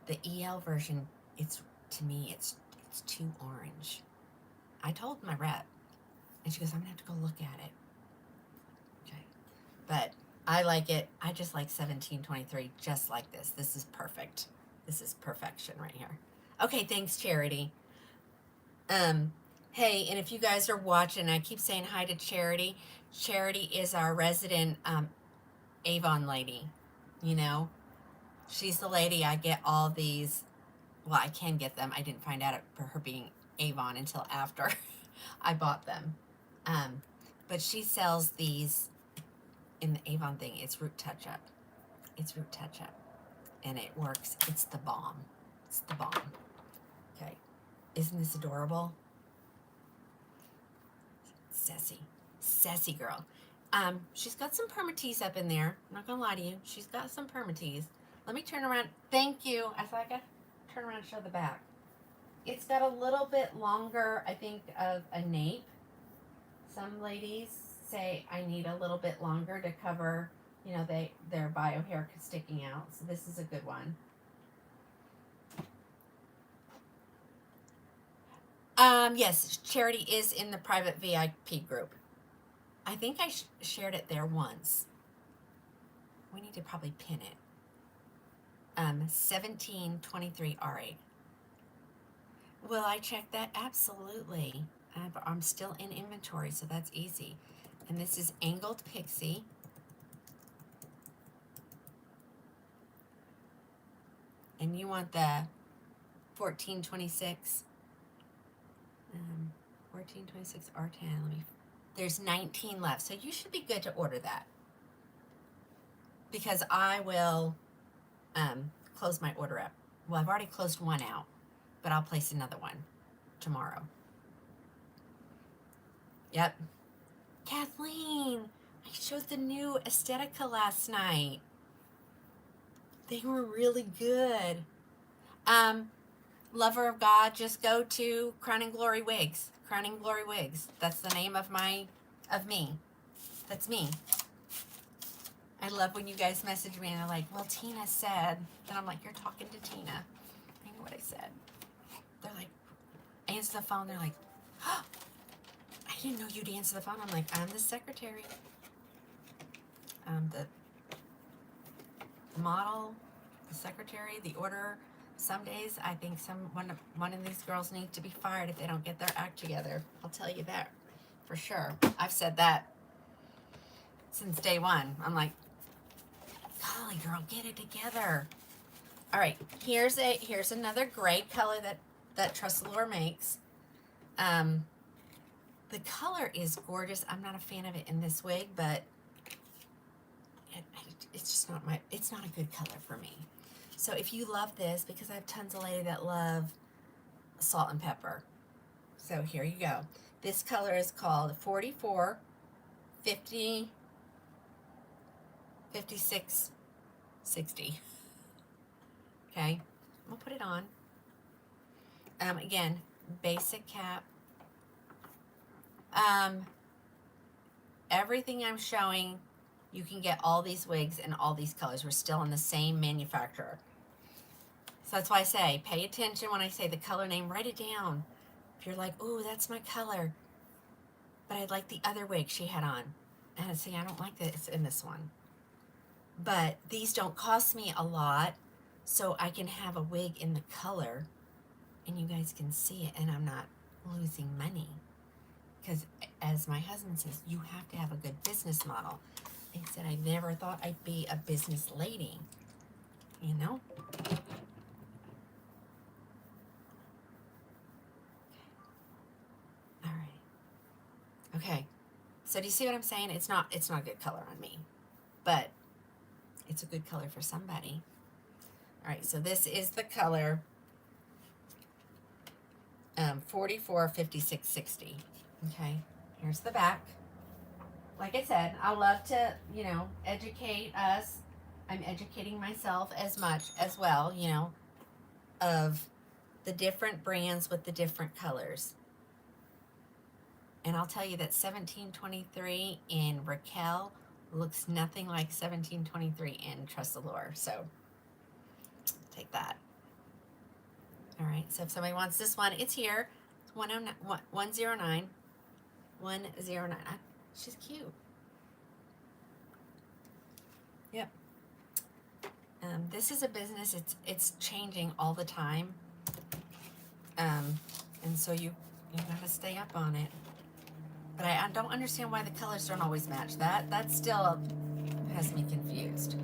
the EL version, it's to me, it's too orange. I told my rep, and she goes, I'm gonna have to go look at it. Okay, but I like it. I just like 1723, just like this. This is perfect. This is perfection right here. Okay, thanks, Charity. Hey, and if you guys are watching, I keep saying hi to Charity. Charity is our resident Avon lady. You know, she's the lady I get all these. Well, I can get them. I didn't find out for her being Avon until after I bought them. But she sells these in the Avon thing. It's Root Touch Up. It's Root Touch Up. And it works. It's the bomb. It's the bomb. Okay. Isn't this adorable? Sassy. Sassy girl. She's got some permatease up in there. I'm not gonna lie to you. She's got some permatease. Let me turn around. Thank you. I thought I got to turn around and show the back. It's got a little bit longer, I think, of a nape. Some ladies say I need a little bit longer to cover, you know, their bio hair sticking out. So this is a good one. Yes, Charity is in the private VIP group. I think I shared it there once. We need to probably pin it. 1723 R8. Will I check that? Absolutely. I'm still in inventory, so that's easy. And this is Angled Pixie. And you want the 1426. 1426 R10. There's 19 left, so you should be good to order that. Because I will close my order up. Well, I've already closed one out, but I'll place another one tomorrow. Yep. Kathleen, I showed the new Aesthetica last night. They were really good. Lover of God, just go to Crowning Glory Wigs. Crowning Glory Wigs. That's the name of me. That's me. I love when you guys message me and they're like, well, Tina said. And I'm like, you're talking to Tina. I know what I said. They're like, I answer the phone. They're like, oh, I didn't know you'd answer the phone. I'm like, I'm the secretary. The model, the secretary, the order. Some days I think one of these girls needs to be fired if they don't get their act together. I'll tell you that for sure. I've said that since day one. I'm like, golly girl, get it together. All right, here's another great color that Trussalore makes. The color is gorgeous. I'm not a fan of it in this wig, but it's just not it's not a good color for me. So if you love this, because I have tons of ladies that love salt and pepper. So here you go. This color is called 44, 50, 56, 60. Okay, we'll put it on. Again, basic cap. Everything I'm showing, you can get all these wigs and all these colors. We're still in the same manufacturer. So that's why I say, pay attention when I say the color name, write it down. If you're like, ooh, that's my color, but I like the other wig she had on. And I say, I don't like this in this one. But these don't cost me a lot, so I can have a wig in the color, and you guys can see it, and I'm not losing money. Because as my husband says, you have to have a good business model. He said, I never thought I'd be a business lady, you know? All right. Okay. So do you see what I'm saying? It's not a good color on me, but it's a good color for somebody. All right, so this is the color 44, 56, 60. Okay, here's the back. Like I said, I love to, you know, educate us. I'm educating myself as much as well, you know, of the different brands with the different colors. And I'll tell you that 1723 in Raquel looks nothing like 1723 in Trust the Lore. So take that. All right, so if somebody wants this one, it's here. It's 109. 109. She's cute. Yep. This is a business. It's changing all the time. And so you gotta stay up on it. But I don't understand why the colors don't always match. That still has me confused.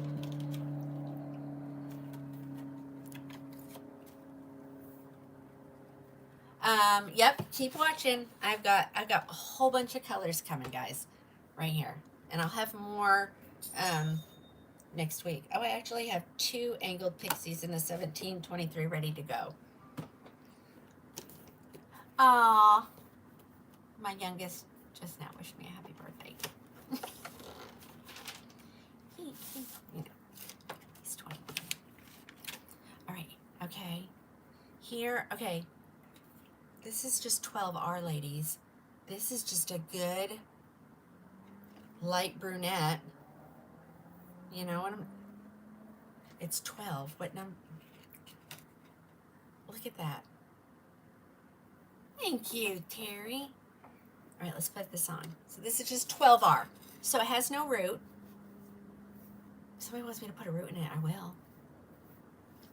Yep, keep watching. I've got a whole bunch of colors coming, guys, right here. And I'll have more next week. Oh, I actually have 2 angled pixies in the 1723 ready to go. Aw, my youngest just now wished me a happy birthday. You know, he's 20. All right, okay. Here, okay. This is just 12R, ladies. This is just a good light brunette. You know what it's 12. What number? Look at that. Thank you, Terry. All right, let's put this on. So this is just 12R. So it has no root. If somebody wants me to put a root in it, I will.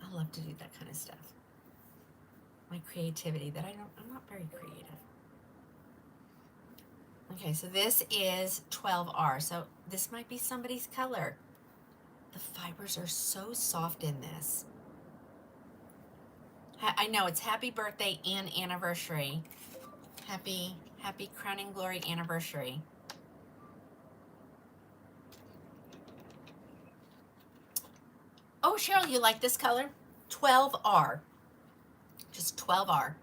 I love to do that kind of stuff. My creativity that I'm not very creative. Okay, so this is 12R. So this might be somebody's color. The fibers are so soft in this. I know it's happy birthday and anniversary. Happy Crowning Glory anniversary. Oh, Cheryl, you like this color? 12R. Just 12R.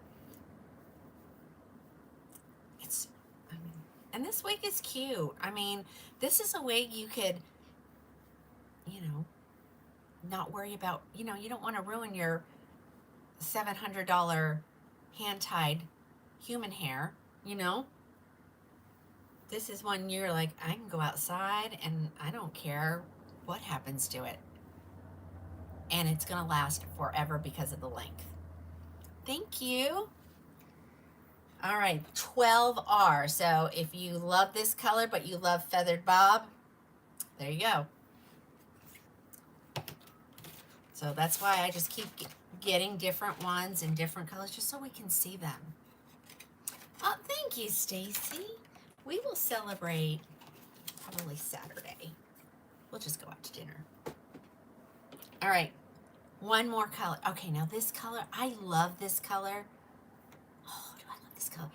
And this wig is cute. I mean, this is a wig you could, you know, not worry about, you know, you don't want to ruin your $700 hand-tied human hair, you know. This is one you're like, I can go outside and I don't care what happens to it. And it's going to last forever because of the length. Thank you. All right, 12R. So if you love this color, but you love feathered bob, there you go. So that's why I just keep getting different ones in different colors, just so we can see them. Oh, thank you, Stacy. We will celebrate probably Saturday. We'll just go out to dinner. All right, one more color. Okay, now this color, I love this color. Oh, do I love this color?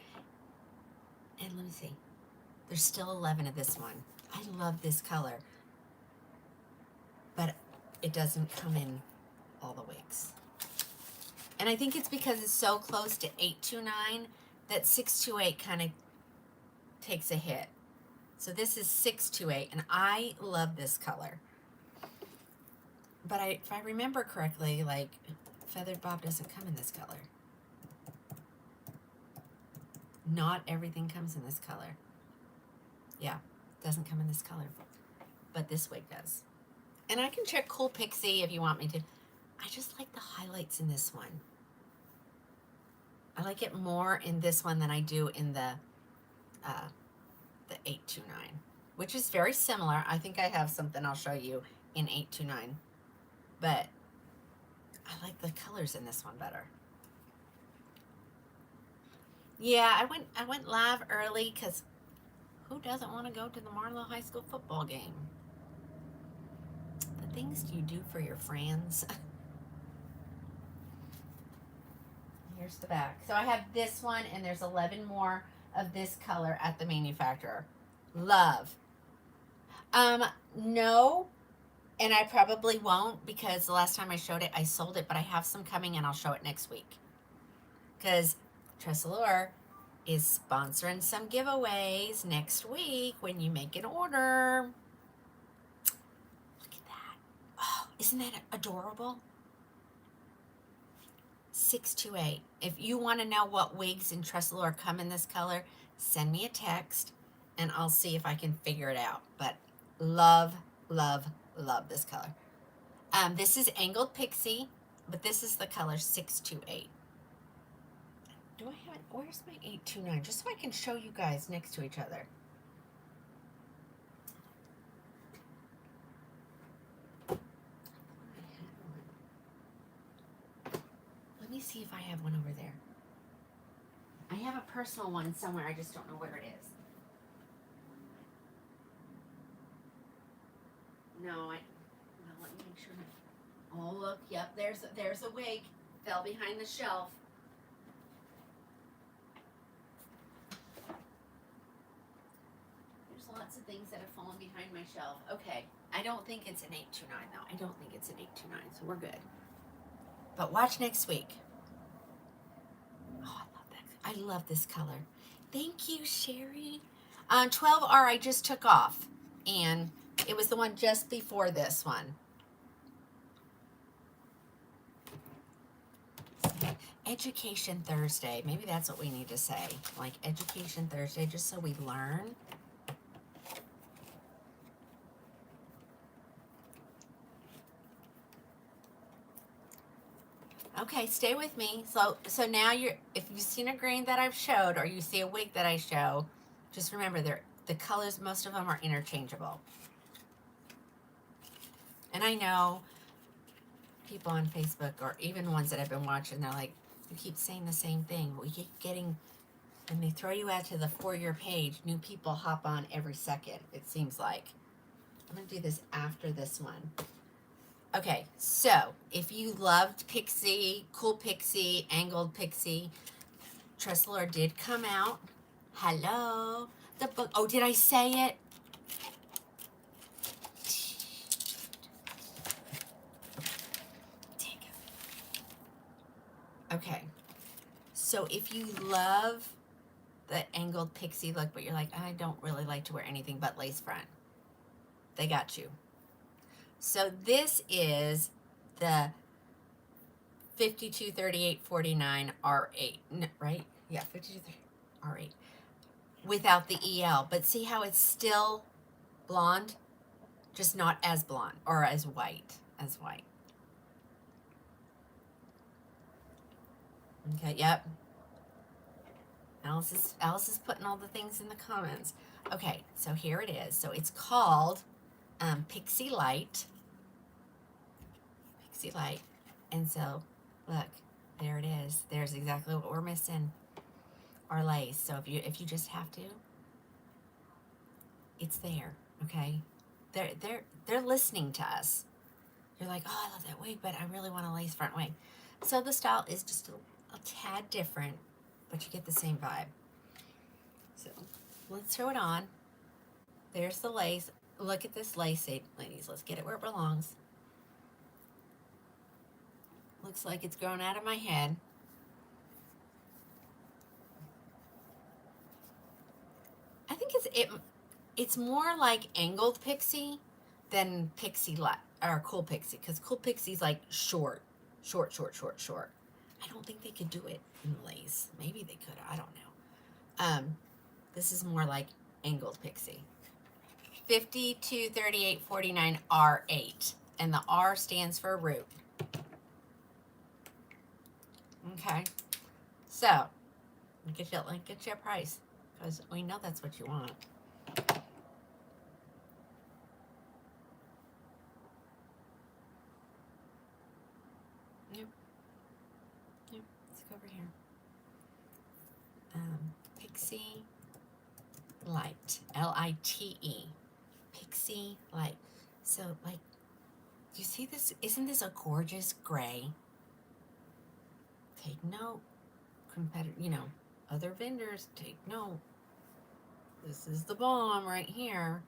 And let me see. There's still 11 of this one. I love this color. But it doesn't come in all the wigs. And I think it's because it's so close to 829 that 628 kind of takes a hit. So this is 628, and I love this color. But if I remember correctly, like, feathered bob doesn't come in this color. Not everything comes in this color. Yeah, doesn't come in this color. but this wig does. And I can check Cool Pixie if you want me to. I just like the highlights in this one. I like it more in this one than I do in the 829, which is very similar. I think I have something I'll show you in 829, but I like the colors in this one better. Yeah, I went live early because who doesn't want to go to the Marlow High School football game? The things you do for your friends. Here's the back. So I have this one, and there's 11 more of this color at the manufacturer. Love. No, and I probably won't because the last time I showed it, I sold it, but I have some coming, and I'll show it next week. Because Tressalure is sponsoring some giveaways next week when you make an order. Look at that. Oh, isn't that adorable? 628. If you want to know what wigs in Tressalure come in this color, send me a text and I'll see if I can figure it out. But love, love, love this color. This is Angled Pixie, but this is the color 628. Do I have it? Where's my 829? Just so I can show you guys next to each other. Let me see if I have one over there. I have a personal one somewhere. I just don't know where it is. No, well, let me make sure. Oh, look, yep, there's a wig. Fell behind the shelf. There's lots of things that have fallen behind my shelf. Okay, I don't think it's an 829 though. I don't think it's an 829, so we're good. But watch next week. Oh, I love that. I love this color. Thank you, Sherry. 12R I just took off, and it was the one just before this one. Education Thursday. Maybe that's what we need to say. Like Education Thursday, just so we learn. Okay, stay with me. So now if you've seen a grain that I've showed, or you see a wig that I show, just remember the colors, most of them are interchangeable. And I know people on Facebook, or even ones that I've been watching, they're like, you keep saying the same thing. We keep getting, and they throw you out to the for-your page. New people hop on every second, it seems like. I'm going to do this after this one. Okay, so if you loved Pixie, Cool Pixie, Angled Pixie, Tressalure did come out. Hello. The book. Oh, did I say it? Okay, so if you love the Angled Pixie look, but you're like, I don't really like to wear anything but lace front, they got you. So this is the 523849 R8, right? Yeah, 5238 R8 without the EL. But see how it's still blonde, just not as blonde or as white. Okay, yep. Alice is putting all the things in the comments. Okay, so here it is. So it's called Pixie Light. Pixie Light. And so, look, there it is. There's exactly what we're missing. Our lace. So if you just have to, it's there, okay? They're listening to us. You're like, oh, I love that wig, but I really want a lace front wig. So the style is just a tad different, but you get the same vibe. So let's throw it on. There's the lace. Look at this lace, ladies. Let's get it where it belongs. Looks like it's grown out of my head. I think it's more like Angled Pixie than Pixie or Cool Pixie, because Cool Pixie's like short. I don't think they could do it in lace. Maybe they could. I don't know. This is more like Angled Pixie. 523849 R8. And the R stands for root. Okay. So, get you a price. Because we know that's what you want. Yep. Yep. Let's go over here. Pixie Light. Lite. Pixie Light. So, like, do you see this? Isn't this a gorgeous gray? Take note. Other vendors, take note. This is the bomb right here.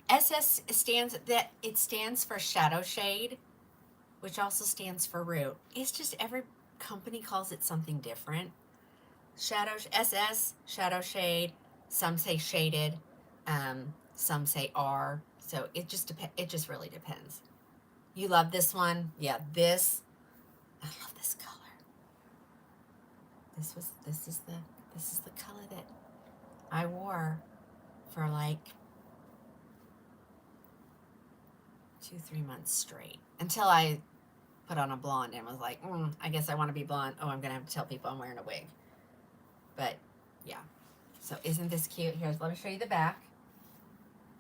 SS stands for shadow shade, which also stands for root. It's just every company calls it something different. SS, shadow shade. Some say shaded. Some say R. So it just really depends. You love this one? Yeah, this. I love this color. This is the color that I wore for like 2-3 months straight until I put on a blonde and was like, I guess I want to be blonde. Oh, I'm gonna have to tell people I'm wearing a wig. But yeah, so isn't this cute? Let me show you the back.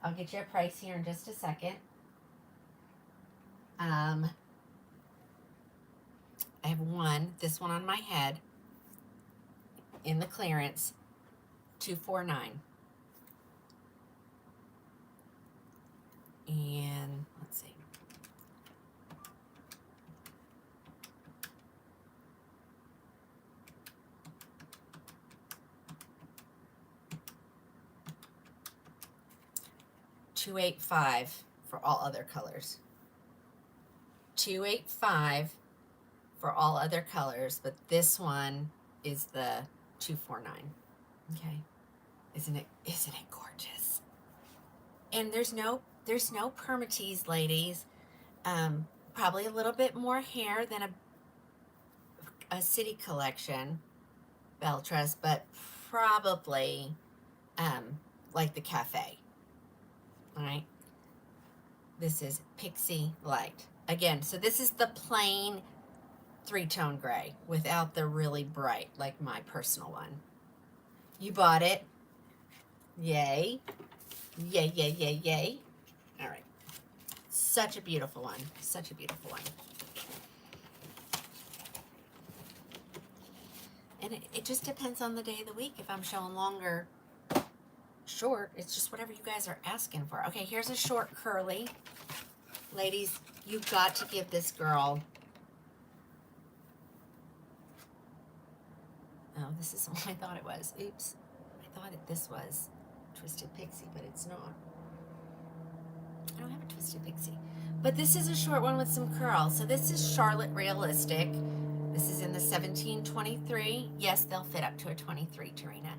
I'll get you a price here in just a second. I have this one on my head in the clearance, $249. And let's see. $285 for all other colors. $285 for all other colors, but this one is the $249. Okay, isn't it gorgeous? And there's no permatease, ladies. Probably a little bit more hair than a city collection bell truss, but probably like the cafe. All right. This is Pixie Light. Again, so this is the plain 3-tone gray without the really bright, like my personal one. You bought it. Yay. Yay, yay, yay, yay. All right. Such a beautiful one. Such a beautiful one. And it just depends on the day of the week if I'm showing longer, short. It's just whatever you guys are asking for. Okay, here's a short curly. Ladies, you've got to give this girl... Oh, this is what I thought it was. Oops. I thought this was Twisted Pixie, but it's not. I don't have a Twisted Pixie. But this is a short one with some curls. So this is Charlotte Realistic. This is in the 1723. Yes, they'll fit up to a 23, Tarina.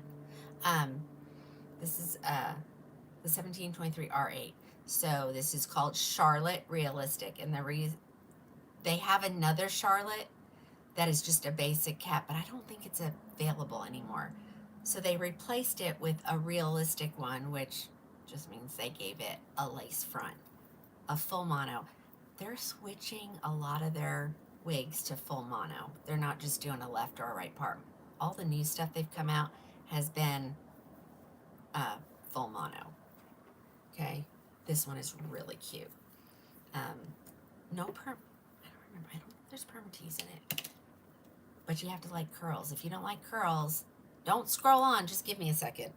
This is the 1723 R8. So this is called Charlotte Realistic. And they have another Charlotte that is just a basic cap, but I don't think it's available anymore. So they replaced it with a realistic one, which just means they gave it a lace front, a full mono. They're switching a lot of their wigs to full mono. They're not just doing a left or a right part. All the new stuff they've come out has been full mono. Okay, this one is really cute. No perm. I don't remember. I don't know if there's permatease in it. But you have to like curls. If you don't like curls, don't scroll on. Just give me a second.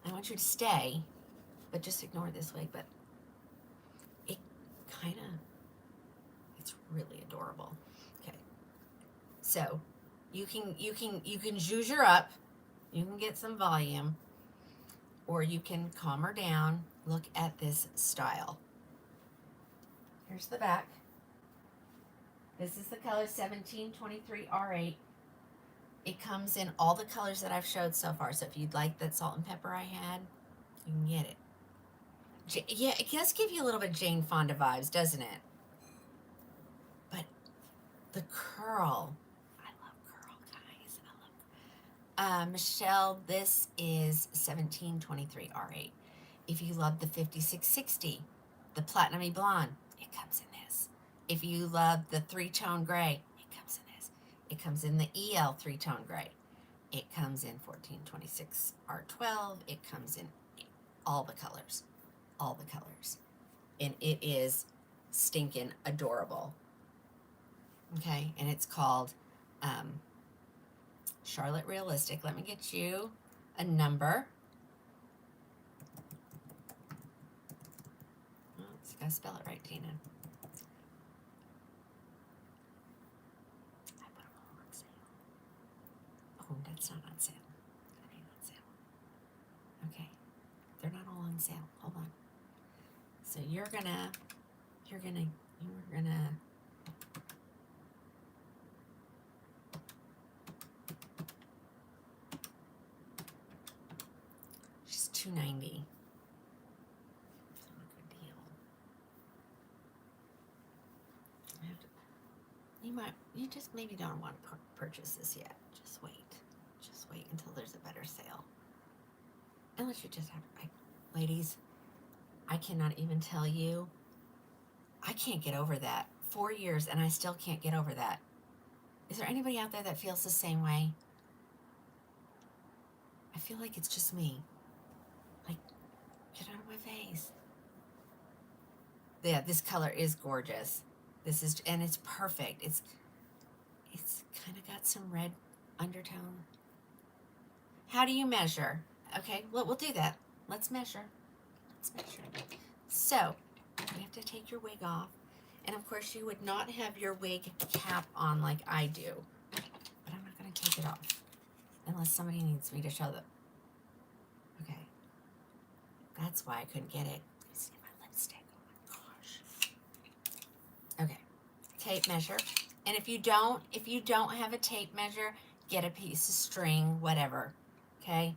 I want you to stay, but just ignore this wig. But it kind of, it's really adorable. Okay, so you can zhuzh her up. You can get some volume, or you can calm her down. Look at this style. Here's the back. This is the color 1723 R8. It comes in all the colors that I've showed so far. So if you'd like that salt and pepper I had, you can get it. Yeah, it does give you a little bit Jane Fonda vibes, doesn't it? But the curl, I love curl, guys. Michelle, this is 1723 R8. If you love the 5660, the Platinum Blonde, it comes in this. If you love the three-tone gray, it comes in this. It comes in the EL three-tone gray. It comes in 1426 R12. It comes in all the colors. All the colors. And it is stinking adorable. Okay, and it's called Charlotte Realistic. Let me get you a number. Oh, it's gotta spell it right, Tina. I put them all on sale. Oh, that's not on sale. That ain't on sale. Okay, they're not all on sale. Hold on. So you're gonna. She's $290. It's not a good deal. You just maybe don't want to purchase this yet. Just wait. Just wait until there's a better sale. Unless you just have, ladies, I cannot even tell you. I can't get over that. 4 years and I still can't get over that. Is there anybody out there that feels the same way? I feel like it's just me. Like, get out of my face. Yeah, this color is gorgeous. This is, and it's perfect. It's kind of got some red undertone. How do you measure? Okay, well, we'll do that. Let's measure. Let's measure. So, you have to take your wig off. And of course, you would not have your wig cap on like I do. But I'm not going to take it off. Unless somebody needs me to show them. Okay. That's why I couldn't get it. Let me see my lipstick. Oh my gosh. Okay. Tape measure. And if you don't have a tape measure, get a piece of string, whatever. Okay?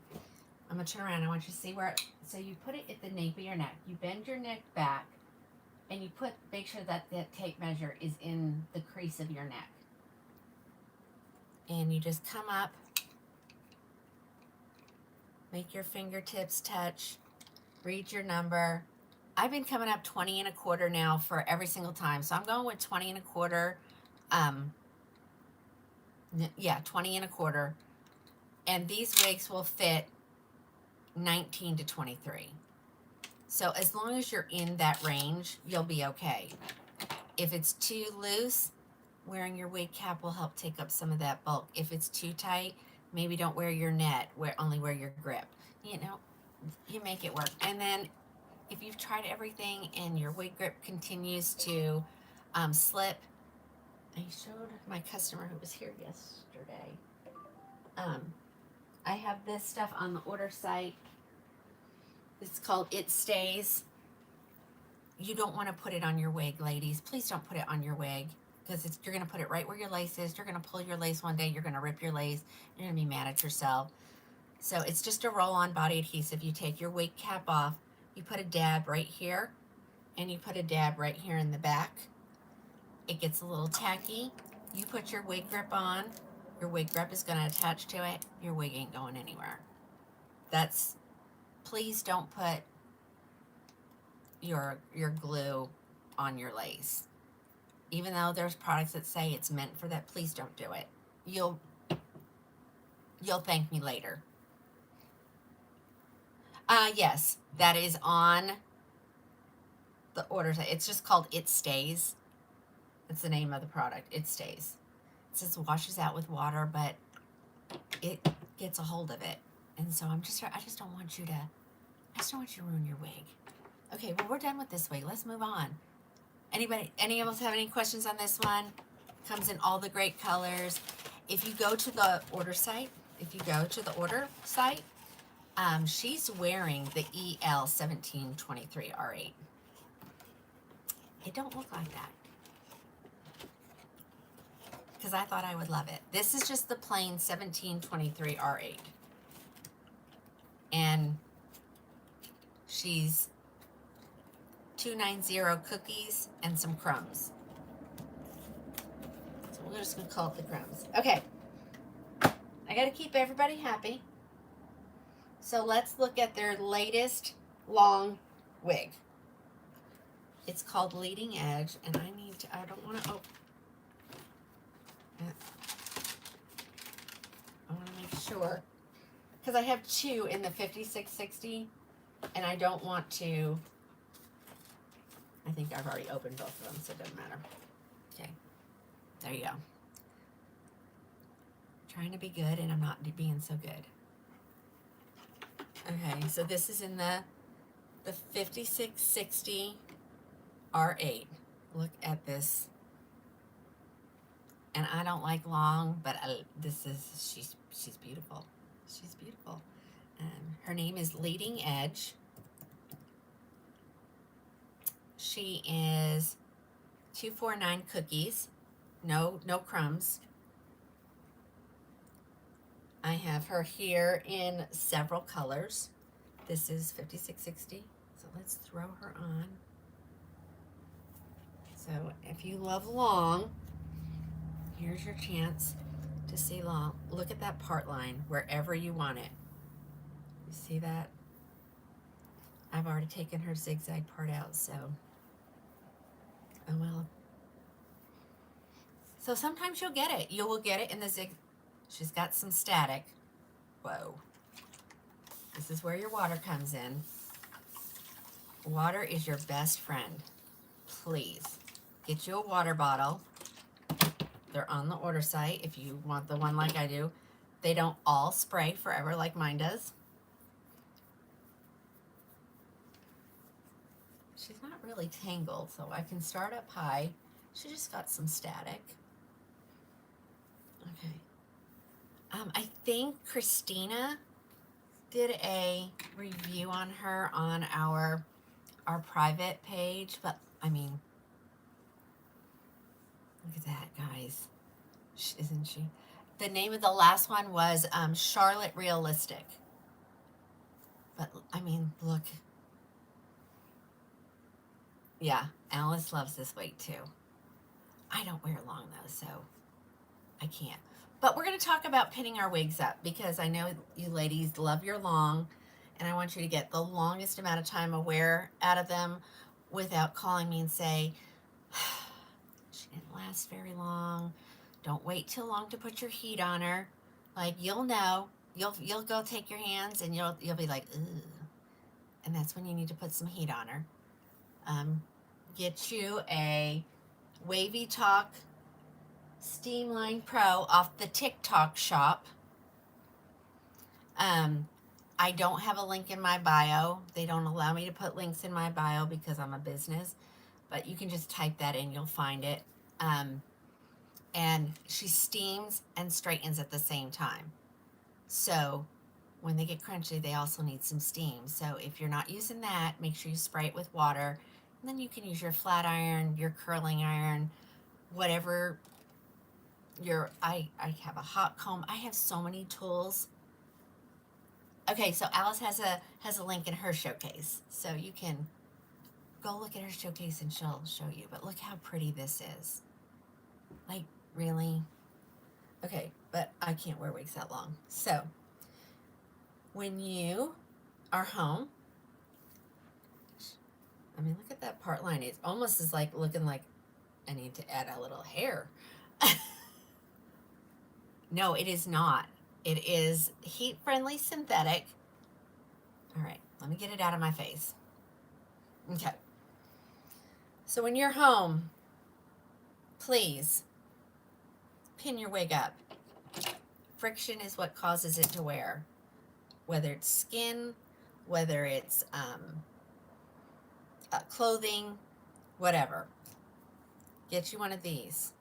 I'm going to turn around. I want you to see where, so you put it at the nape of your neck. You bend your neck back, and you make sure that that tape measure is in the crease of your neck. And you just come up, make your fingertips touch, read your number. I've been coming up 20 1/4 now for every single time. So I'm going with 20 1/4. Yeah, 20 1/4. And these wigs will fit 19 to 23. So as long as you're in that range, you'll be okay. If it's too loose, wearing your wig cap will help take up some of that bulk. If it's too tight, maybe don't wear your net, only wear your grip. You know, you make it work. And then if you've tried everything and your wig grip continues to slip, I showed my customer who was here yesterday. I have this stuff on the order site. It's called It Stays. You don't want to put it on your wig, ladies. Please don't put it on your wig, because you're going to put it right where your lace is. You're going to pull your lace one day. You're going to rip your lace. You're going to be mad at yourself. So it's just a roll-on body adhesive. You take your wig cap off. You put a dab right here, and you put a dab right here in the back. It gets a little tacky. You put your wig grip on. Your wig grip is going to attach to it. Your wig ain't going anywhere. Please don't put your glue on your lace. Even though there's products that say it's meant for that, please don't do it. You'll thank me later. Yes, that is on the order. It's just called It Stays. That's the name of the product. It Stays. It says washes out with water, but it gets a hold of it. And so I just don't want you to ruin your wig. Okay, well, we're done with this wig. Let's move on. Any of us have any questions on this one? Comes in all the great colors. If you go to the order site, she's wearing the EL 1723 R8. It don't look like that, because I thought I would love it. This is just the plain 1723 R8. And she's 290 cookies and some crumbs. So we're just going to call it the crumbs. Okay. I got to keep everybody happy. So let's look at their latest long wig. It's called Leading Edge, and I don't want to open. I want to make sure, because I have two in the 5660, and I don't want to. I think I've already opened both of them, so it doesn't matter. Okay, there you go. Trying to be good, and I'm not being so good. Okay, so this is in the 5660 R8. Look at this. And I don't like long, but she's beautiful. She's beautiful. Her name is Leading Edge. She is 249 cookies. No crumbs. I have her here in several colors. This is 5660. So let's throw her on. So if you love long, here's your chance to see long. Look at that part line wherever you want it. You see that? I've already taken her zigzag part out, so oh well. So sometimes you'll get it. You will get it in the zig. She's got some static. Whoa. This is where your water comes in. Water is your best friend. Please get you a water bottle. They're on the order site if you want the one like I do. They don't all spray forever like mine does. She's not really tangled, so I can start up high. She just got some static. Okay. I think Christina did a review on her on our private page, but I mean, look at that, guys. Isn't she? The name of the last one was Charlotte Realistic. But I mean, look. Yeah, Alice loves this wig too. I don't wear long though, so I can't. But we're going to talk about pinning our wigs up because I know you ladies love your long, and I want you to get the longest amount of time of wear out of them without calling me and say, she didn't last very long. Don't wait too long to put your heat on her. Like, you'll know. You'll go take your hands and you'll be like, ugh. And that's when you need to put some heat on her. Get you a Wavy Talk Steamline Pro off the TikTok shop. I don't have a link in my bio. They don't allow me to put links in my bio because I'm a business, but you can just type that in, you'll find it. And she steams and straightens at the same time. So when they get crunchy, they also need some steam. So if you're not using that, make sure you spray it with water. And then you can use your flat iron, your curling iron, whatever I have a hot comb. I have so many tools. Okay, so Alice has a link in her showcase. So you can go look at her showcase and she'll show you. But look how pretty this is. Like, really? Okay, but I can't wear wigs that long. So when you are home, I mean, look at that part line. It almost is like looking like I need to add a little hair. No, it is not. It is heat-friendly synthetic. All right, let me get it out of my face. Okay. So when you're home, please pin your wig up. Friction is what causes it to wear. Whether it's skin, whether it's clothing, whatever. Get you one of these.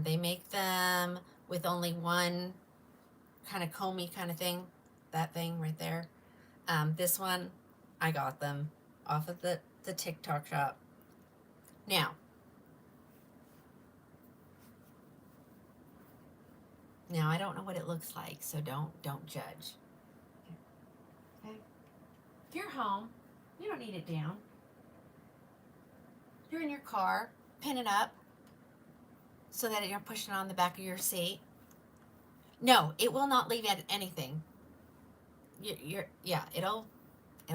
They make them with only one kind of comby kind of thing. That thing right there. This one, I got them off of the TikTok shop. Now, I don't know what it looks like, so don't judge. Okay. If you're home, you don't need it down. You're in your car, pin it up so that you're pushing it on the back of your seat. No, it will not leave anything. Yeah, it'll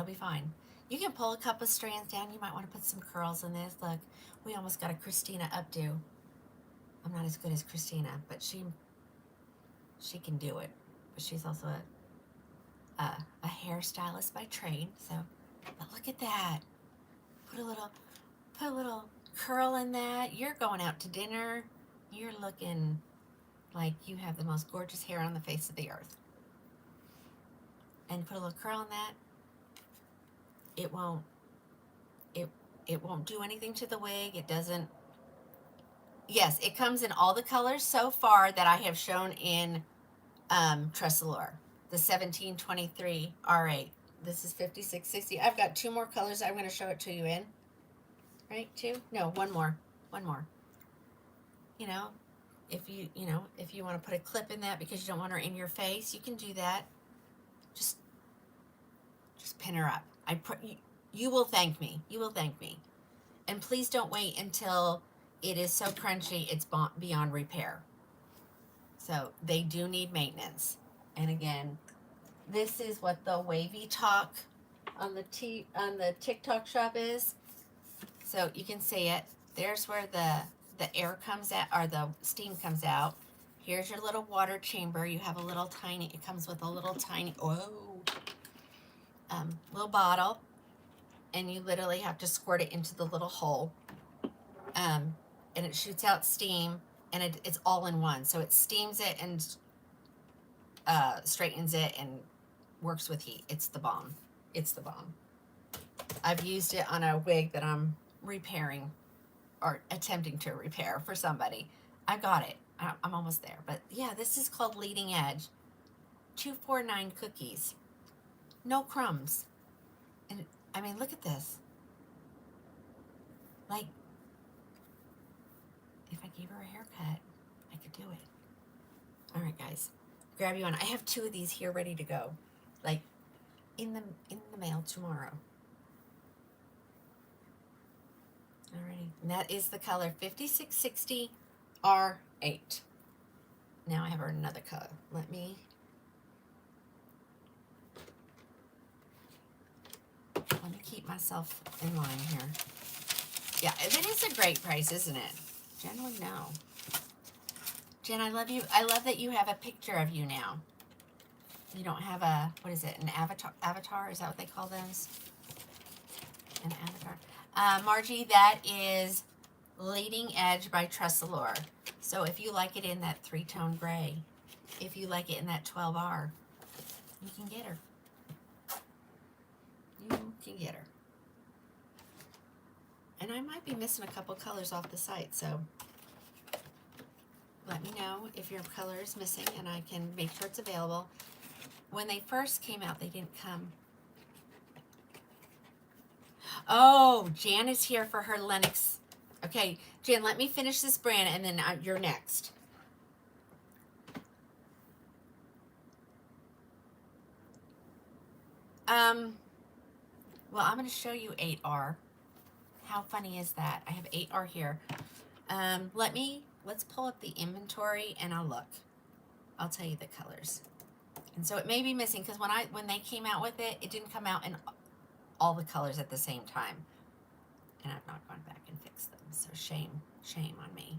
be fine. You can pull a couple of strands down. You might want to put some curls in this. Look, we almost got a Christina updo. I'm not as good as Christina, but she can do it. But she's also a hairstylist by trade. So, but look at that. Put a little curl in that. You're going out to dinner. You're looking like you have the most gorgeous hair on the face of the earth. And put a little curl in that. It won't it won't do anything to the wig. It doesn't. Yes, it comes in all the colors so far that I have shown in Tressalure. The 1723 R8. This is 5660. I've got 2 more colors I'm going to show it to you in. Right? 2? No, one more. One more. You know, if you want to put a clip in that because you don't want her in your face, you can do that. Just pin her up. You will thank me. You will thank me. And please don't wait until it is so crunchy it's beyond repair. So they do need maintenance. And again, this is what the wavy talk on the TikTok shop is. So you can see it. There's where the air comes out, or the steam comes out. Here's your little water chamber. You have a little tiny, it comes with a little tiny, little bottle. And you literally have to squirt it into the little hole. And it shoots out steam, and it's all in one. So it steams it and straightens it and works with heat. It's the bomb. It's the bomb. I've used it on a wig that I'm repairing or attempting to repair for somebody. I got it. I'm almost there. But yeah, this is called Leading Edge. 249 cookies. No crumbs. And I mean, look at this. Like, if I gave her a haircut, I could do it. All right, guys. Grab you one. I have 2 of these here ready to go. Like, in the mail tomorrow. Alrighty. And that is the color 5660 R8. Now I have another color. Let me keep myself in line here. Yeah, it is a great price, isn't it? Generally, no. Jen, I love you. I love that you have a picture of you now. You don't have a, what is it, an avatar? Is that what they call those? An avatar. Margie, that is Leading Edge by Tressalure. So if you like it in that 3-tone gray, if you like it in that 12R, you can get her. You can get her. And I might be missing a couple colors off the site, so let me know if your color is missing and I can make sure it's available. When they first came out, they didn't come. Oh, Jan is here for her Lennox. Okay, Jan, let me finish this brand and then you're next. Well, I'm going to show you 8R. How funny is that? I have 8R here. Let's pull up the inventory and I'll look. I'll tell you the colors. And so it may be missing because when they came out with it, it didn't come out in all the colors at the same time. And I've not gone back and fixed them. So shame on me.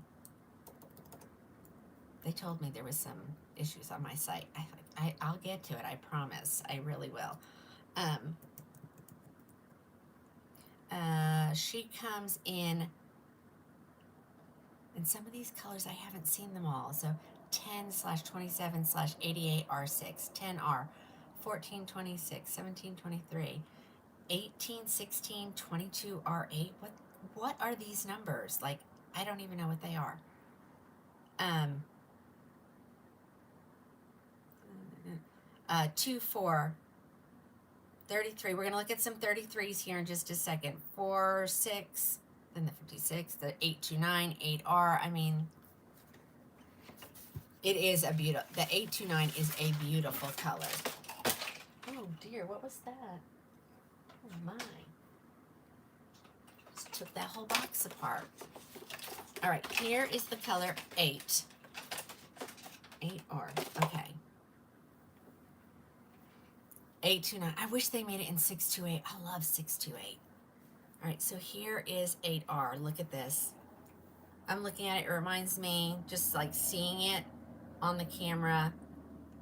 They told me there was some issues on my site. I'll get to it, I promise. I really will. She comes in some of these colors I haven't seen them all. So 10/27/88 R6, 10R, 1426, 1723, 1816, 22 R8. What are these numbers? Like, I don't even know what they are. 24, 33. We're going to look at some 33s here in just a second. 4, 6, then the 56, the 829, 8R. I mean, it is a beautiful, the 829 is a beautiful color. Oh dear, what was that? Oh my. Just took that whole box apart. All right, here is the color 8. 8R, okay. 829. I wish they made it in 628. I love 628. All right, so here is 8R. Look at this. I'm looking at it. It reminds me, just like seeing it on the camera,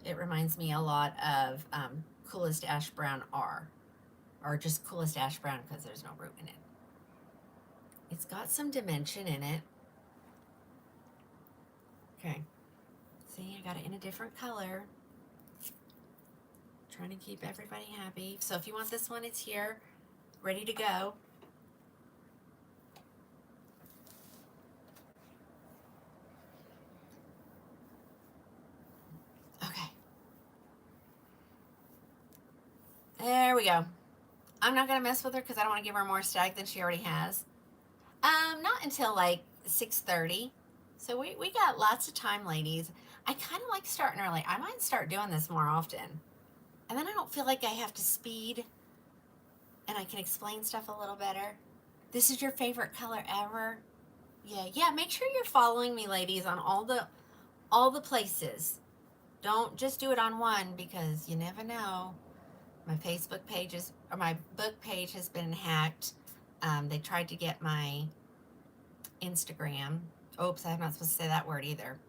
it reminds me a lot of Coolest Ash Brown R. Or just Coolest Ash Brown because there's no root in it. It's got some dimension in it. Okay. See, I got it in a different color. Trying to keep everybody happy. So if you want this one, it's here, ready to go. Okay. There we go. I'm not going to mess with her because I don't want to give her more static than she already has. Not until like 6:30. So we got lots of time, ladies. I kind of like starting early. I might start doing this more often. And then I don't feel like I have to speed and I can explain stuff a little better. This is your favorite color ever? Yeah, make sure you're following me, ladies, on all the places. Don't just do it on one because you never know. My Facebook page or my book page has been hacked. They tried to get my Instagram. Oops, I'm not supposed to say that word either.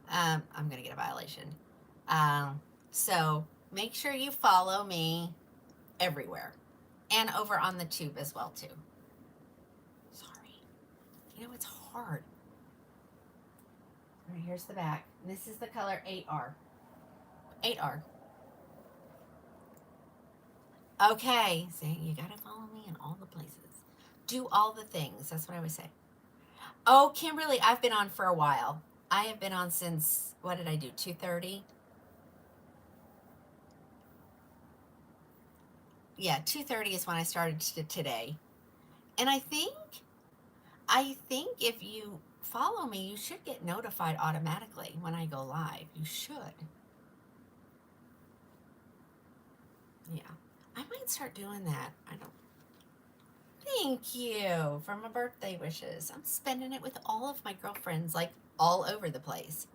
I'm going to get a violation. So make sure you follow me everywhere and over on the tube as well too. Sorry. You know, it's hard. All right, here's the back. This is the color 8R. 8R. Okay, see, you gotta follow me in all the places. Do all the things. That's what I always say. Oh, Kimberly, I've been on for a while. I have been on since, what did I do, 2:30? Yeah, 2:30 is when I started today. And I think if you follow me, you should get notified automatically when I go live. You should. Yeah. I might start doing that. I don't. Thank you for my birthday wishes. I'm spending it with all of my girlfriends, like all over the place.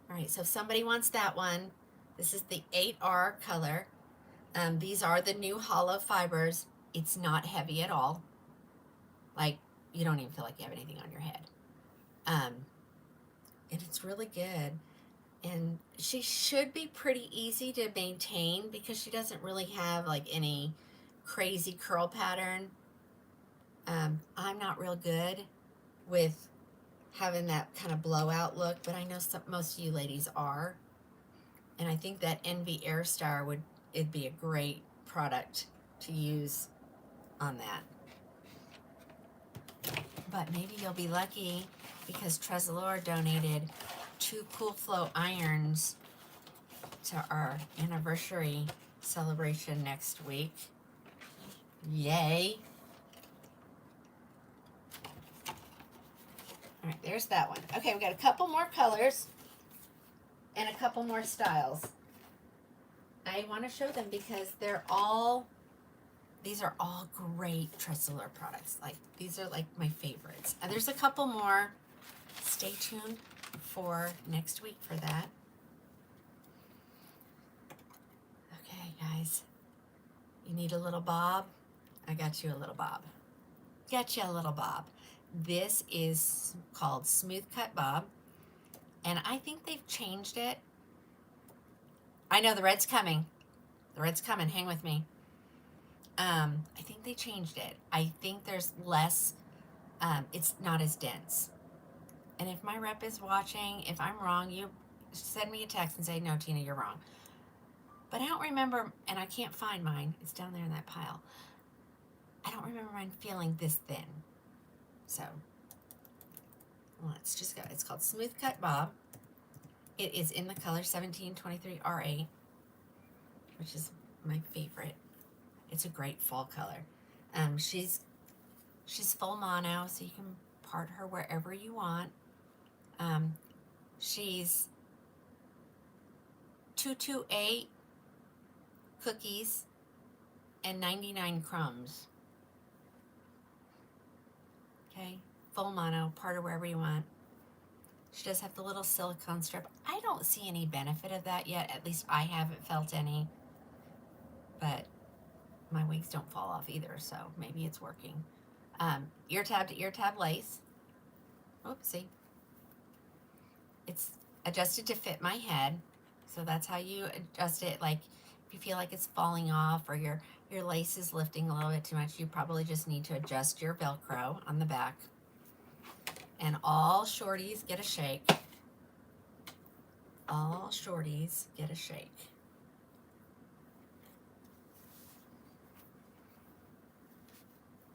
All right, so if somebody wants that one, this is the 8R color. These are the new hollow fibers. It's not heavy at all. Like, you don't even feel like you have anything on your head. And it's really good. And she should be pretty easy to maintain because she doesn't really have like any crazy curl pattern. I'm not real good with having that kind of blowout look, but I know most of you ladies are. And I think that Envy Airstar it'd be a great product to use on that. But maybe you'll be lucky because Tresilor donated 2 Cool Flow irons to our anniversary celebration next week. Yay. All right, there's that one. Okay, we got a couple more colors and a couple more styles. I want to show them because these are all great Tresilor products. Like, these are like my favorites. And there's a couple more. Stay tuned for next week for that. Okay, guys. You need a little bob? I got you a little bob. Got you a little bob. This is called Smooth Cut Bob. And I think they've changed it. I know the red's coming. The red's coming. Hang with me. I think they changed it. I think there's less, it's not as dense. And if my rep is watching, if I'm wrong, you send me a text and say, no, Tina, you're wrong. But I don't remember, and I can't find mine. It's down there in that pile. I don't remember mine feeling this thin. So, let's just go. It's called Smooth Cut Bob. It is in the color 1723 R8, which is my favorite. It's a great fall color. She's full mono, so you can part her wherever you want. She's 228 cookies and 99 crumbs. Okay, full mono, part her wherever you want. She does have the little silicone strip. I don't see any benefit of that yet. At least I haven't felt any. but my wigs don't fall off either, so maybe it's working. Ear tab to ear tab lace. Oopsie. It's adjusted to fit my head, so that's how you adjust it. Like if you feel like it's falling off or your lace is lifting a little bit too much, you probably just need to adjust your Velcro on the back. And all shorties get a shake. All shorties get a shake.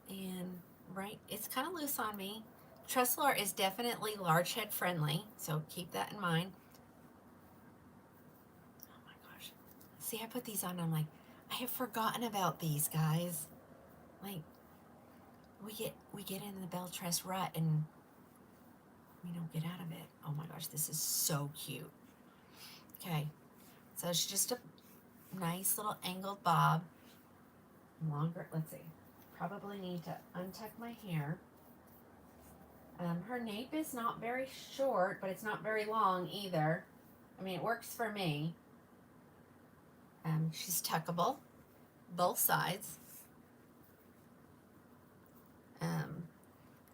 And right, it's kind of loose on me. Tressler is definitely large head friendly, so keep that in mind. Oh my gosh. See, I put these on, I'm like, I have forgotten about these, guys. Like, we get in the bell tress rut and we don't get out of it. Oh my gosh, this is so cute. Okay, so it's just a nice little angled bob. Longer, let's see. Probably need to untuck my hair. Her nape is not very short, but it's not very long either. I mean, it works for me. She's tuckable, both sides.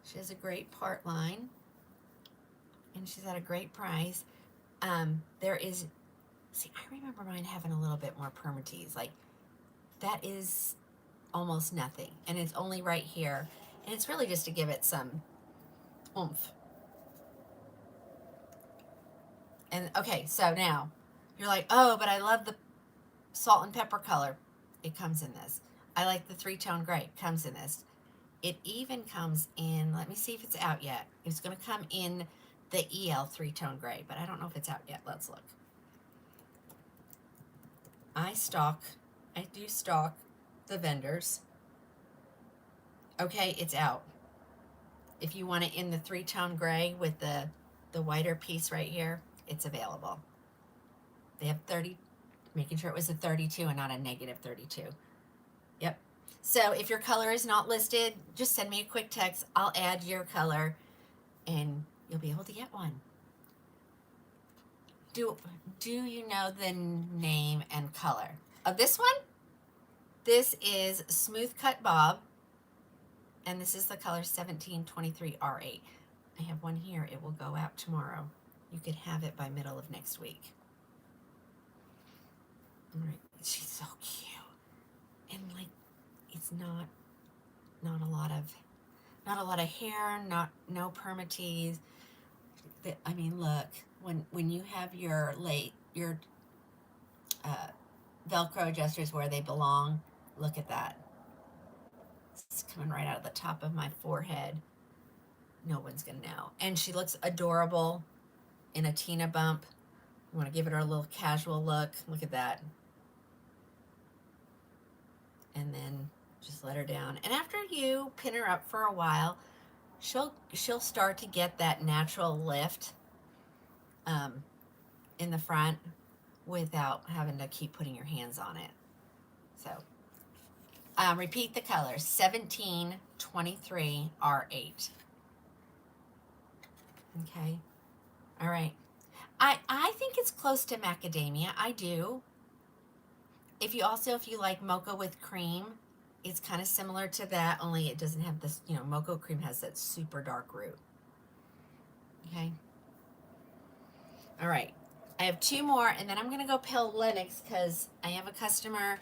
She has a great part line, and she's at a great price. There is, see, I remember mine having a little bit more permatease. Like, that is almost nothing, and it's only right here, and it's really just to give it some oomph. And okay, so now you're like, oh, but I love the salt and pepper color. It comes in this. I like the 3-tone gray. It comes in this. It even comes in, let me see if it's out yet. It's going to come in the EL 3-tone gray, but I don't know if it's out yet. Let's look. I do stock the vendors. Okay, it's out. If you want it in the 3-tone gray with the whiter piece right here, it's available. They have 30, making sure it was a 32 and not a negative 32. Yep. So if your color is not listed, just send me a quick text. I'll add your color and you'll be able to get one. Do you know the name and color of this one? This is Smooth Cut Bob, and this is the color 1723 R8. I have one here. It will go out tomorrow. You could have it by middle of next week. All right, she's so cute, and like, it's not a lot of hair, no permatease. I mean, look, when you have your Velcro adjusters where they belong, look at that. It's coming right out of the top of my forehead. No one's gonna know. And she looks adorable in a Tina bump. You want to give it her a little casual look. Look at that. And then just let her down. And after you pin her up for a while, she'll start to get that natural lift in the front without having to keep putting your hands on it. So repeat the colors: 1723 R8. Okay. All right. I think it's close to macadamia. I do. If you like mocha with cream, it's kind of similar to that, only it doesn't have this, mocha cream has that super dark root. Okay. All right. I have 2 more, and then I'm going to go pill Lennox because I have a customer.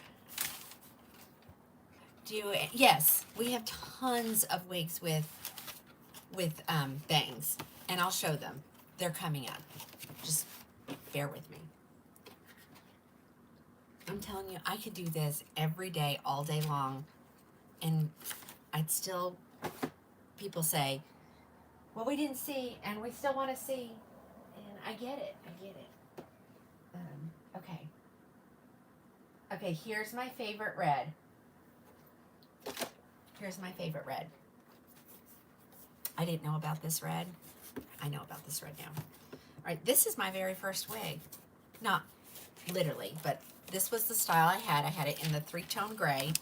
Yes, we have tons of wigs with bangs, and I'll show them. They're coming up. Just bear with me. I'm telling you, I could do this every day, all day long, and I'd still, people say, well, we didn't see, and we still want to see, and I get it. Okay, here's my favorite red. I didn't know about this red. I know about this red now. All right, this is my very first wig. Not literally, but this was the style I had. I had it in the 3-tone gray.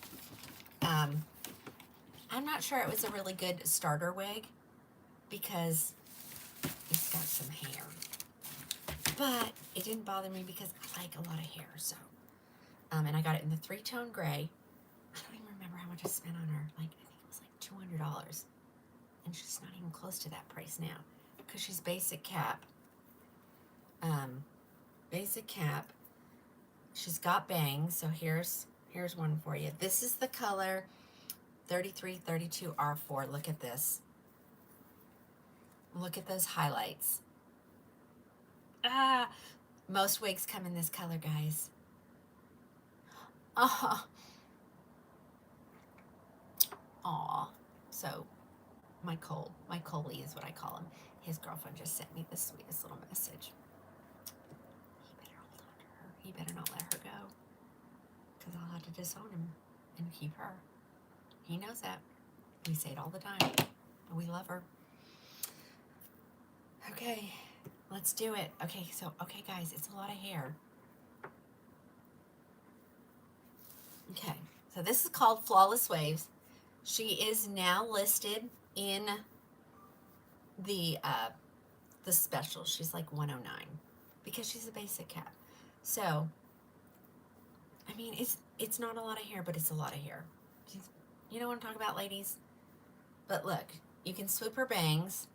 I'm not sure it was a really good starter wig because it's got some hair. But it didn't bother me because I like a lot of hair, so. And I got it in the 3-tone gray. I don't even remember how much I spent on her. Like, I think it was like $200. And she's not even close to that price now. Because she's basic cap. Basic cap. She's got bangs. So here's one for you. This is the color 3332 R4. Look at this. Look at those highlights. Ah, most wigs come in this color, guys. Oh. Aw. So my Coley is what I call him. His girlfriend just sent me the sweetest little message. He better hold on to her. He better not let her go. Because I'll have to disown him and keep her. He knows that. We say it all the time. We love her. Okay, let's do it. Okay, guys, it's a lot of hair. Okay, so this is called Flawless Waves. She is now listed in the special. She's like $109 because she's a basic cap. So, I mean, it's not a lot of hair, but it's a lot of hair. You know what I'm talking about, ladies? But look, you can swoop her bangs.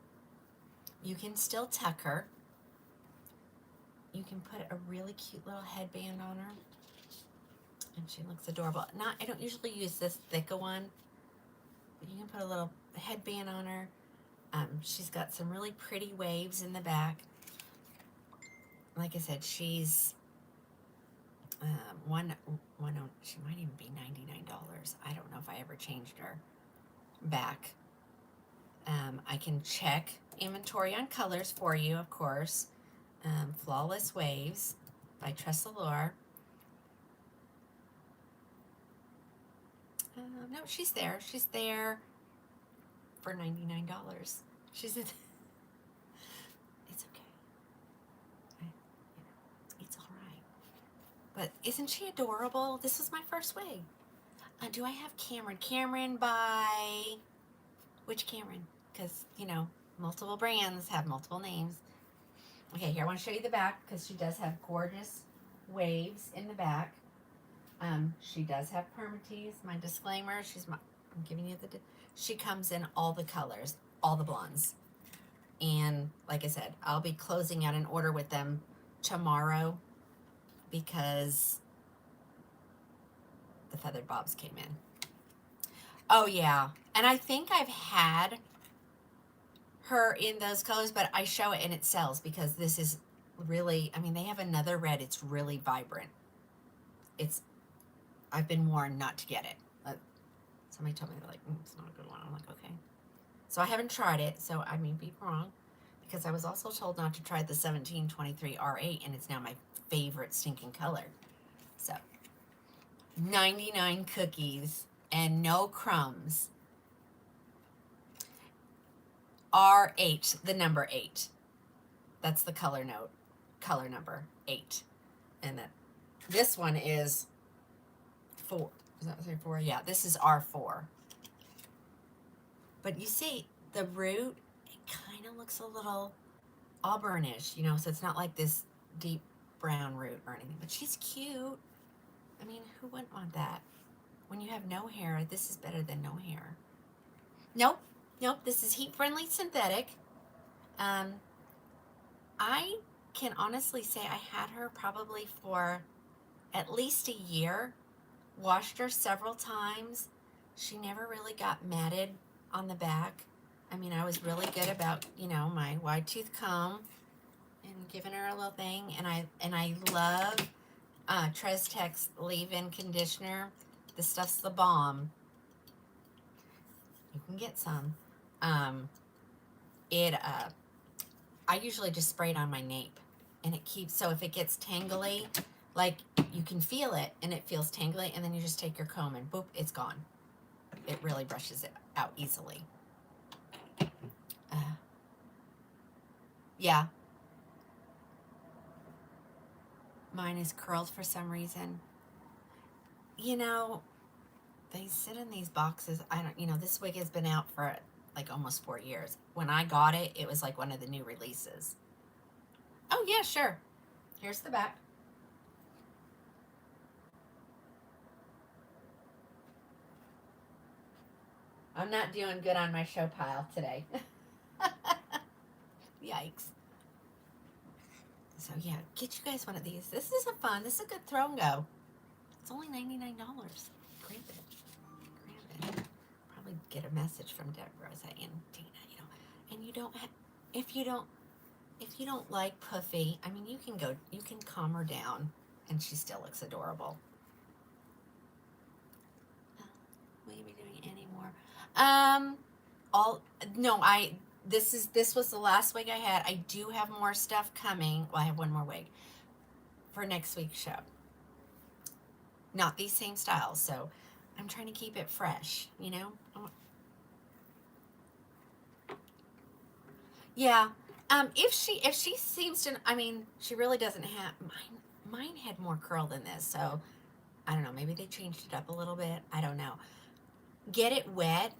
You can still tuck her. You can put a really cute little headband on her. And she looks adorable. I don't usually use this thicker one, but you can put a little headband on her. She's got some really pretty waves in the back. Like I said, she's she might even be $99. I don't know if I ever changed her back. I can check inventory on colors for you, of course. Flawless Waves by Tressalure. No, she's there. She's there for $99. She's in. It's okay. It's all right. But isn't she adorable? This was my first wig. Do I have Cameron? Cameron by which Cameron? Because multiple brands have multiple names. Okay, here I want to show you the back because she does have gorgeous waves in the back. She does have permatease. My disclaimer, I'm giving you she comes in all the colors, all the blondes. And like I said, I'll be closing out an order with them tomorrow because the feathered bobs came in. Oh yeah, and I think I've had her in those colors, but I show it and it sells because this is really, they have another red. It's really vibrant. I've been warned not to get it. Somebody told me, they're like, it's not a good one. I'm like, okay. So I haven't tried it, so I may be wrong because I was also told not to try the 1723 R8 and it's now my favorite stinking color. So 99 cookies and no crumbs. R8, the number 8. That's the color number 8. And then this one is 4. Does that say 4? Yeah, this is R4. But you see, the root, it kind of looks a little auburnish, so it's not like this deep brown root or anything. But she's cute. Who wouldn't want that? When you have no hair, this is better than no hair. Nope, this is heat-friendly synthetic. I can honestly say I had her probably for at least a year. Washed her several times. She never really got matted on the back. I was really good about, my wide tooth comb and giving her a little thing. And I love Trestek's leave-in conditioner. This stuff's the bomb. You can get some. I usually just spray it on my nape, and it keeps. So if it gets tangly, like you can feel it, and it feels tangly, and then you just take your comb and boop, it's gone. It really brushes it out easily. Yeah. Mine is curled for some reason. They sit in these boxes. This wig has been out for like almost 4 years. When I got it, it was like one of the new releases. Oh yeah, sure. Here's the back. I'm not doing good on my show pile today. Yikes. So yeah, get you guys one of these. This is a fun. This is a good throw and go. It's only $99. Grab it. Grab it. Probably get a message from Deborah saying, Tina, you know, and you don't have, if you don't like Puffy, I mean, you can calm her down, and she still looks adorable. Will you be doing any more? This was the last wig I had. I do have more stuff coming. Well, I have one more wig for next week's show. Not these same styles, so I'm trying to keep it fresh, you know? Yeah. If she seems to, I mean, she really doesn't have, mine had more curl than this, so I don't know, maybe they changed it up a little bit. I don't know. Get it wet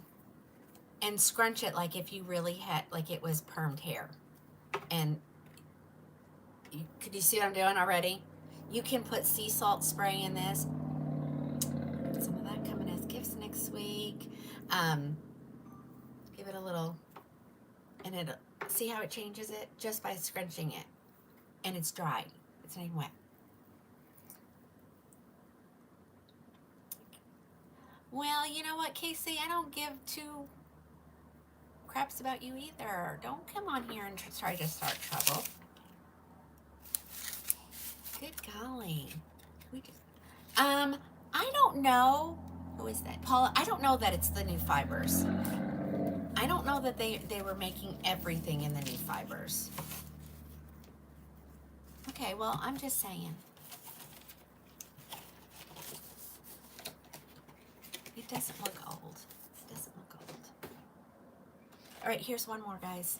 and scrunch it like if you really had, like it was permed hair. And could you see what I'm doing already? You can put sea salt spray in this. Some of that coming as gifts next week. Give it a little, and it, see how it changes it just by scrunching it. And it's dry. It's not even wet. Well, you know what, Casey? I don't give two craps about you either. Don't come on here and try to start trouble. Good golly. I don't know. Who is that? Paula, I don't know that it's the new fibers. I don't know that they were making everything in the new fibers. Okay, well, I'm just saying. It doesn't look old. It doesn't look old. All right, here's one more, guys.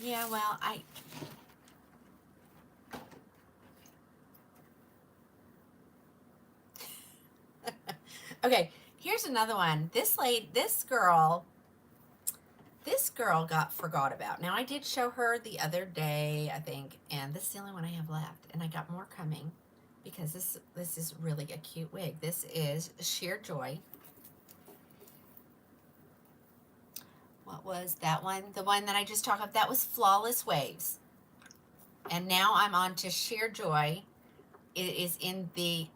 Yeah, well, okay, here's another one. This girl got forgot about. Now, I did show her the other day, I think, and this is the only one I have left. And I got more coming because this is really a cute wig. This is Sheer Joy. What was that one? The one that I just talked about, that was Flawless Waves. And now I'm on to Sheer Joy. It is in the,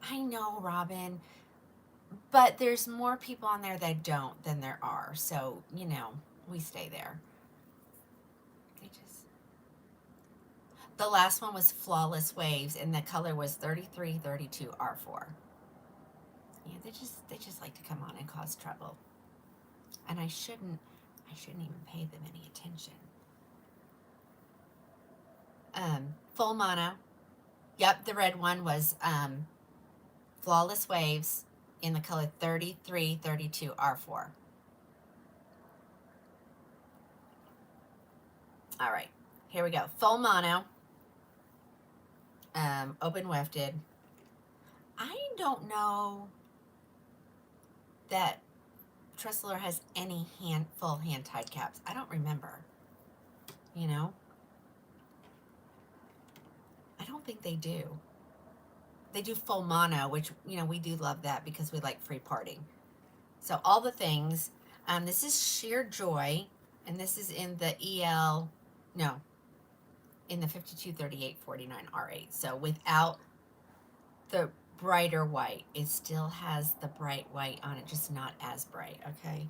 I know, Robin, but there's more people on there that don't than there are. So, you know, we stay there. The last one was Flawless Waves, and the color was 3332 R4. Yeah, they just like to come on and cause trouble. And I shouldn't even pay them any attention. Full mono. Yep, the red one was Flawless Waves in the color 3332 R4. All right, here we go. Full mono. Open wefted. I don't know that Tressler has any full hand tied caps. I don't remember. You know? I don't think they do. They do full mono, which, you know, we do love that because we like free parting. So all the things. This is Sheer Joy, and this is in the in the 523849 R8. So without the brighter white, it still has the bright white on it, just not as bright. Okay.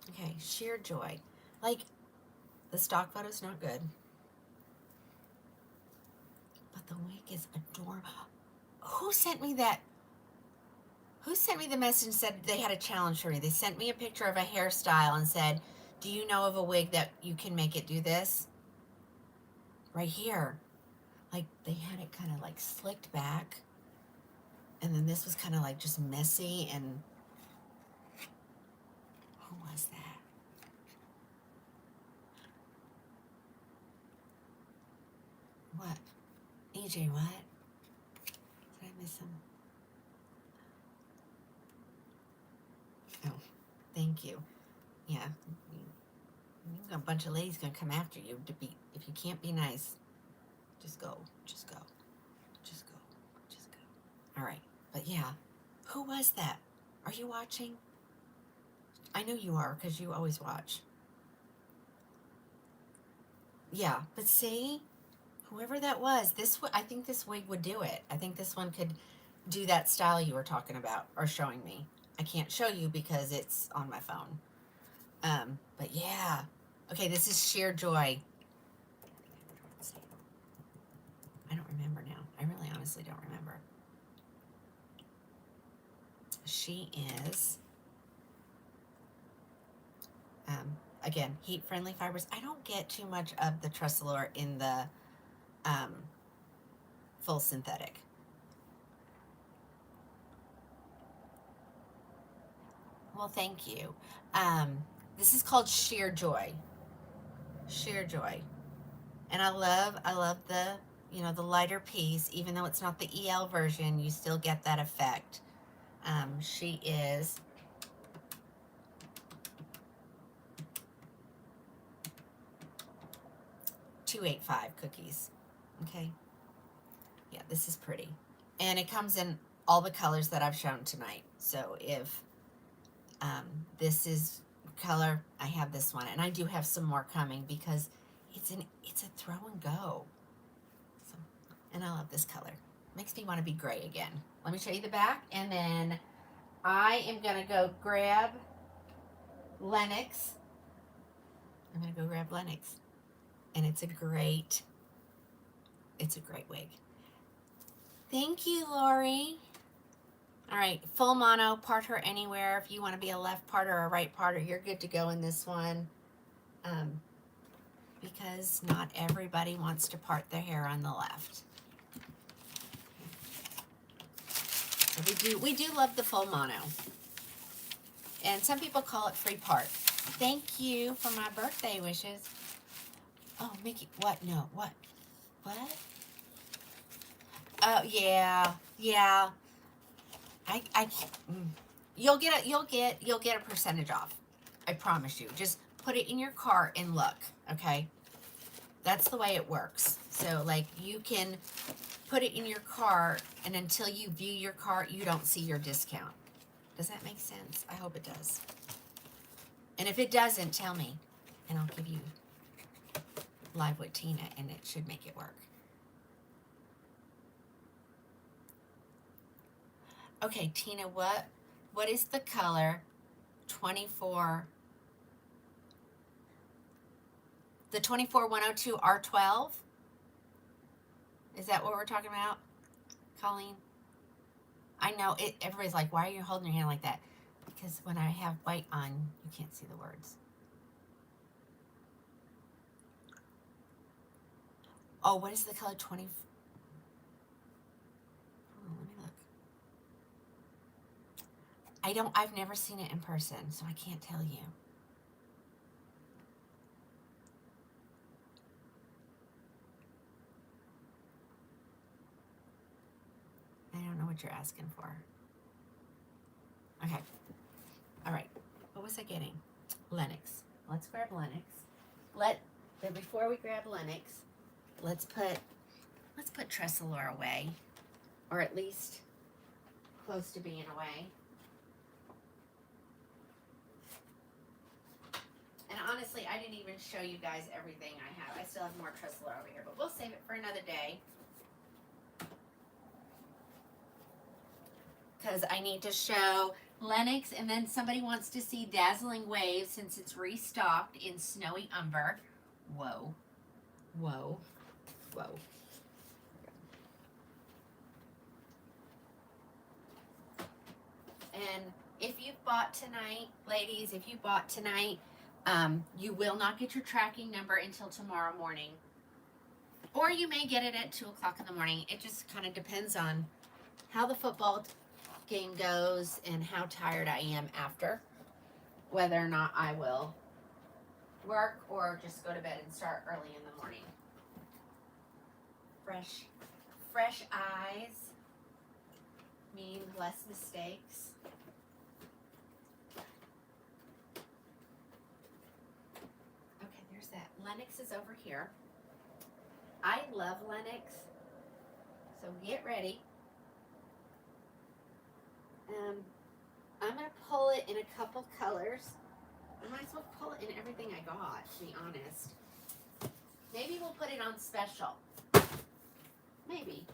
Okay, Sheer Joy. Like, the stock photo's not good, but the wig is adorable. Who sent me that? Who sent me the message and said they had a challenge for me? They sent me a picture of a hairstyle and said, do you know of a wig that you can make it do this? Right here. Like, they had it kind of like slicked back, and then this was kind of like just messy. And who was that? What? EJ, what? Did I miss him? Oh, thank you. Yeah. A bunch of ladies gonna come after you to be, if you can't be nice, just go. Just go. Just go. All right. But yeah, who was that? Are you watching? I know you are because you always watch. Yeah, but see, whoever that was, I think this wig would do it. I think this one could do that style you were talking about or showing me. I can't show you because it's on my phone. But yeah. Okay, this is Sheer Joy. I don't remember now. I really honestly don't remember. She is, again, heat-friendly fibers. I don't get too much of the Tressolure in the full synthetic. Well, thank you. This is called Sheer Joy. Sheer Joy. And I love the, the lighter piece, even though it's not the EL version, you still get that effect. She is 285 cookies. Okay. Yeah, this is pretty. And it comes in all the colors that I've shown tonight. So if this is color, I have this one. And I do have some more coming because it's a throw and go. So, and I love this color. Makes me want to be gray again. Let me show you the back, and then I am going to go grab Lennox. I'm going to go grab Lennox. And it's a great wig. Thank you, Lori. All right, full mono, part her anywhere. If you want to be a left part or a right parter, you're good to go in this one. Because not everybody wants to part their hair on the left. So we do love the full mono. And some people call it free part. Thank you for my birthday wishes. Oh, Mickey, what? No, what? What? Oh, yeah. You'll get a percentage off. I promise you. Just put it in your cart and look, okay? That's the way it works. So, like, you can put it in your cart, and until you view your cart, you don't see your discount. Does that make sense? I hope it does. And if it doesn't, tell me, and I'll give you Live with Tina, and it should make it work. Okay, Tina, what is the color 24, the 24102 R12? Is that what we're talking about, Colleen? I know, everybody's like, why are you holding your hand like that? Because when I have white on, you can't see the words. Oh, what is the color 20? Oh, let me look. I've never seen it in person, so I can't tell you. I don't know what you're asking for. Okay. All right. What was I getting? Lennox. Let's grab Lennox. But before we grab Lennox, let's put Tressolure away, or at least close to being away. And honestly, I didn't even show you guys everything I have. I still have more Tressolure over here, but we'll save it for another day. Because I need to show Lennox, and then somebody wants to see Dazzling Waves since it's restocked in Snowy Umber. Whoa. And if you've bought tonight, ladies, you will not get your tracking number until tomorrow morning. Or you may get it at 2 o'clock in the morning. It just kind of depends on how the football game goes and how tired I am after, whether or not I will work or just go to bed and start early in the morning. Fresh eyes mean less mistakes. Okay, there's that. Lennox is over here. I love Lennox, so get ready. Um, I'm going to pull it in a couple colors. I might as well pull it in everything I got, to be honest. Maybe we'll put it on special. Maybe.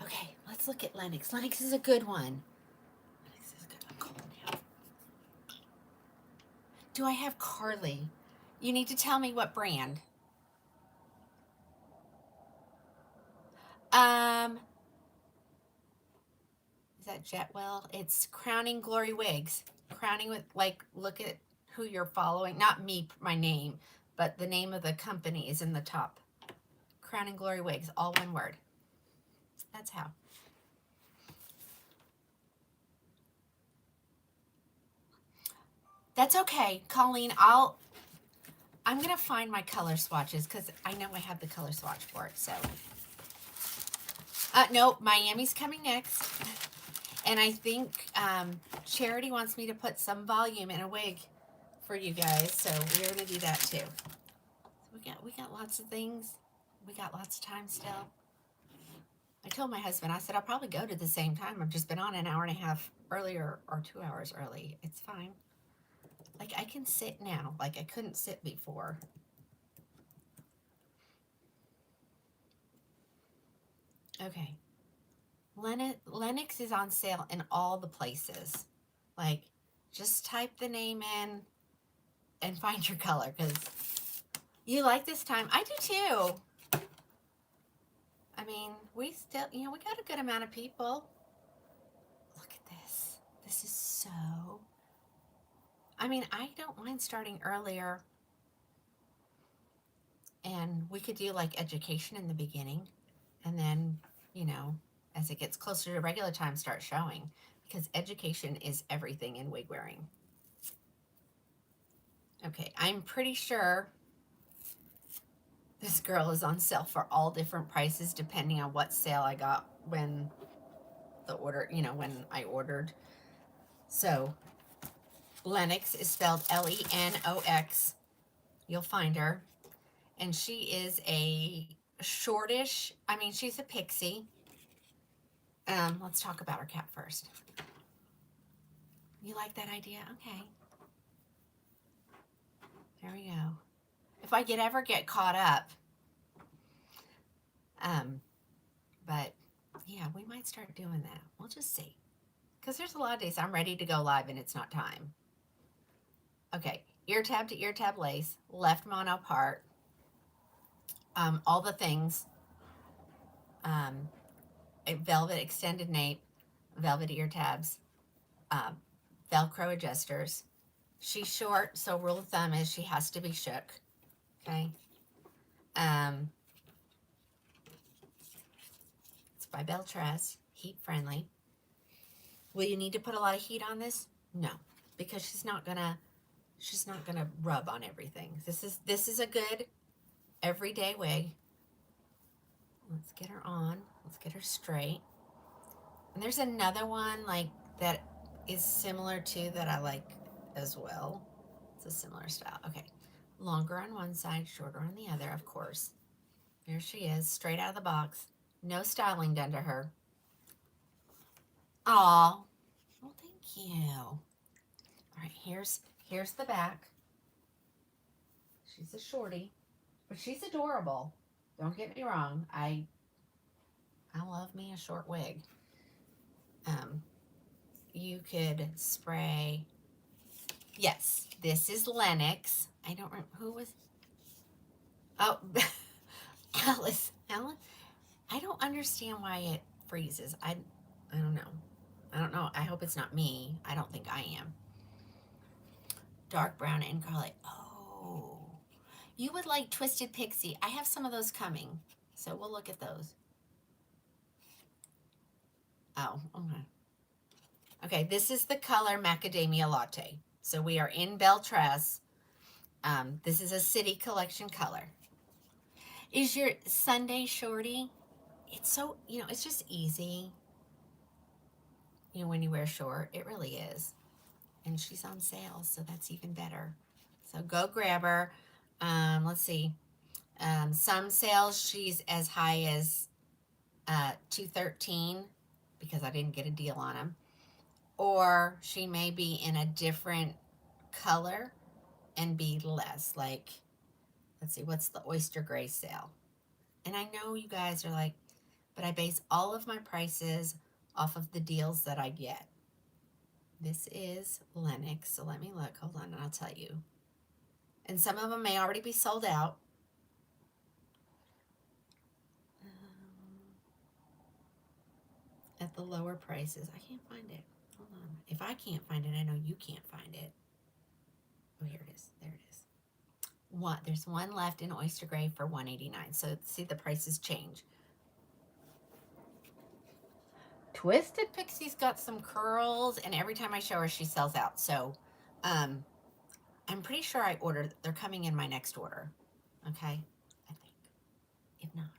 Okay, let's look at Lennox. Lennox is a good one. Lennox is good. I'm cold now. Do I have Carly? You need to tell me what brand. Is that Jetwell? It's Crowning Glory Wigs. Crowning with, like, look at who you're following. Not me, my name, but the name of the company is in the top. Crowning Glory Wigs, all one word. That's how. That's okay, Colleen. I'm gonna find my color swatches because I know I have the color swatch for it. So, no, Miami's coming next, and I think Charity wants me to put some volume in a wig for you guys. So we're gonna do that too. So we got lots of things. We got lots of time still. I told my husband, I said, I'll probably go to the same time. I've just been on an hour and a half earlier or 2 hours early. It's fine. Like, I can sit now. Like, I couldn't sit before. Okay. Lennox is on sale in all the places. Like, just type the name in and find your color because you like this time. I do too. I mean, we still, we got a good amount of people. Look at this. This is so, I mean, I don't mind starting earlier. And we could do like education in the beginning. And then, as it gets closer to regular time, start showing. Because education is everything in wig wearing. Okay, I'm pretty sure this girl is on sale for all different prices depending on what sale I got when the order, when I ordered. So Lennox is spelled Lenox. You'll find her. And she is a shortish, she's a pixie. Let's talk about her cat first. You like that idea? Okay. There we go. If I ever get caught up, but yeah, we might start doing that. We'll just see. Because there's a lot of days I'm ready to go live and it's not time. Okay, ear tab to ear tab lace, left mono part, all the things, a velvet extended nape, velvet ear tabs, Velcro adjusters. She's short, so rule of thumb is she has to be shook. Okay. It's by Beltress, heat friendly. Will you need to put a lot of heat on this? No, because she's not gonna rub on everything. This is a good everyday wig. Let's get her on. Let's get her straight. And there's another one like that is similar to that I like as well. It's a similar style. Okay. Longer on one side, shorter on the other, of course. There she is, straight out of the box. No styling done to her. Aw. Well, thank you. All right, here's the back. She's a shorty, but she's adorable. Don't get me wrong. I love me a short wig. You could spray. Yes, this is Lennox. I don't remember who was. Oh, Alice. I don't understand why it freezes. I don't know. I hope it's not me. I don't think I am. Dark brown and garlic. Oh, you would like Twisted Pixie. I have some of those coming, so we'll look at those. Oh, okay. Okay, this is the color Macadamia Latte. So we are in Beltress. This is a City Collection color. Is your Sunday shorty? It's so, it's just easy. You know, when you wear short, it really is. And she's on sale, so that's even better. So go grab her. Let's see. Some sales she's as high as 213 because I didn't get a deal on them. Or she may be in a different color and be less. Like, let's see, what's the oyster gray sale? And I know you guys are like, but I base all of my prices off of the deals that I get. This is Lennox, so let me look. Hold on, and I'll tell you. And some of them may already be sold out. At the lower prices. I can't find it. Hold on. If I can't find it, I know you can't find it. Oh, here it is. There it is. There's one left in oyster gray for $189. So see, the prices change. Twisted Pixie's got some curls, and every time I show her, she sells out. So I'm pretty sure I ordered. They're coming in my next order. Okay, I think. If not,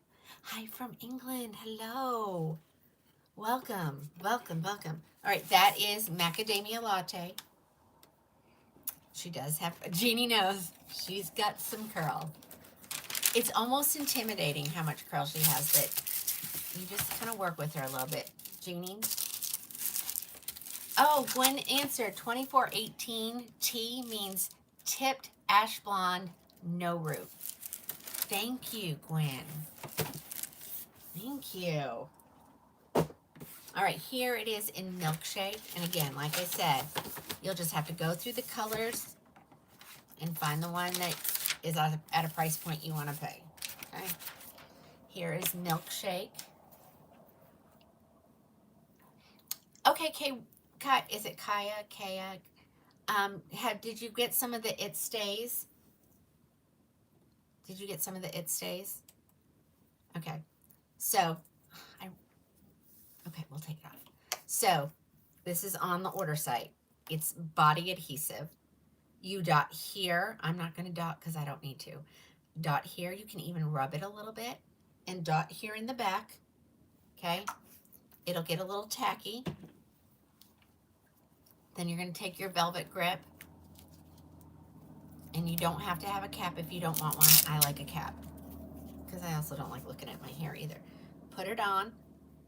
hi from England. Hello. Welcome, welcome, welcome. All right, that is macadamia latte. She does have, Jeannie knows, she's got some curl. It's almost intimidating how much curl she has, but you just kind of work with her a little bit. Jeannie? Oh, Gwen answered, 2418 T means tipped ash blonde, no root. Thank you, Gwen. Thank you. All right, here it is in milkshake. And again, like I said, you'll just have to go through the colors and find the one that is at a price point you want to pay. Okay. Here is milkshake. Okay, is it Kaya? Did you get some of the It Stays? Did you get some of the It Stays? Okay. So, okay, we'll take it off. So, this is on the order site. It's body adhesive. You dot here. I'm not going to dot because I don't need to. Dot here. You can even rub it a little bit. And dot here in the back. Okay. It'll get a little tacky. Then you're going to take your velvet grip. And you don't have to have a cap if you don't want one. I like a cap. Because I also don't like looking at my hair either. Put it on.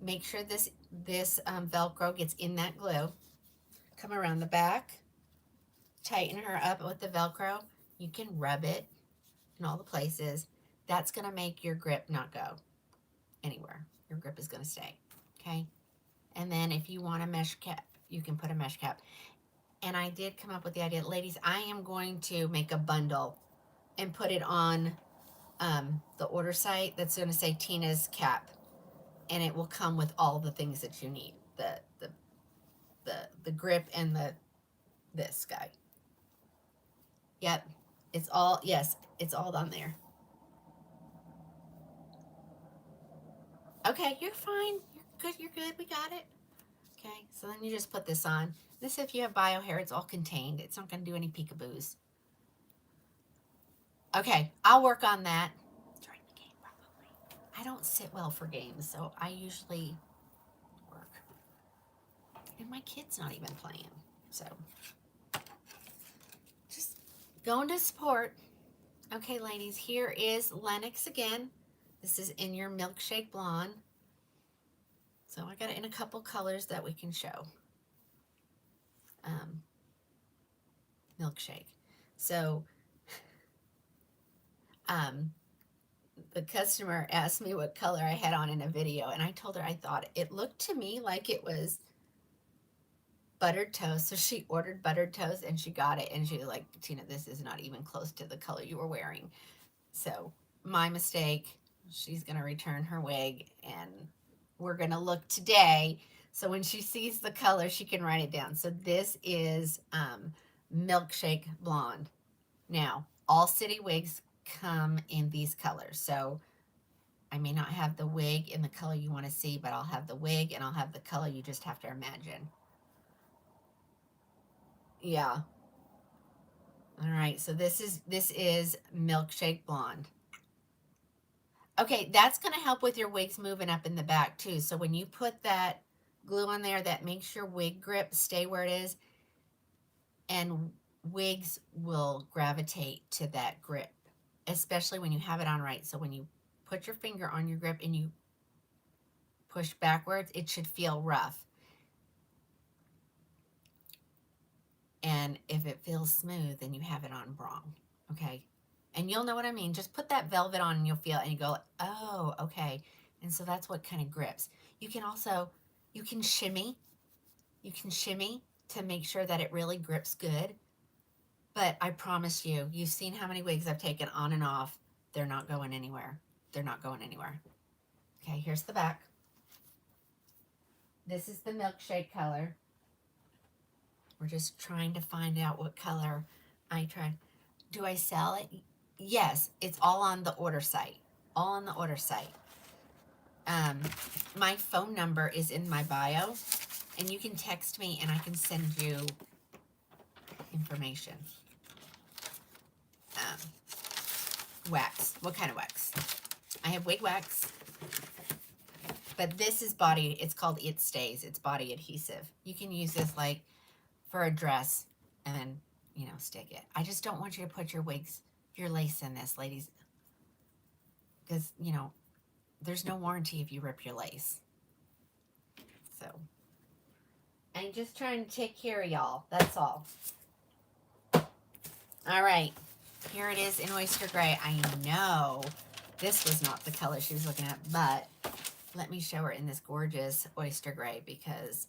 Make sure this Velcro gets in that glue. Come around the back. Tighten her up with the Velcro. You can rub it in all the places. That's going to make your grip not go anywhere. Your grip is going to stay. Okay? And then if you want a mesh cap, you can put a mesh cap. And I did come up with the idea, ladies, I am going to make a bundle and put it on the order site that's going to say Tina's cap. And it will come with all the things that you need. The grip and this guy. Yep. It's all, yes, it's all on there. Okay, you're fine. You're good. We got it. Okay, so then you just put this on. This, if you have bio hair, it's all contained. It's not going to do any peekaboos. Okay, I'll work on that during the game probably. I don't sit well for games, so I usually work. And my kid's not even playing, so just going to support. Okay, ladies, here is Lennox again. This is in your milkshake blonde. So I got it in a couple colors that we can show. Milkshake. So the customer asked me what color I had on in a video, and I told her I thought it looked to me like it was buttered toast. So she ordered buttered toast and she got it, and she was like, Tina, this is not even close to the color you were wearing. So my mistake. She's going to return her wig, and we're going to look today. So when she sees the color, she can write it down. So this is milkshake blonde. Now, all city wigs come in these colors. So I may not have the wig in the color you want to see, but I'll have the wig and I'll have the color you just have to imagine. Yeah. All right, so this is milkshake blonde. Okay, that's going to help with your wigs moving up in the back too. So when you put that glue on there that makes your wig grip stay where it is, and wigs will gravitate to that grip, especially when you have it on right. So when you put your finger on your grip and you push backwards, it should feel rough. And if it feels smooth, then you have it on wrong. Okay. And you'll know what I mean. Just put that velvet on and you'll feel it and you go, oh, okay. And so that's what kind of grips. You can also, you can shimmy. You can shimmy to make sure that it really grips good. But I promise you, you've seen how many wigs I've taken on and off. They're not going anywhere. They're not going anywhere. Okay, here's the back. This is the milkshake color. We're just trying to find out what color I tried. Do I sell it? Yes, it's all on the order site. All on the order site. My phone number is in my bio, and you can text me and I can send you information. Wax. What kind of wax? I have wig wax, but this is body. It's called It Stays. It's body adhesive. You can use this like for a dress and then, you know, stick it. I just don't want you to put your wigs, your lace in this, ladies, because, you know, there's no warranty if you rip your lace. So I'm just trying to take care of y'all. That's all. All right. Here it is in oyster gray. I know this was not the color she was looking at, but let me show her in this gorgeous oyster gray, because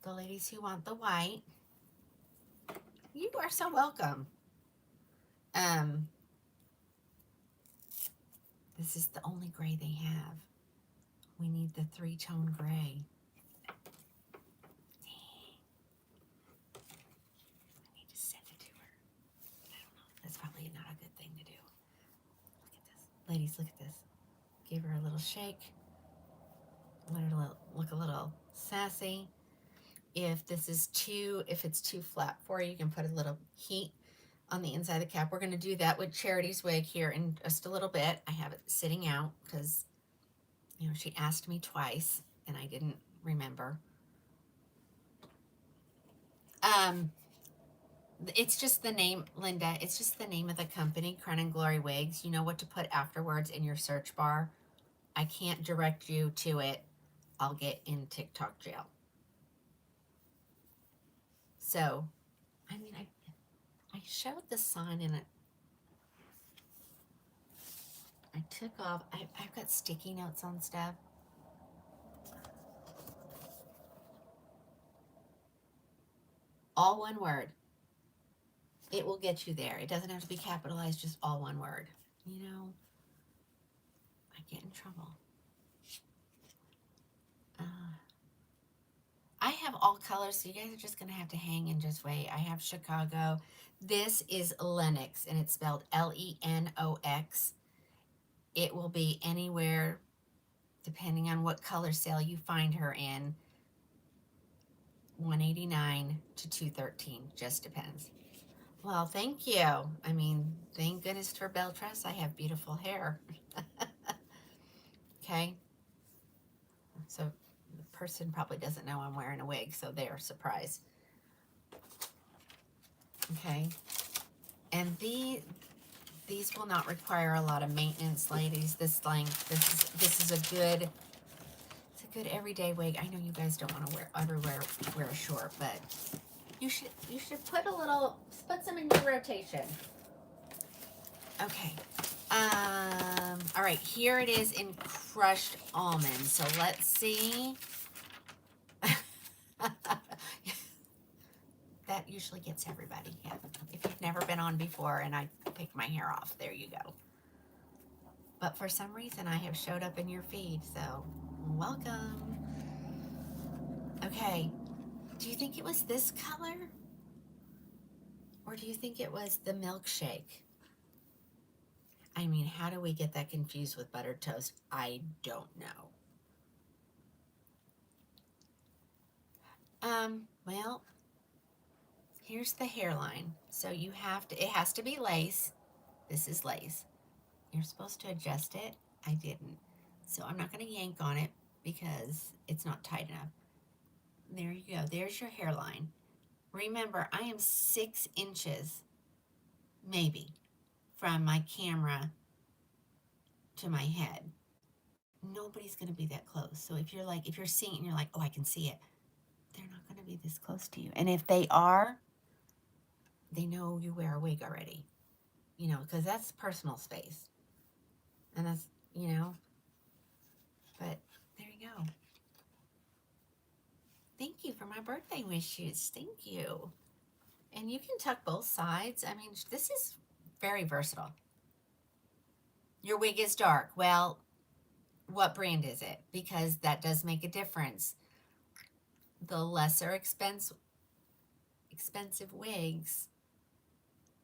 the ladies who want the white, you are so welcome. This is the only gray they have. We need the 3-tone gray. Dang. I need to send it to her. I don't know. That's probably not a good thing to do. Look at this. Ladies, look at this. Give her a little shake. Let her look a little sassy. If it's too flat for you, you can put a little heat on the inside of the cap. We're going to do that with Charity's wig here in just a little bit. I have it sitting out because, you know, she asked me twice and I didn't remember. It's just the name, Linda. It's just the name of the company, Krowning Glory Wigs. You know what to put afterwards in your search bar. I can't direct you to it. I'll get in TikTok jail. So, I mean, I showed the sign and I took off. I've got sticky notes on stuff. All one word. It will get you there. It doesn't have to be capitalized, just all one word. You know, I get in trouble. I have all colors, so you guys are just going to have to hang and just wait. I have Chicago. This is Lennox, and it's spelled Lenox. It will be anywhere, depending on what color sale you find her in, $189 to $213, just depends. Well, thank you. I mean, thank goodness for Belle Tress. I have beautiful hair. Okay. So the person probably doesn't know I'm wearing a wig, so they're surprised. Okay. And these will not require a lot of maintenance, ladies. This is a good everyday wig. I know you guys don't want to wear a short, but you should put some in your rotation. Okay. All right, here it is in crushed almond. So let's see. That usually gets everybody. Yeah. If you've never been on before and I pick my hair off, there you go. But for some reason, I have showed up in your feed, so welcome. Okay. Do you think it was this color? Or do you think it was the milkshake? I mean, how do we get that confused with buttered toast? I don't know. Well, here's the hairline. So it has to be lace. This is lace. You're supposed to adjust it. I didn't. So I'm not going to yank on it because it's not tight enough. There you go. There's your hairline. Remember, I am 6 inches, maybe, from my camera to my head. Nobody's going to be that close. So if you're like, if you're seeing it and you're like, oh, I can see it, they're not going to be this close to you. And if they are, they know you wear a wig already, you know, because that's personal space. And that's, you know, but there you go. Thank you for my birthday wishes. Thank you. And you can tuck both sides. I mean, this is very versatile. Your wig is dark. Well, what brand is it? Because that does make a difference. The lesser expensive wigs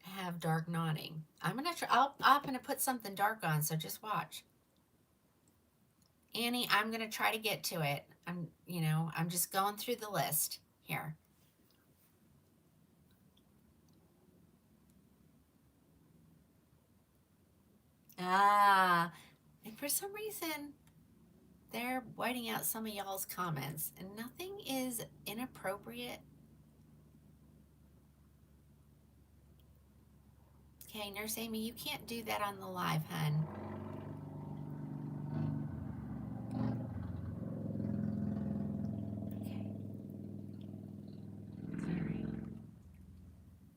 have dark knotting. I'm gonna put something dark on, so just watch. Annie, I'm gonna try to get to it. I'm just going through the list here. And for some reason, they're whiting out some of y'all's comments, and nothing is inappropriate. Okay, Nurse Amy, you can't do that on the live, hun. Okay.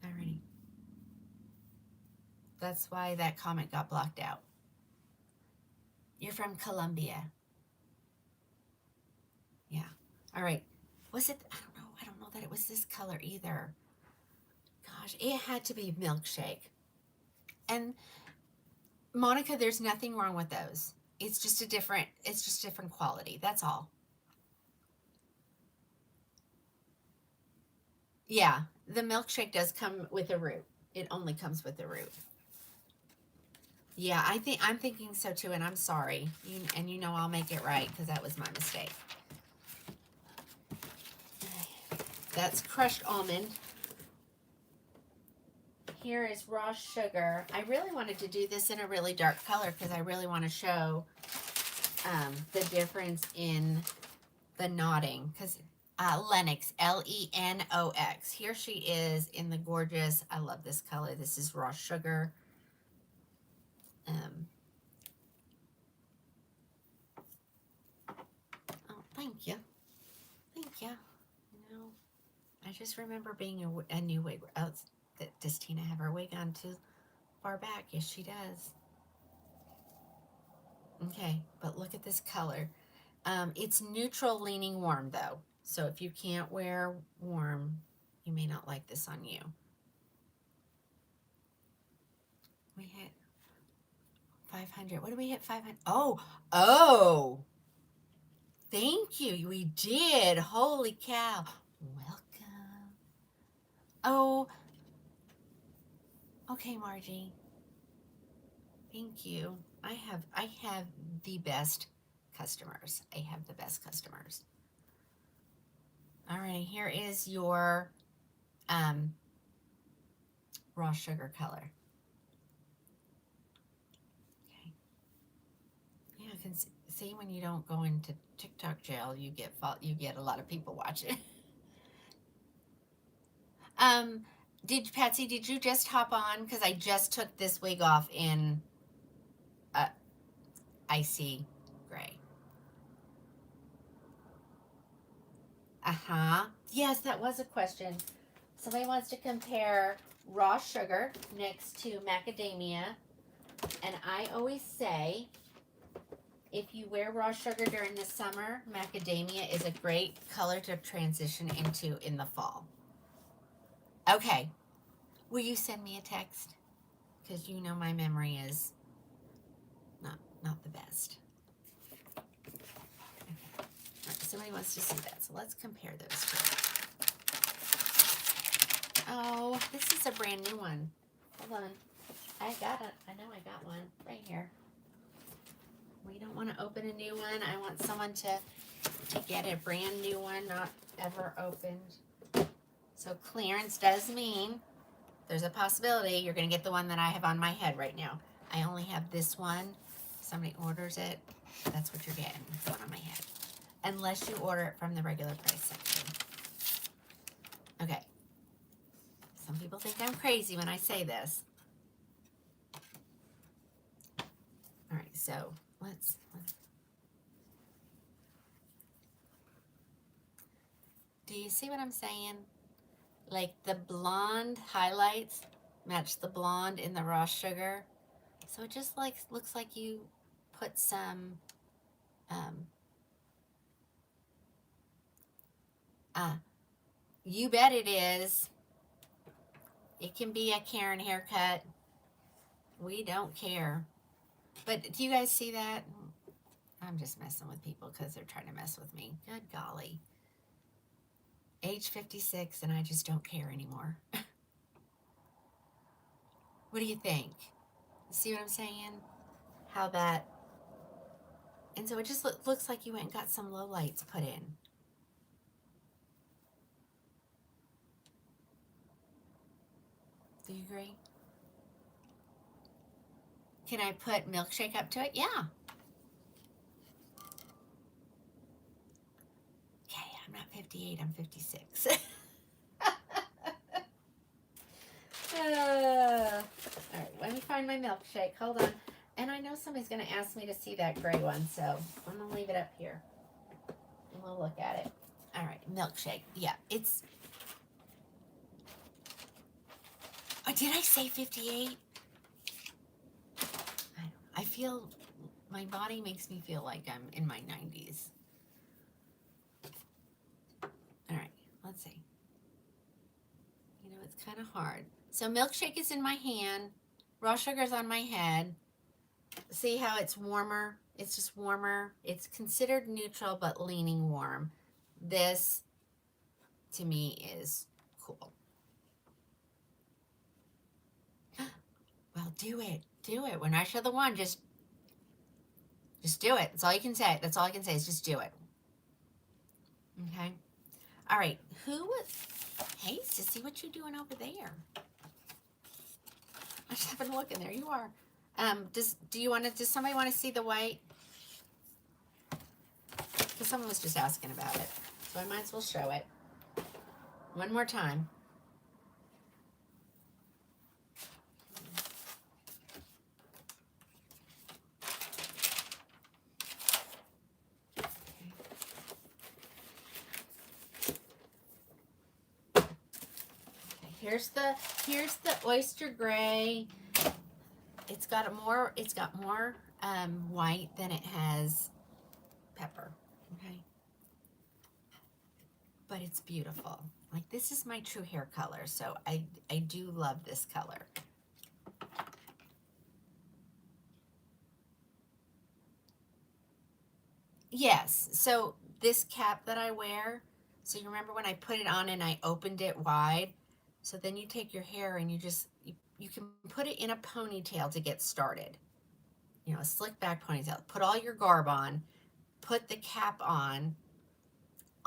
Alrighty. That's why that comment got blocked out. You're from Colombia. Yeah. All right. Was it? I don't know. I don't know that it was this color either. Gosh, it had to be milkshake. And Monica, there's nothing wrong with those. It's just a different quality. That's all. Yeah, the milkshake does come with a root. It only comes with the root. Yeah, I'm thinking so too, and I'm sorry. You know I'll make it right because that was my mistake. That's crushed almond. Here is raw sugar. I really wanted to do this in a really dark color because I really want to show the difference in the knotting. Because Lennox, Lenox. Here she is in the gorgeous, I love this color. This is raw sugar. Oh, thank you. Thank you. You know, I just remember being a new wig. Oh, does Tina have her wig on too far back? Yes, she does. Okay, but look at this color. It's neutral leaning warm though. So if you can't wear warm, you may not like this on you. We hit 500. What do we hit 500? Oh. Thank you. We did. Holy cow. Welcome. Oh. Okay, Margie. Thank you. I have the best customers. I have the best customers. All right, here is your raw sugar color. Okay. Yeah, I can see when you don't go into TikTok jail, you get a lot of people watching. Patsy, did you just hop on? Because I just took this wig off in icy gray. Yes, that was a question. Somebody wants to compare raw sugar next to macadamia. And I always say, if you wear raw sugar during the summer, macadamia is a great color to transition into in the fall. Okay. Will you send me a text? Because you know my memory is not the best. Okay. All right, somebody wants to see that, so let's compare those two. Oh, this is a brand new one. Hold on. I know I got one right here. We don't want to open a new one. I want someone to get a brand new one, not ever opened. So clearance does mean there's a possibility you're going to get the one that I have on my head right now. I only have this one. Somebody orders it, that's what you're getting, the one on my head. unless you order it from the regular price section. Okay. Some people think I'm crazy when I say this. All right, so let's do you see what I'm saying? Like the blonde highlights match the blonde in the raw sugar. So it just like looks like you put some you bet it is. It can be a Karen haircut. We don't care. But do you guys see that? I'm just messing with people because they're trying to mess with me. Good golly. Age 56 and I just don't care anymore. What do you think? See what I'm saying? How that... And so it just looks like you went and got some low lights put in. Do you agree? Can I put milkshake up to it? Yeah. Okay, I'm not 58, I'm 56. All right, let me find my milkshake. Hold on. And I know somebody's going to ask me to see that gray one, so I'm going to leave it up here. And we'll look at it. All right, milkshake. Yeah, it's... Oh, did I say 58? I feel... My body makes me feel like I'm in my 90s. All right, let's see. You know, it's kind of hard. So milkshake is in my hand. Raw sugar's on my head. See how it's warmer? It's just warmer. It's considered neutral, but leaning warm. This, to me, is cool. Well, do it. Do it. When I show the one, just do it. That's all you can say. That's all I can say is just do it. Okay? All right. Who was... Hey, Sissy, what you doing over there? I just happened to look in there. You are. Does somebody want to see the white? Because someone was just asking about it. So I might as well show it. One more time. Here's the oyster gray. It's got more white than it has pepper. Okay. But it's beautiful. Like, this is my true hair color, so I do love this color. Yes, so this cap that I wear, so you remember when I put it on and I opened it wide? So then you take your hair and you can put it in a ponytail to get started. You know, a slick back ponytail. Put all your garb on, put the cap on,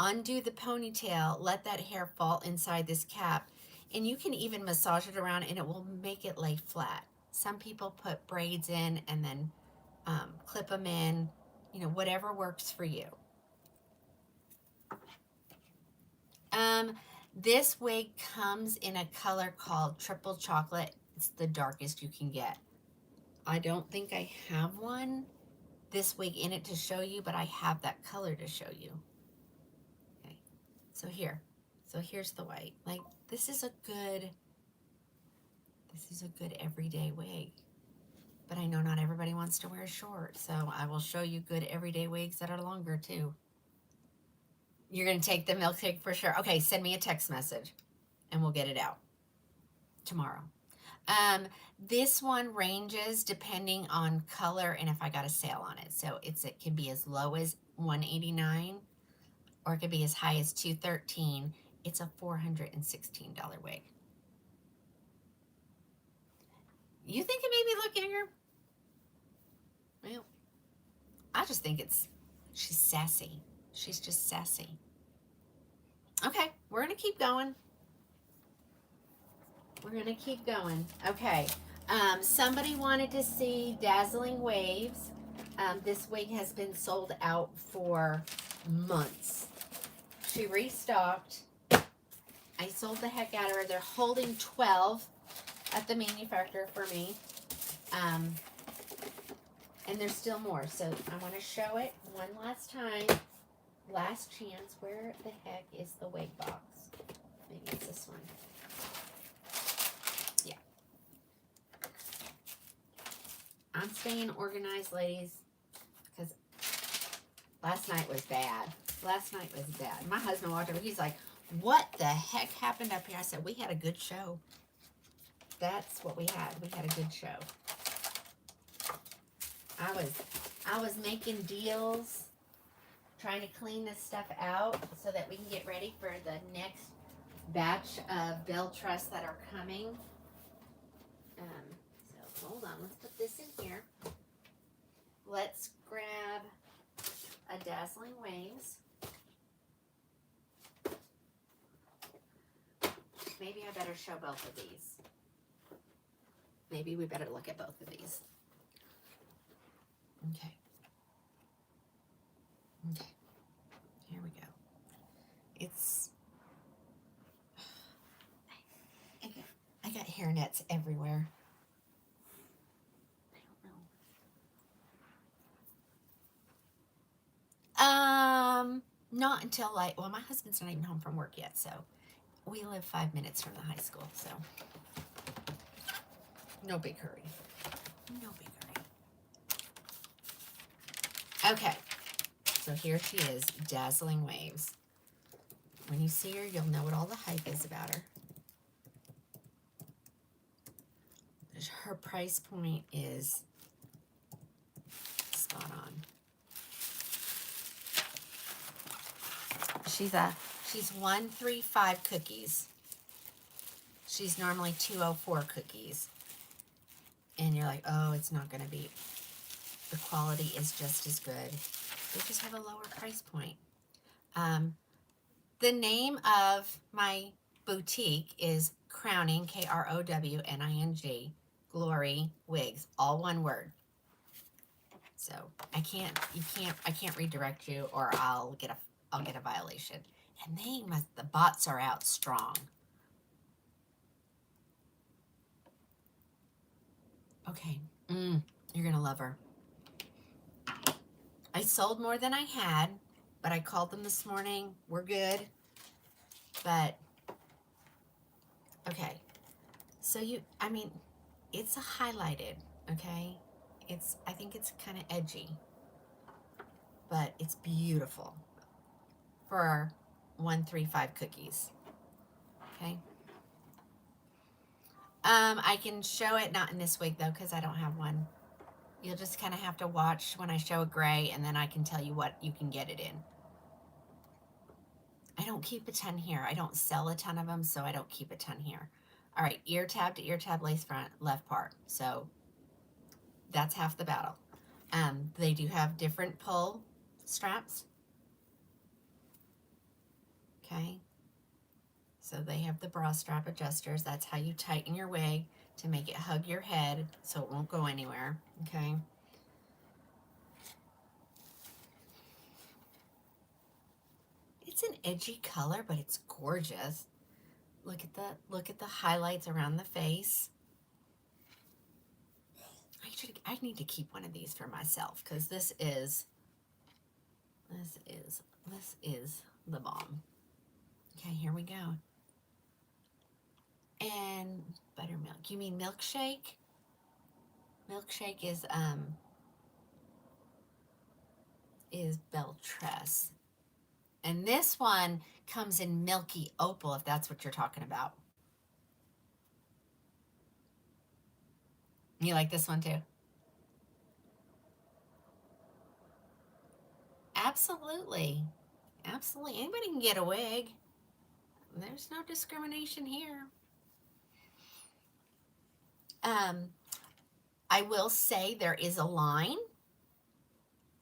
undo the ponytail, let that hair fall inside this cap, and you can even massage it around and it will make it lay flat. Some people put braids in and then clip them in, you know, whatever works for you. This wig comes in a color called Triple Chocolate. It's the darkest you can get. I don't think I have one, this wig in it to show you, but I have that color to show you. Okay, so here's the white. Like, this is a good everyday wig. But I know not everybody wants to wear short, so I will show you good everyday wigs that are longer too. You're going to take the milkshake for sure. Okay, send me a text message and we'll get it out tomorrow. This one ranges depending on color and if I got a sale on it. So it can be as low as $189 or it could be as high as $213. It's a $416 wig. You think it made me look younger? Well, I just think she's sassy. She's just sassy. Okay, we're going to keep going. We're going to keep going. Okay, somebody wanted to see Dazzling Waves. This wig has been sold out for months. She restocked. I sold the heck out of her. They're holding 12 at the manufacturer for me. And there's still more. So I want to show it one last time. Last chance. Where the heck is the wig box? Maybe it's this one. Yeah. I'm staying organized, ladies, because last night was bad. Last night was bad. My husband walked over. He's like, what the heck happened up here? I said, we had a good show. That's what we had. We had a good show. I was making deals, trying to clean this stuff out so that we can get ready for the next batch of bell truss that are coming. So hold on, let's put this in here. Let's grab a Dazzling Waves. Maybe I better show both of these. Maybe we better look at both of these. Okay. Okay. Here we go. It's... I got hair nets everywhere. I don't know. Not until like, well, my husband's not even home from work yet, so we live 5 minutes from the high school, so no big hurry. No big hurry. Okay, so here she is, Dazzling Waves. When you see her, you'll know what all the hype is about her. Her price point is spot on. She's 135 cookies. She's normally 204 cookies. And you're like, oh, it's not going to be. The quality is just as good. They just have a lower price point. The name of my boutique is Krowning, Krowning, Glory Wigs, all one word. So I can't redirect you, or I'll get a violation. And the bots are out strong. Okay, you're gonna love her. I sold more than I had, but I called them this morning. We're good. But okay, so it's a highlighted. Okay, I think it's kind of edgy, but it's beautiful for 135 cookies. Okay. I can show it, not in this wig though, because I don't have one. You'll just kind of have to watch when I show a gray, and then I can tell you what you can get it in. I don't keep a ton here. I don't sell a ton of them, so I don't keep a ton here. All right, ear tab to ear tab, lace front, left part. So that's half the battle. They do have different pull straps. Okay. So they have the bra strap adjusters. That's how you tighten your wig to make it hug your head so it won't go anywhere. Okay. It's an edgy color, but it's gorgeous. Look at the highlights around the face. I need to keep one of these for myself, because this is the bomb. Okay, here we go. And buttermilk. You mean milkshake? Milkshake is belle tress. And this one comes in milky opal, if that's what you're talking about. You like this one too? Absolutely. Absolutely. Anybody can get a wig. There's no discrimination here. I will say there is a line.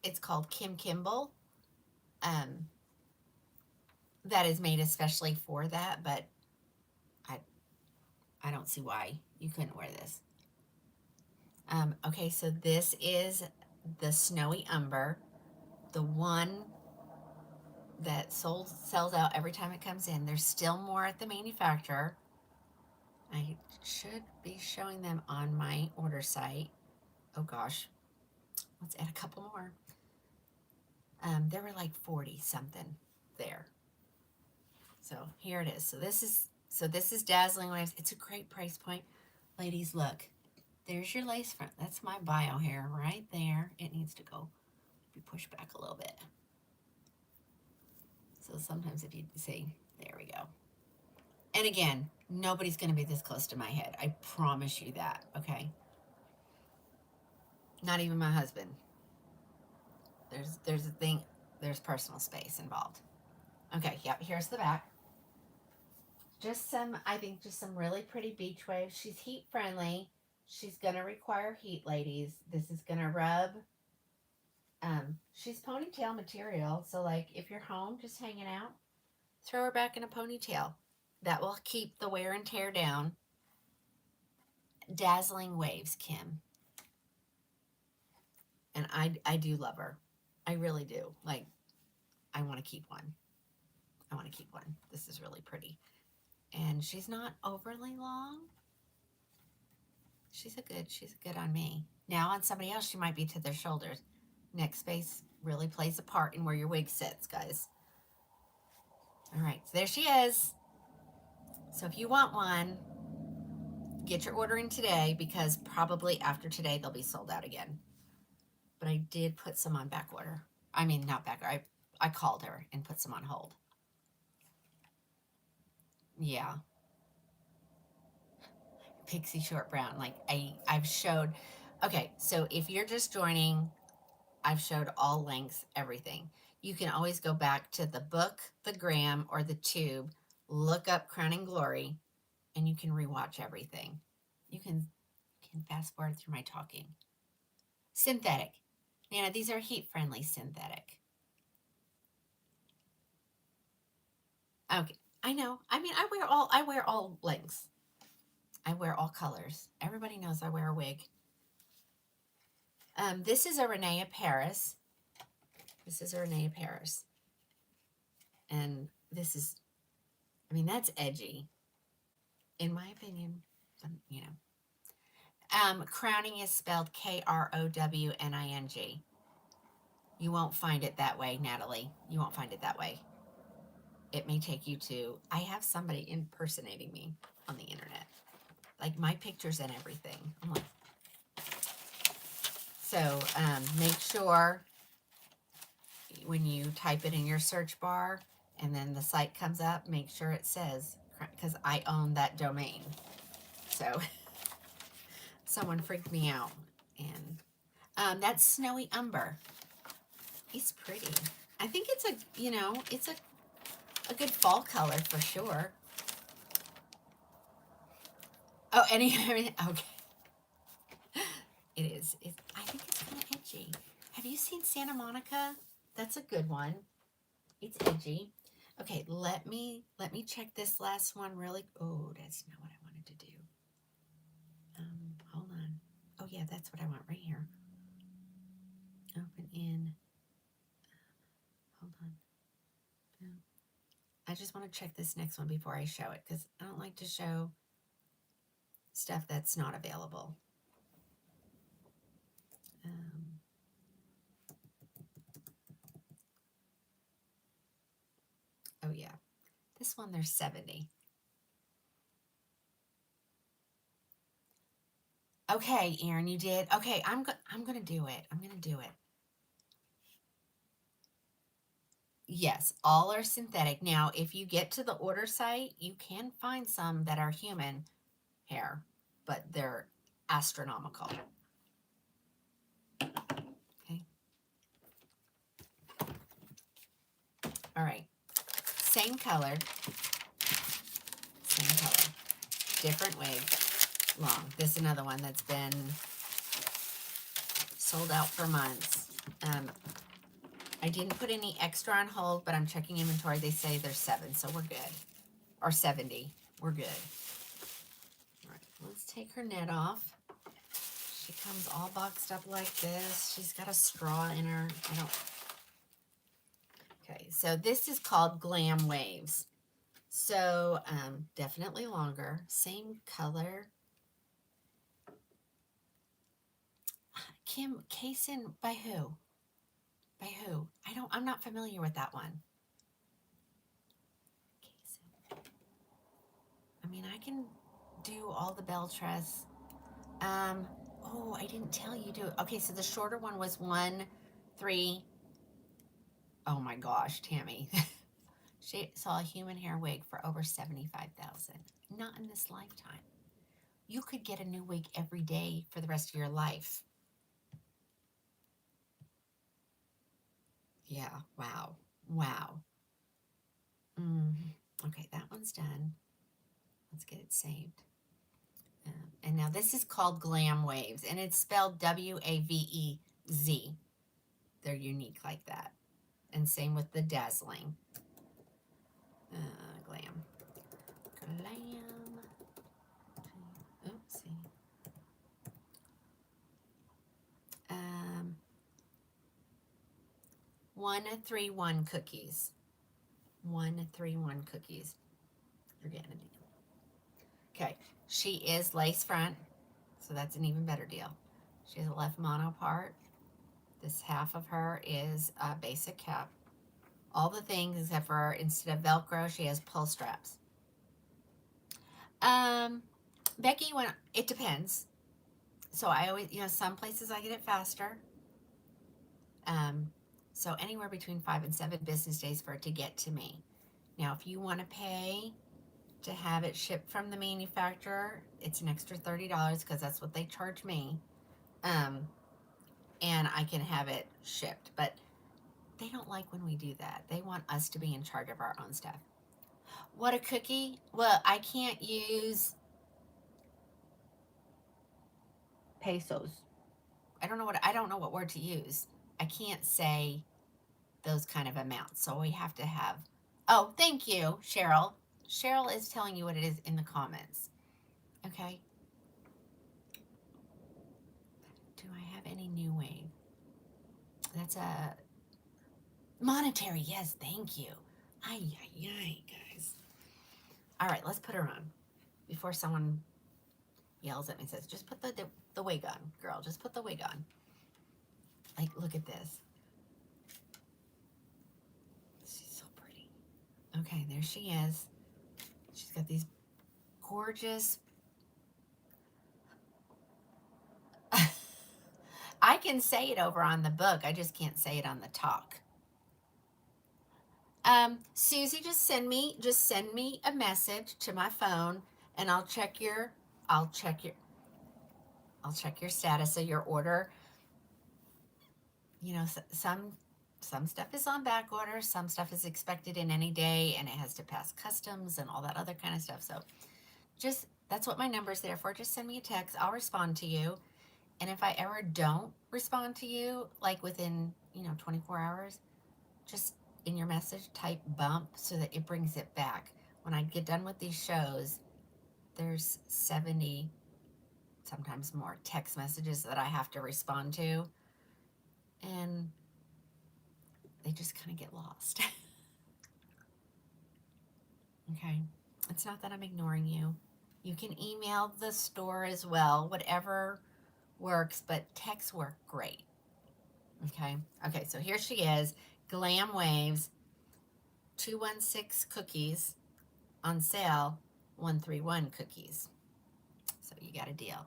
It's called Kim Kimball. That is made especially for that, but I don't see why you couldn't wear this. Okay, so this is the Snowy Umber, the one that sells out every time it comes in. There's still more at the manufacturer. I should be showing them on my order site. Oh gosh, let's add a couple more. There were like 40 something there. So here it is. So this is Dazzling Waves. It's a great price point. Ladies, look. There's your lace front. That's my bio hair right there. It needs to go be pushed back a little bit. So sometimes if you see, there we go. And again, nobody's going to be this close to my head. I promise you that, okay? Not even my husband. There's a thing, there's personal space involved. Okay, yep, here's the back. Just some, I think just some really pretty beach waves. She's heat friendly. She's going to require heat, ladies. This is going to rub. She's ponytail material. So like if you're home just hanging out, throw her back in a ponytail. That will keep the wear and tear down. Dazzling Waves, Kim. And I do love her. I really do. Like, I want to keep one. I want to keep one. This is really pretty. And she's not overly long. She's a good on me. Now on somebody else, she might be to their shoulders. Neck space really plays a part in where your wig sits, guys. All right, so there she is. So if you want one, get your order in today because probably after today they'll be sold out again. But I did put some on back order. I mean, not back order. I called her and put some on hold. Yeah. Pixie short brown. Like I've showed. Okay, so if you're just joining, I've showed all lengths, everything. You can always go back to the book, the gram, or the tube, look up Crowning Glory, and you can rewatch everything. You can fast forward through my talking. Synthetic. Nana, these are heat-friendly synthetic. Okay, I know. I mean, I wear all lengths. I wear all colors. Everybody knows I wear a wig. This is a Renault Paris. This is a Renault Paris. And this is, I mean, that's edgy. In my opinion, you know. Crowning is spelled Krowning. You won't find it that way, Natalie. You won't find it that way. It may take you to, I have somebody impersonating me on the internet. Like my pictures and everything. I'm like, so make sure when you type it in your search bar and then the site comes up, make sure it says, because I own that domain. So someone freaked me out. And that's Snowy Umber. He's pretty. I think it's a, you know, it's a good fall color for sure. Oh, okay. It is. I think it's kind of edgy. Have you seen Santa Monica? That's a good one. It's edgy. Okay, let me check this last one really. Oh, that's not what I wanted to do. Hold on. Oh yeah, that's what I want right here. Open in. Hold on. No. I just want to check this next one before I show it because I don't like to show stuff that's not available. Oh yeah, this one there's 70. Okay, Erin, you did. Okay, I'm gonna do it. I'm gonna do it. Yes, all are synthetic. Now, if you get to the order site, you can find some that are human hair, but they're astronomical. Okay. All right. Same color. Same color. Different wig. Long. This is another one that's been sold out for months. I didn't put any extra on hold, but I'm checking inventory. They say there's 7, so we're good. Or 70. We're good. All right, let's take her net off. She comes all boxed up like this. She's got a straw in her. Okay, so this is called Glam Waves. So definitely longer, same color. Kim Kaysen, by who? By who? I'm not familiar with that one. Kaysen. I mean, I can do all the bell tress. Oh, I didn't tell you to. Okay, so the shorter one was 1-3. Oh my gosh, Tammy. She saw a human hair wig for over 75,000. Not in this lifetime. You could get a new wig every day for the rest of your life. Yeah, wow. Wow. Okay, that one's done. Let's get it saved. And now this is called Glam Waves, and it's spelled Wavez. They're unique like that. And same with the Dazzling. Glam. Glam. Oopsie. 131 cookies. 131 cookies. You're getting a deal. Okay, she is lace front, so that's an even better deal. She has a left mono part. This half of her is a basic cap. All the things except for instead of Velcro, she has pull straps. Becky, when it depends. So I always, some places I get it faster. So anywhere between 5 and 7 business days for it to get to me. Now, if you want to pay to have it shipped from the manufacturer, it's an extra $30 because that's what they charge me. And I can have it shipped. But they don't like when we do that. They want us to be in charge of our own stuff. What a cookie? Well, I can't use pesos. I don't know what word to use. I can't say those kind of amounts. So we have to have. Oh, thank you, Cheryl. Cheryl is telling you what it is in the comments. Okay. Do I have any new wave? That's a monetary. Yes, thank you. Ay, guys. All right, let's put her on before someone yells at me and says, just put the wig on, girl. Just put the wig on. Like, look at this. She's so pretty. Okay, there she is. She's got these gorgeous. I can say it over on the book. I just can't say it on the talk. Susie, just send me a message to my phone, and I'll check your status of your order. Some stuff is on back order, some stuff is expected in any day, and it has to pass customs and all that other kind of stuff. So that's what my number is there for. Just send me a text. I'll respond to you. And if I ever don't respond to you, like within 24 hours, just in your message type bump so that it brings it back. When I get done with these shows, there's 70, sometimes more, text messages that I have to respond to, and they just kind of get lost. Okay, it's not that I'm ignoring you. You can email the store as well, whatever works, but texts work great. Okay, so here she is, Glam Waves, 216 cookies on sale, 131 cookies. So you got a deal.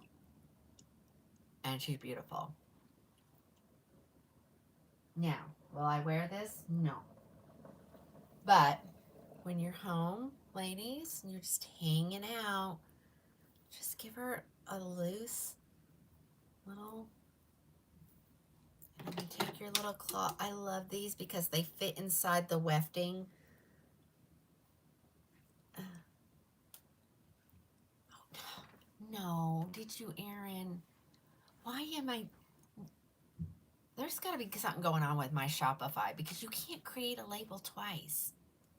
And she's beautiful. Now, will I wear this? No. But when you're home, ladies, and you're just hanging out, just give her a loose little, and you take your little claw. I love these because they fit inside the wefting. No, did you, Erin? Why am I? There's got to be something going on with my Shopify because you can't create a label twice.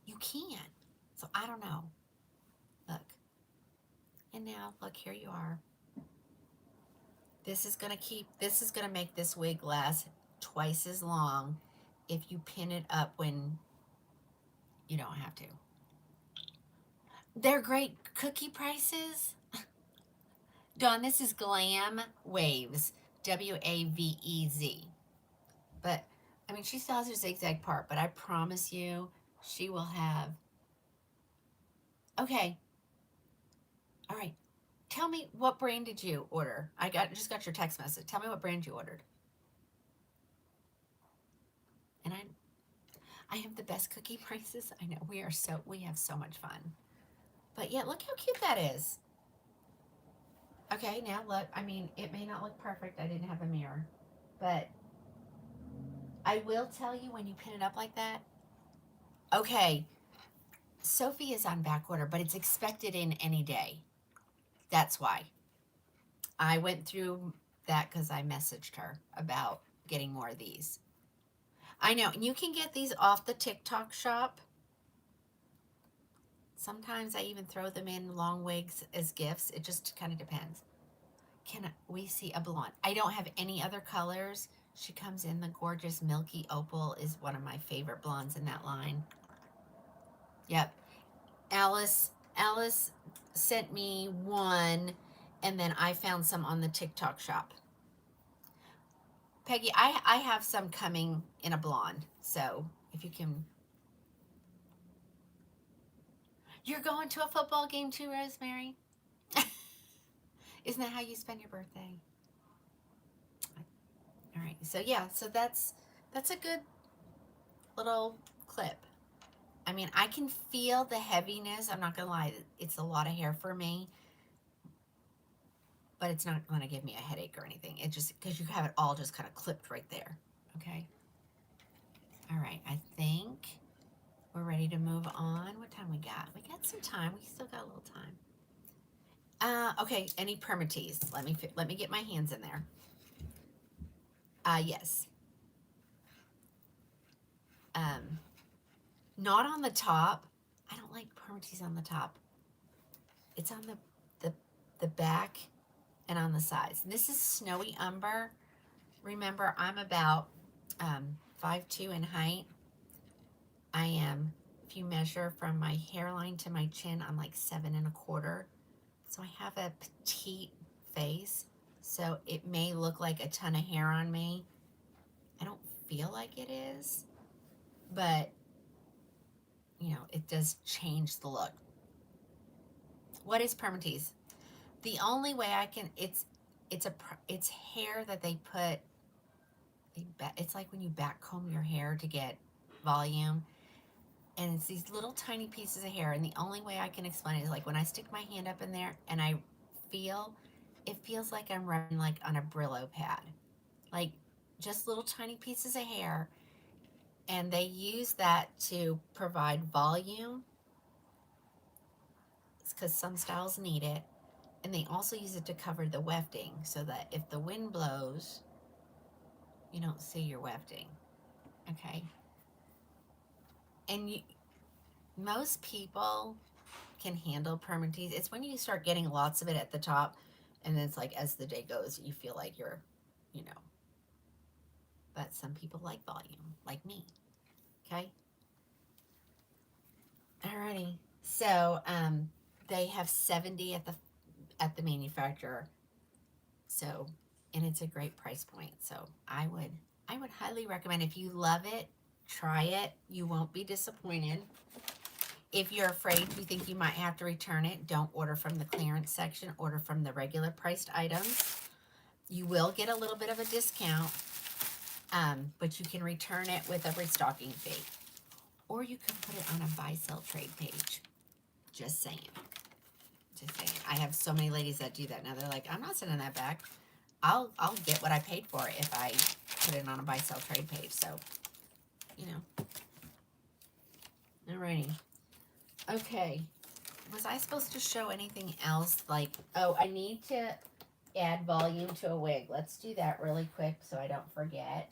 You can't. So I don't know. Look. And now, look, here you are. This is going to make this wig last twice as long if you pin it up when You don't have to. They're great cookie prices. Dawn, this is Glam Waves, Wavez. But, I mean, she still has her zigzag part, but I promise you she will have. Okay. All right. Tell me, what brand did you order? Just got your text message. Tell me what brand you ordered. And I have the best cookie prices. I know we have so much fun. But yeah, look how cute that is. Okay, now look. I mean, it may not look perfect. I didn't have a mirror, but I will tell you when you pin it up like that. Okay, Sophie is on back order, but it's expected in any day. That's why I went through that because I messaged her about getting more of these. I know, and you can get these off the TikTok shop. Sometimes I even throw them in long wigs as gifts. It just kind of depends. Can we see a blonde? I don't have any other colors. She comes in the gorgeous milky opal, is one of my favorite blondes in that line. Yep. Alice sent me one, and then I found some on the TikTok shop. Peggy, I have some coming in a blonde, so if you can. You're going to a football game too, Rosemary? Isn't that how you spend your birthday? All right, so yeah, so that's a good little clip. I mean, I can feel the heaviness. I'm not gonna lie, it's a lot of hair for me, but it's not gonna give me a headache or anything. It just, because you have it all just kind of clipped right there. Okay. All right, I think we're ready to move on. What time we got? We got some time. We still got a little time. Okay, any permatease? Let me get my hands in there. Yes. Not on the top. I don't like permatease on the top. It's on the back and on the sides. And this is Snowy Umber. Remember, I'm about 5'2" in height. I am, if you measure from my hairline to my chin, I'm like 7 1/4. So I have a petite face. So it may look like a ton of hair on me. I don't feel like it is, but you know, it does change the look. What is permatease? The only way I can, it's hair that they put, it's like when you back comb your hair to get volume, and it's these little tiny pieces of hair, and the only way I can explain it is like when I stick my hand up in there and it feels like I'm running like on a Brillo pad, like just little tiny pieces of hair, and they use that to provide volume. It's because some styles need it, and they also use it to cover the wefting so that if the wind blows, you don't see your wefting. Okay. And most people can handle permatease. It's when you start getting lots of it at the top, and then it's like as the day goes, you feel like you're, you know. But some people like volume, like me. Okay. Alrighty. So they have 70 at the manufacturer. So, and it's a great price point. So I would highly recommend, if you love it, try it. You won't be disappointed. If you're afraid, you think you might have to return it, don't order from the clearance section. Order from the regular priced items. You will get a little bit of a discount, but you can return it with a restocking fee. Or you can put it on a buy, sell, trade page. Just saying. Just saying. I have so many ladies that do that now. They're like, I'm not sending that back. I'll get what I paid for it if I put it on a buy, sell, trade page. So, you know. Alrighty. Okay. Was I supposed to show anything else? Like, oh, I need to add volume to a wig. Let's do that really quick so I don't forget.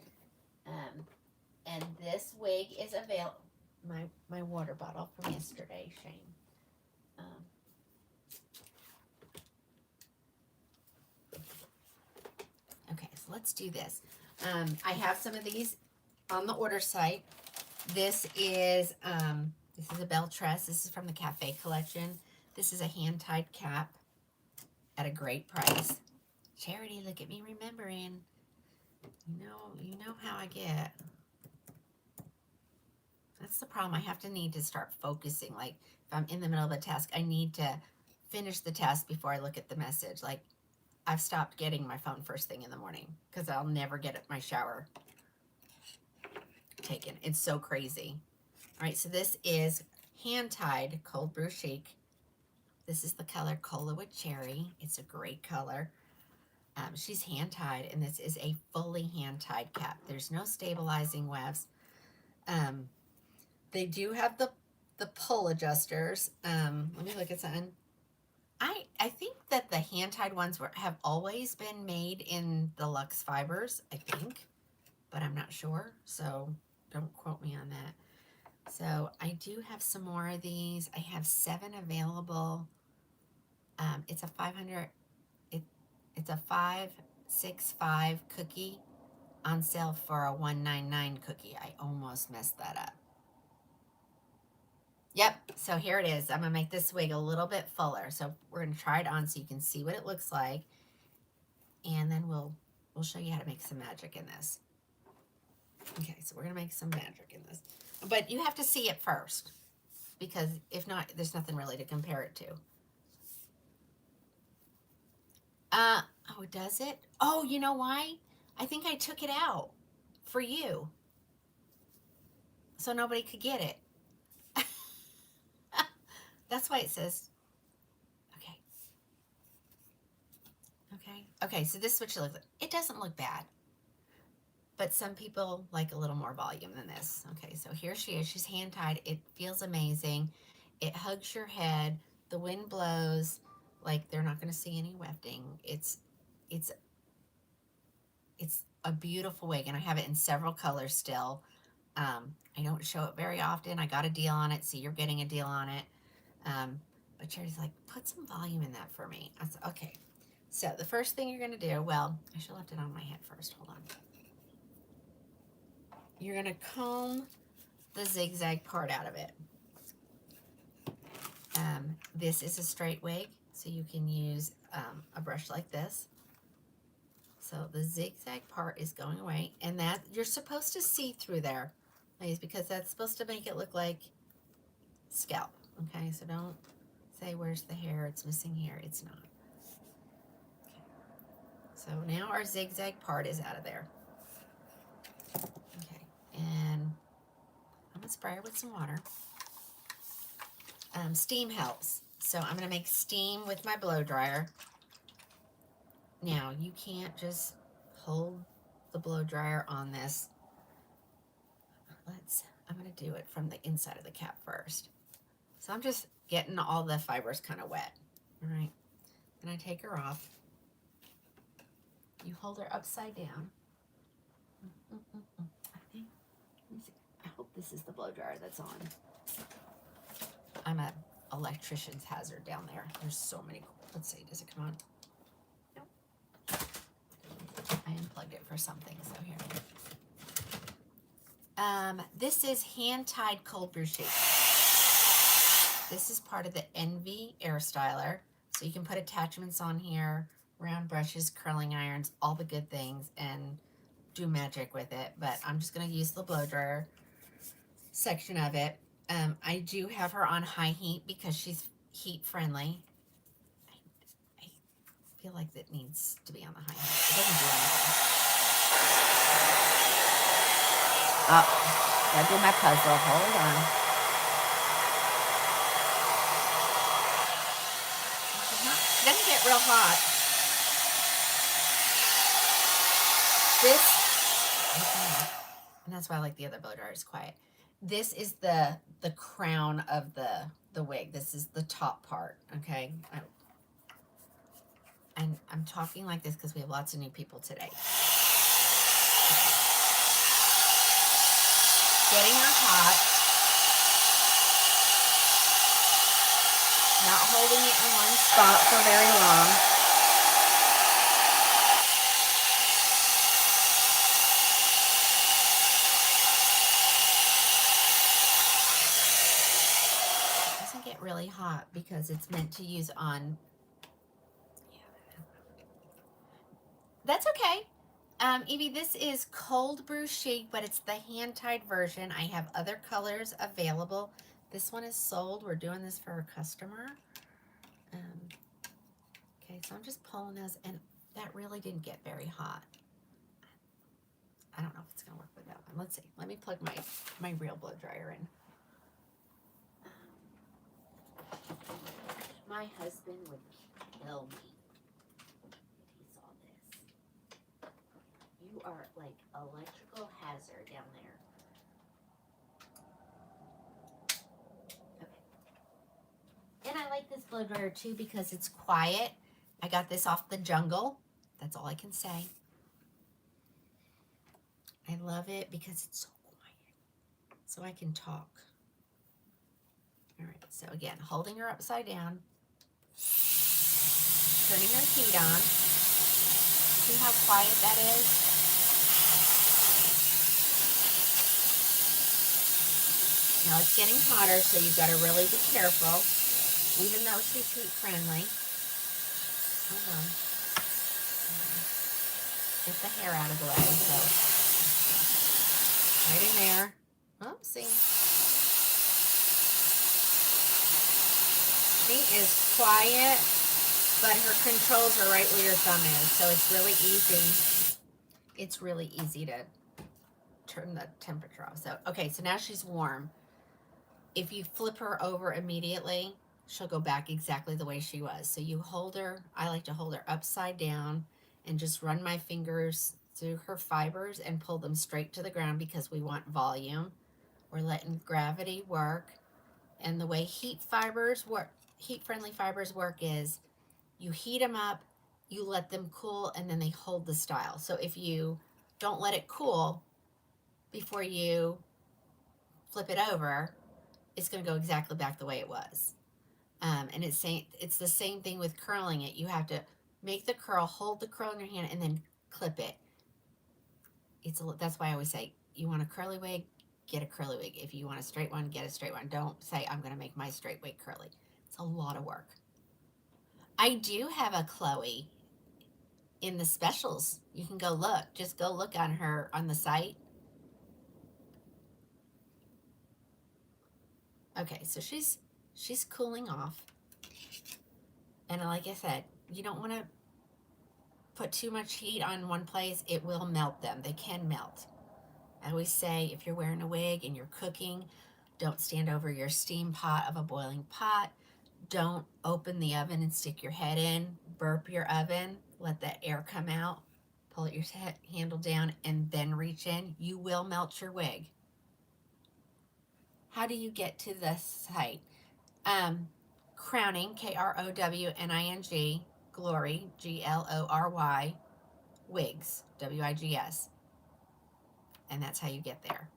And this wig is available. My water bottle from yesterday, Shane. Okay, so let's do this. I have some of these on the order site. This is This is a bell tress. This is from the Cafe collection. This is a hand-tied cap at a great price. Charity, look at me remembering. You know how I get. That's the problem. I have to need to start focusing. Like if I'm in the middle of a task, I need to finish the task before I look at the message. Like I've stopped getting my phone first thing in the morning because I'll never get my shower taken. It's so crazy. All right, so this is hand-tied cold brew chic. This is the color Cola with Cherry. It's a great color. She's hand-tied, and this is a fully hand-tied cap. There's no stabilizing wefts. They do have the pull adjusters. Let me look at something. I think that the hand-tied ones have always been made in the Luxe fibers, I think, but I'm not sure, so don't quote me on that. So I do have some more of these. I have 7 available. It's a 500. It's a 565 cookie on sale for a 199 cookie. I almost messed that up. Yep, so here it is. I'm gonna make this wig a little bit fuller. So we're gonna try it on so you can see what it looks like. And then we'll show you how to make some magic in this. Okay, so we're gonna make some magic in this. But you have to see it first, because if not, there's nothing really to compare it to. Oh, does it? Oh, you know why? I think I took it out for you, so nobody could get it. That's why it says, okay, so this is what she looks like. It doesn't look bad, but some people like a little more volume than this. Okay, so here she is. She's hand-tied. It feels amazing. It hugs your head. The wind blows. Like, they're not going to see any wefting. It's a beautiful wig, and I have it in several colors still. I don't show it very often. I got a deal on it, so you're getting a deal on it. But Charity's like, put some volume in that for me. I said, okay. So the first thing you're going to do, well, I should have left it on my head first. Hold on. You're going to comb the zigzag part out of it. This is a straight wig, so you can use a brush like this. So the zigzag part is going away, and that you're supposed to see through there, ladies, because that's supposed to make it look like scalp. Okay, so don't say where's the hair, it's missing hair. It's not. Okay. So now our zigzag part is out of there. Okay, and I'm gonna spray her with some water. Steam helps, so I'm gonna make steam with my blow dryer. Now you can't just hold the blow dryer on this. I'm gonna do it from the inside of the cap first. So I'm just getting all the fibers kind of wet. All right, then I take her off. You hold her upside down. I hope this is the blow dryer that's on. I'm a electrician's hazard down there. There's so many. Let's see, does it come on? Nope. I unplugged it for something, so here. This is hand-tied cold brew chic. This is part of the Envy Air Styler. So you can put attachments on here, round brushes, curling irons, all the good things, and do magic with it. But I'm just going to use the blow dryer section of it. I do have her on high heat because she's heat friendly. I feel like it needs to be on the high heat. It doesn't do anything. Oh, gotta do my puzzle. Hold on. It doesn't get real hot. And that's why I like the other blow dryer. It's quiet. This is the crown of the wig. This is the top part, okay? And I'm talking like this because we have lots of new people today. Getting her hot. Not holding it in one spot for very long. really hot because it's meant to use on, that's okay. Evie, this is cold brew chic, but it's the hand-tied version. I have other colors available. This one is sold. We're doing this for a customer. Okay, so I'm just pulling those, and that really didn't get very hot. I don't know if it's gonna work with that one. Let's see. Let me plug my real blow dryer in. My husband would kill me if he saw this. You are like electrical hazard down there. Okay. And I like this blow dryer too because it's quiet. I got this off the Jungle. That's all I can say. I love it because it's so quiet. So I can talk. All right, so again, holding her upside down, turning her heat on. See how quiet that is? Now it's getting hotter, so you've got to really be careful, even though she's heat friendly. Hold on. Get the hair out of the way. So right in there. Oh, see. She is quiet, but her controls are right where your thumb is, so it's really easy. It's really easy to turn the temperature off. So, okay, so now she's warm. If you flip her over immediately, she'll go back exactly the way she was. So you hold her, I like to hold her upside down and just run my fingers through her fibers and pull them straight to the ground because we want volume. We're letting gravity work. And the way heat-friendly fibers work is you heat them up, you let them cool, and then they hold the style. So if you don't let it cool before you flip it over, it's going to go exactly back the way it was. And it's the same thing with curling it. You have to make the curl, hold the curl in your hand, and then clip it. That's why I always say, you want a curly wig, get a curly wig. If you want a straight one, get a straight one. Don't say, I'm going to make my straight wig curly. It's a lot of work. I do have a Chloe in the specials. You can go look. Just go look on her on the site. Okay, so she's cooling off. And like I said, you don't want to put too much heat on one place. It will melt them. They can melt. I always say, if you're wearing a wig and you're cooking, don't stand over your steam pot of a boiling pot. Don't open the oven and stick your head in. Burp your oven. Let that air come out. Pull your handle down and then reach in. You will melt your wig. How do you get to this site? Krowning, Krowning, Glory, Glory, Wigs, Wigs. And that's how you get there.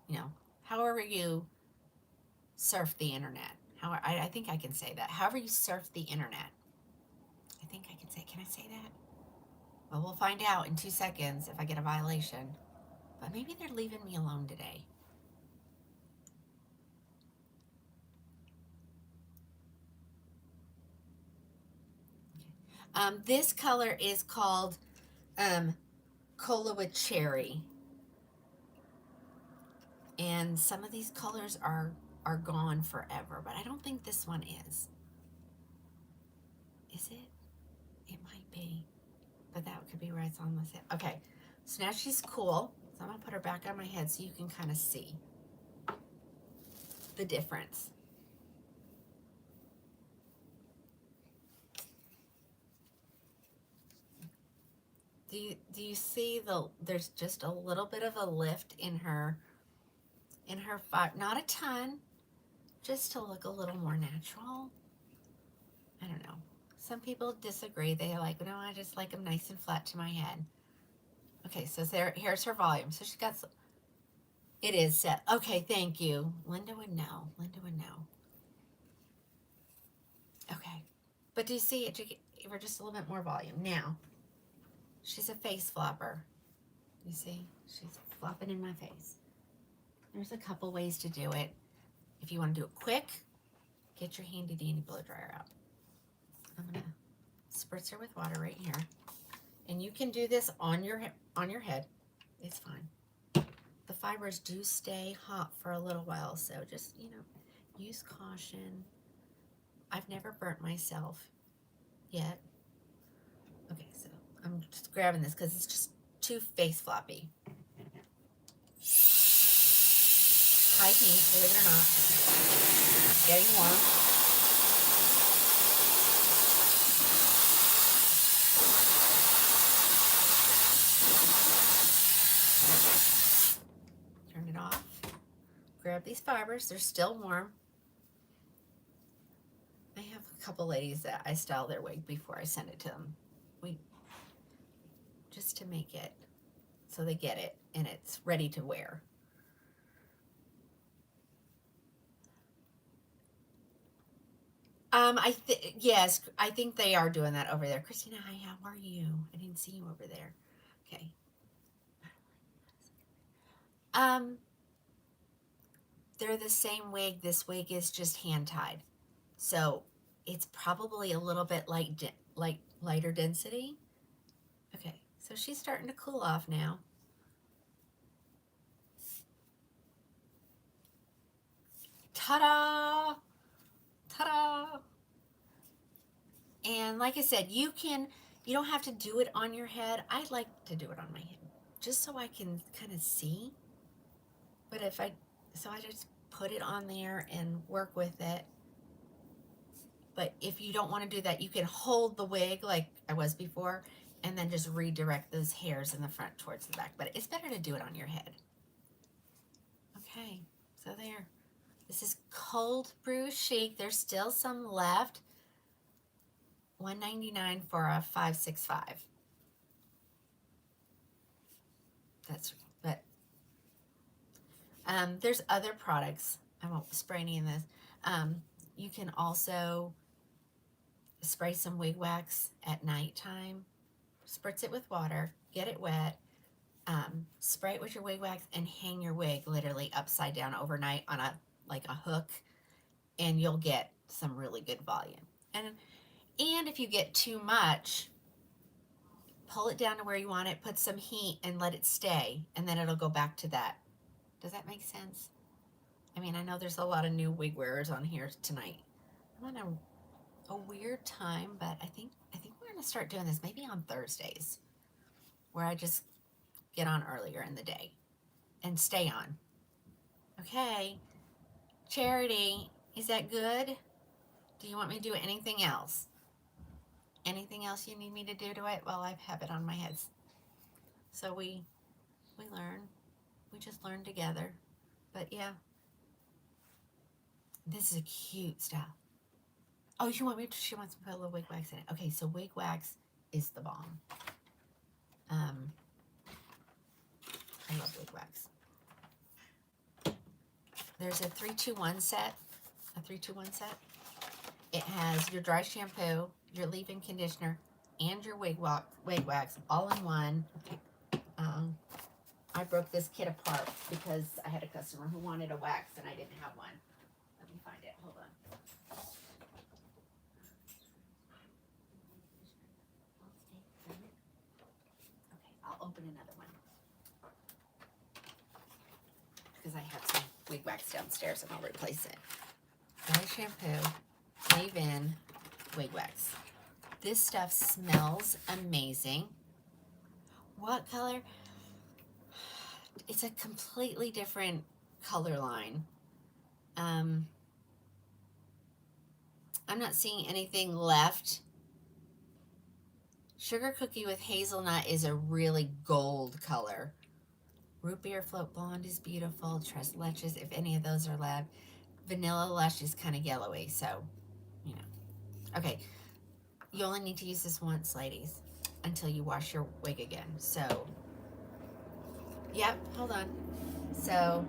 You know, however you surf the internet. I think I can say that. However you surf the internet. I think I can I say that? Well, we'll find out in 2 seconds if I get a violation. But maybe they're leaving me alone today. This color is called Cola with Cherry. And some of these colors are gone forever, but I don't think this one is. Is it? It might be. But that could be where it's on the set. Okay, so now she's cool. So I'm going to put her back on my head so you can kind of see the difference. Do you see there's just a little bit of a lift in her not a ton, just to look a little more natural. I don't know. Some people disagree. They're like, no, I just like them nice and flat to my head. Okay, so here's her volume. So she got it is set. Okay, thank you. Linda would know. Okay, but do you see it? Give her just a little bit more volume. Now, she's a face flopper. You see? She's flopping in my face. There's a couple ways to do it. If you want to do it quick, get your handy dandy blow dryer out. I'm gonna spritz her with water right here, and you can do this on your head. It's fine. The fibers do stay hot for a little while, so just, you know, use caution. I've never burnt myself yet. Okay, so I'm just grabbing this because it's just too face floppy. High heat, believe it or not. Getting warm. Turn it off. Grab these fibers. They're still warm. I have a couple ladies that I style their wig before I send it to them. Just to make it so they get it and it's ready to wear. Yes, I think they are doing that over there. Christina, hi, how are you? I didn't see you over there. Okay. They're the same wig. This wig is just hand tied, so it's probably a little bit lighter density. Okay, so she's starting to cool off now. Ta-da! Ta-da! And like I said, you don't have to do it on your head. I like to do it on my head, just so I can kind of see. But I just put it on there and work with it. But if you don't want to do that, you can hold the wig like I was before and then just redirect those hairs in the front towards the back. But it's better to do it on your head. Okay, so there. This is Cold Brew Chic. There's still some left. $1.99 for a 565. There's other products. I won't spray any of this. You can also spray some wig wax at nighttime. Spritz it with water, get it wet, spray it with your wig wax, and hang your wig literally upside down overnight on a hook, and you'll get some really good volume. And if you get too much, pull it down to where you want it, put some heat, and let it stay, and then it'll go back to that. Does that make sense? I mean, I know there's a lot of new wig wearers on here tonight. I'm on a weird time, but I think we're gonna start doing this maybe on Thursdays, where I just get on earlier in the day and stay on. Okay, Charity, is that good? Do you want me to do anything else? Anything else you need me to do to it? Well, I have it on my head. So we learn. We just learn together. But yeah, this is a cute style. Oh, she wants to put a little wig wax in it. Okay, so wig wax is the bomb. I love wig wax. There's a 3-2-1 set. A 3-2-1 set. It has your dry shampoo, your leave-in conditioner, and your wig wax all in one. I broke this kit apart because I had a customer who wanted a wax and I didn't have one. Let me find it. Hold on. Okay, I'll open another one because I have some wig wax downstairs and I'll replace it. Dry shampoo, leave-in, wig wax. This stuff smells amazing. What color? It's a completely different color line. I'm not seeing anything left. Sugar Cookie with Hazelnut is a really gold color. Root Beer Float Blonde is beautiful. Tres Leches, if any of those are left. Vanilla Lush is kind of yellowy, so, you know. Okay, you only need to use this once, ladies, until you wash your wig again. So, yep, hold on. So,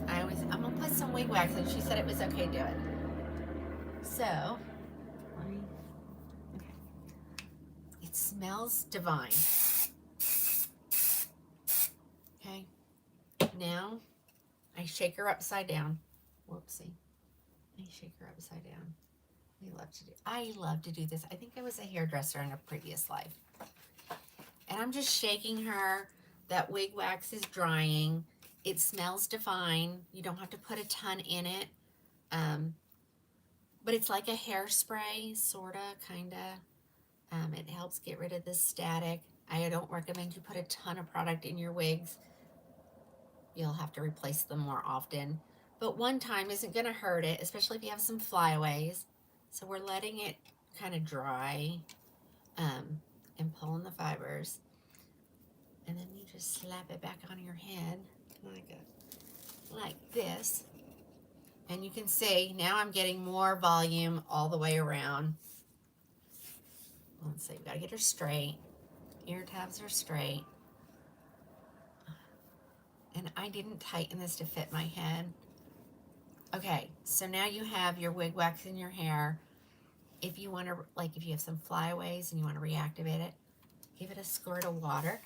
I'm going to put some wig wax in. She said it was okay to do it. So, okay. It smells divine. Okay. Now, I shake her upside down. Whoopsie. Let me shake her upside down. I love to do this. I think I was a hairdresser in a previous life. And I'm just shaking her. That wig wax is drying. It smells divine. You don't have to put a ton in it. But it's like a hairspray, sorta, kinda. It helps get rid of the static. I don't recommend you put a ton of product in your wigs. You'll have to replace them more often. But one time isn't gonna hurt it, especially if you have some flyaways. So we're letting it kind of dry and pulling the fibers. And then you just slap it back on your head like this. And you can see now I'm getting more volume all the way around. Let's see, we gotta get her straight. Ear tabs are straight. And I didn't tighten this to fit my head. Okay, so now you have your wig wax in your hair. If you want to, like if you have some flyaways and you want to reactivate it, give it a squirt of water.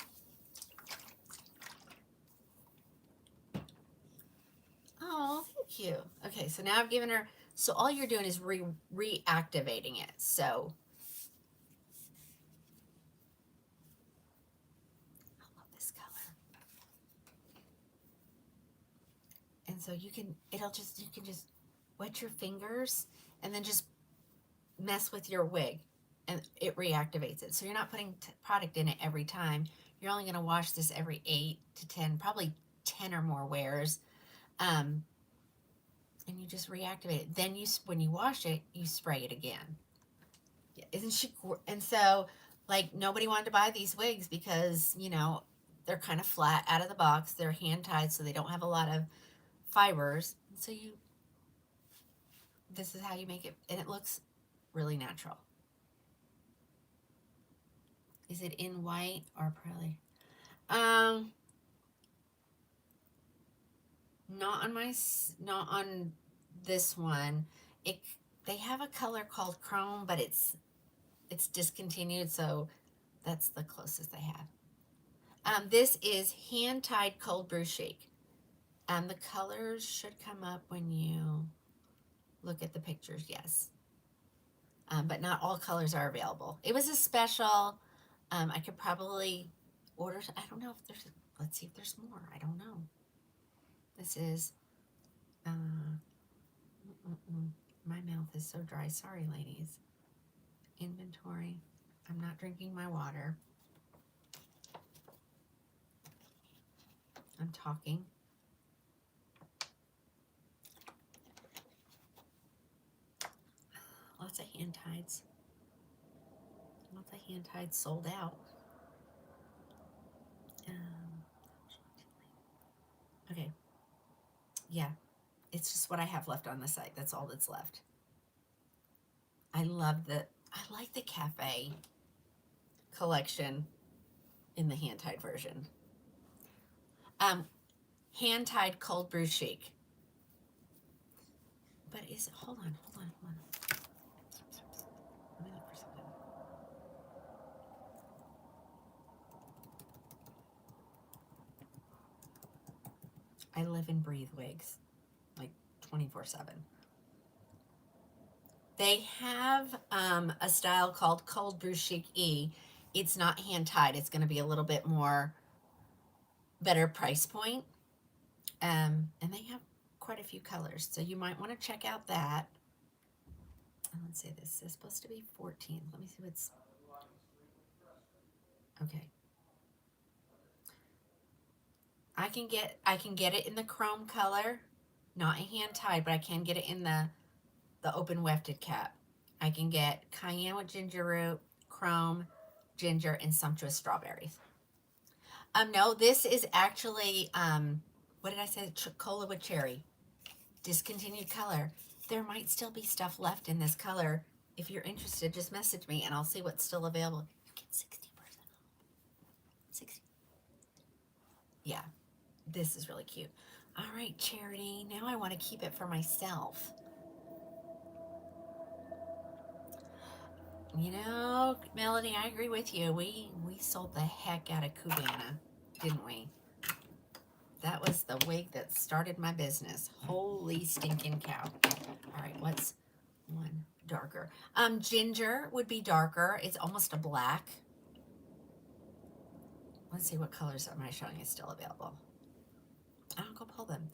Oh, thank you. Okay, so now I've given her, so all you're doing is reactivating it. So, I love this color. And so you can just wet your fingers and then just mess with your wig and it reactivates it. So you're not putting product in it every time. You're only going to wash this every 8 to 10, probably 10 or more wears. And you just reactivate it. Then when you wash it, you spray it again. Yeah, isn't she? And so, like, nobody wanted to buy these wigs because, you know, they're kind of flat out of the box. They're hand tied, so they don't have a lot of fibers. So this is how you make it, and it looks really natural. Is it in white or pearly? Not on this one. They have a color called chrome, but it's discontinued, so that's the closest they have. This is hand tied cold brew chic. The colors should come up when you look at the pictures. Yes. But not all colors are available. It was a special. I could probably order. I don't know if there's. Let's see if there's more. I don't know. This is. My mouth is so dry. Sorry, ladies. Inventory. I'm not drinking my water. I'm talking. Lots of hand tieds. Lots of hand tieds sold out. Okay. Yeah. It's just what I have left on the site. That's all that's left. I like the cafe collection in the hand-tied version. Hand-tied cold brew chic. But hold on. Let me look for something. I live and breathe wigs, like 24/7. They have a style called Cold Brew Chic E. It's not hand tied. It's going to be a little bit more better price point. And they have quite a few colors, so you might want to check out that. Let's see, this is supposed to be 14. Let me see what's. Okay. I can get it in the chrome color, not a hand tied, but I can get it in the open wefted cap. I can get cayenne with ginger root, chrome, ginger, and sumptuous strawberries. No, this is actually what did I say? Cola with cherry. Discontinued color. There might still be stuff left in this color. If you're interested, just message me and I'll see what's still available. You get 60% off. 60. Yeah, this is really cute. All right, Charity. Now I want to keep it for myself. You know, Melody, I agree with you. We sold the heck out of Cubana, didn't we? That was the wig that started my business. Holy stinking cow. All right, what's one darker? Ginger would be darker. It's almost a black. Let's see what colors am I showing is still available. I'll go pull them.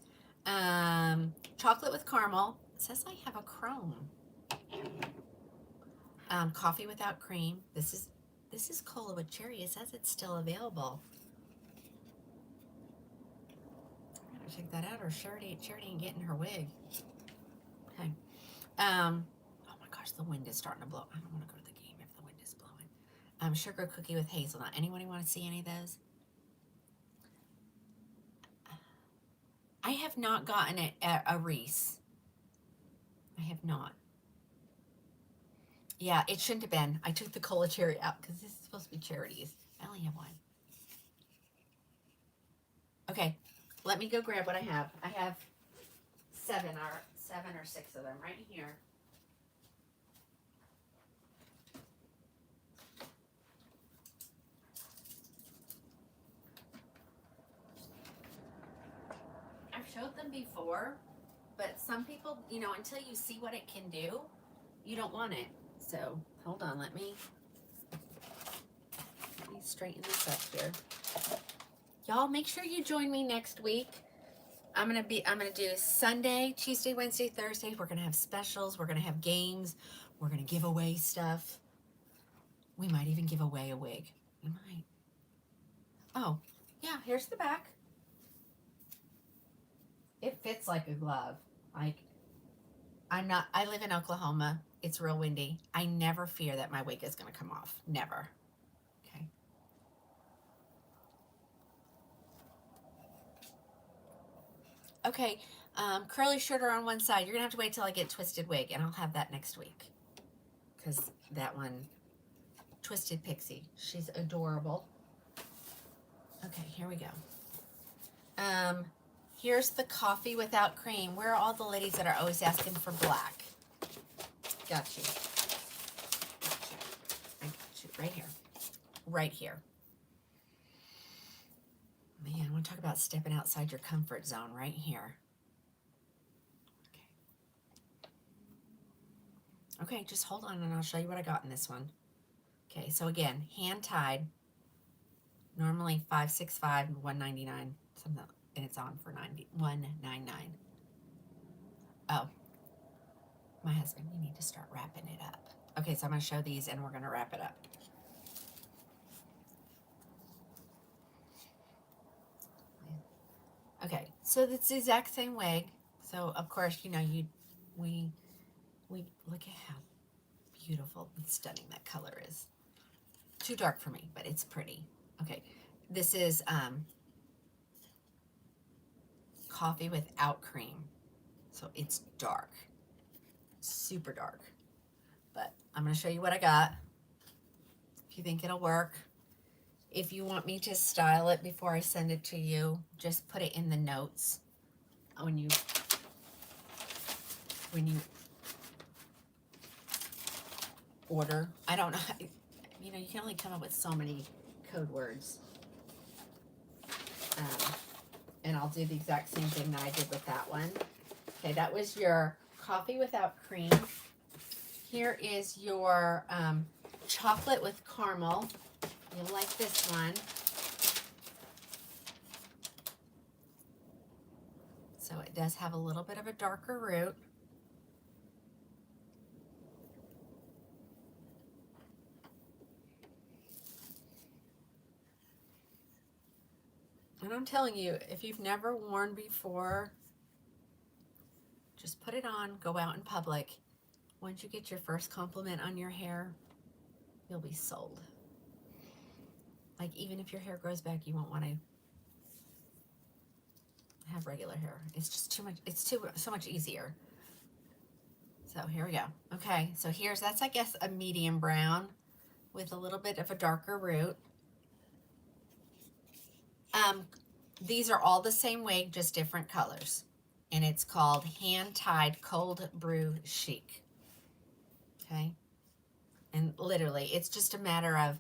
Chocolate with caramel. It says I have a chrome. Coffee without cream. This is cola with cherry. It says it's still available. I'm gonna check that out, or Charity ain't getting her wig. Okay. Oh my gosh, the wind is starting to blow. I don't want to go to the game if the wind is blowing. Sugar cookie with hazelnut. Anyone want to see any of those? I have not gotten it at a Reese. I have not. Yeah, it shouldn't have been. I took the cola cherry out because this is supposed to be Charity's. I only have one. Okay, let me go grab what I have. I have seven or six of them right here. I've showed them before, but some people, you know, until you see what it can do, you don't want it. So hold on, let me straighten this up here. Y'all make sure you join me next week. I'm gonna do Sunday, Tuesday, Wednesday, Thursday. We're gonna have specials, we're gonna have games, we're gonna give away stuff. We might even give away a wig. We might. Oh, yeah, here's the back. It fits like a glove. Like, I live in Oklahoma. It's real windy. I never fear that my wig is going to come off. Never. Okay. Okay, curly shorter on one side. You're going to have to wait till I get Twisted Wig, and I'll have that next week. Because that one, Twisted Pixie, she's adorable. Okay, here we go. Here's the coffee without cream. Where are all the ladies that are always asking for black? Got you. I got you. Right here. Right here. Man, I want to talk about stepping outside your comfort zone right here. Okay. Okay, just hold on and I'll show you what I got in this one. Okay, so again, hand tied. Normally $565 and $199, something, and it's on for $199. Oh, my husband, you need to start wrapping it up. Okay, so I'm going to show these and we're going to wrap it up. Okay, so it's the exact same wig. So of course, you know, we look at how beautiful and stunning that color is. Too dark for me, but it's pretty. Okay, this is coffee without cream. So it's dark, super dark. But I'm going to show you what I got. If you think it'll work. If you want me to style it before I send it to you, just put it in the notes when you order. I don't know. You know, you can only come up with so many code words. And I'll do the exact same thing that I did with that one. Okay, that was your coffee without cream. Here is your chocolate with caramel. You'll like this one. So it does have a little bit of a darker root. And I'm telling you, if you've never worn before, just put it on, go out in public. Once you get your first compliment on your hair, you'll be sold. Like, even if your hair grows back, you won't want to have regular hair. It's just too much. It's so much easier. So here we go. Okay, so that's, I guess, a medium brown with a little bit of a darker root. These are all the same wig, just different colors. And it's called Hand Tied Cold Brew Chic. Okay? And literally, it's just a matter of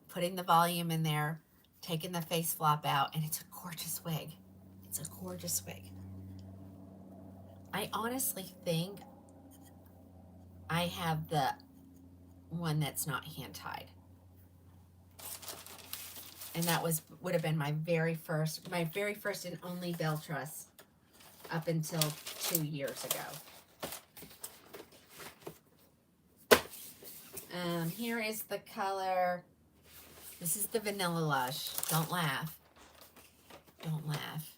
putting the volume in there, taking the face flop out, and it's a gorgeous wig. It's a gorgeous wig. I honestly think I have the one that's not hand tied. And that would have been my very first and only bell truss up until 2 years ago. Here is the color. This is the Vanilla Lush. Don't laugh. Don't laugh.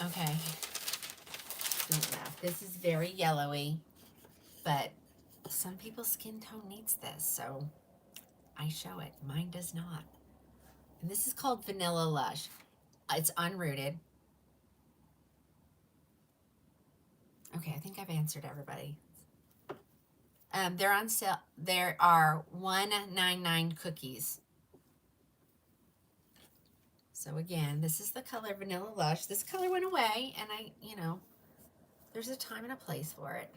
Okay. Don't laugh. This is very yellowy, but some people's skin tone needs this, so I show it. Mine does not. And this is called Vanilla Lush. It's unrooted. Okay, I think I've answered everybody. They're on sale. There are $1.99 cookies. So again, this is the color Vanilla Lush. This color went away, and there's a time and a place for it.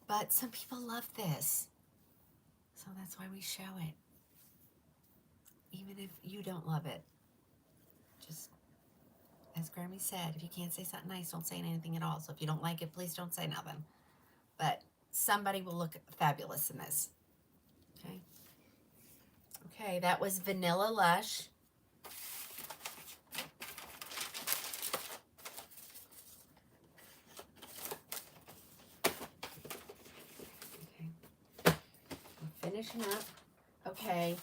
But some people love this, so that's why we show it. Even if you don't love it, just as Grammy said, if you can't say something nice, don't say anything at all. So if you don't like it, please don't say nothing. But somebody will look fabulous in this. Okay. Okay, that was Vanilla Lush. Okay. I'm finishing up. Okay.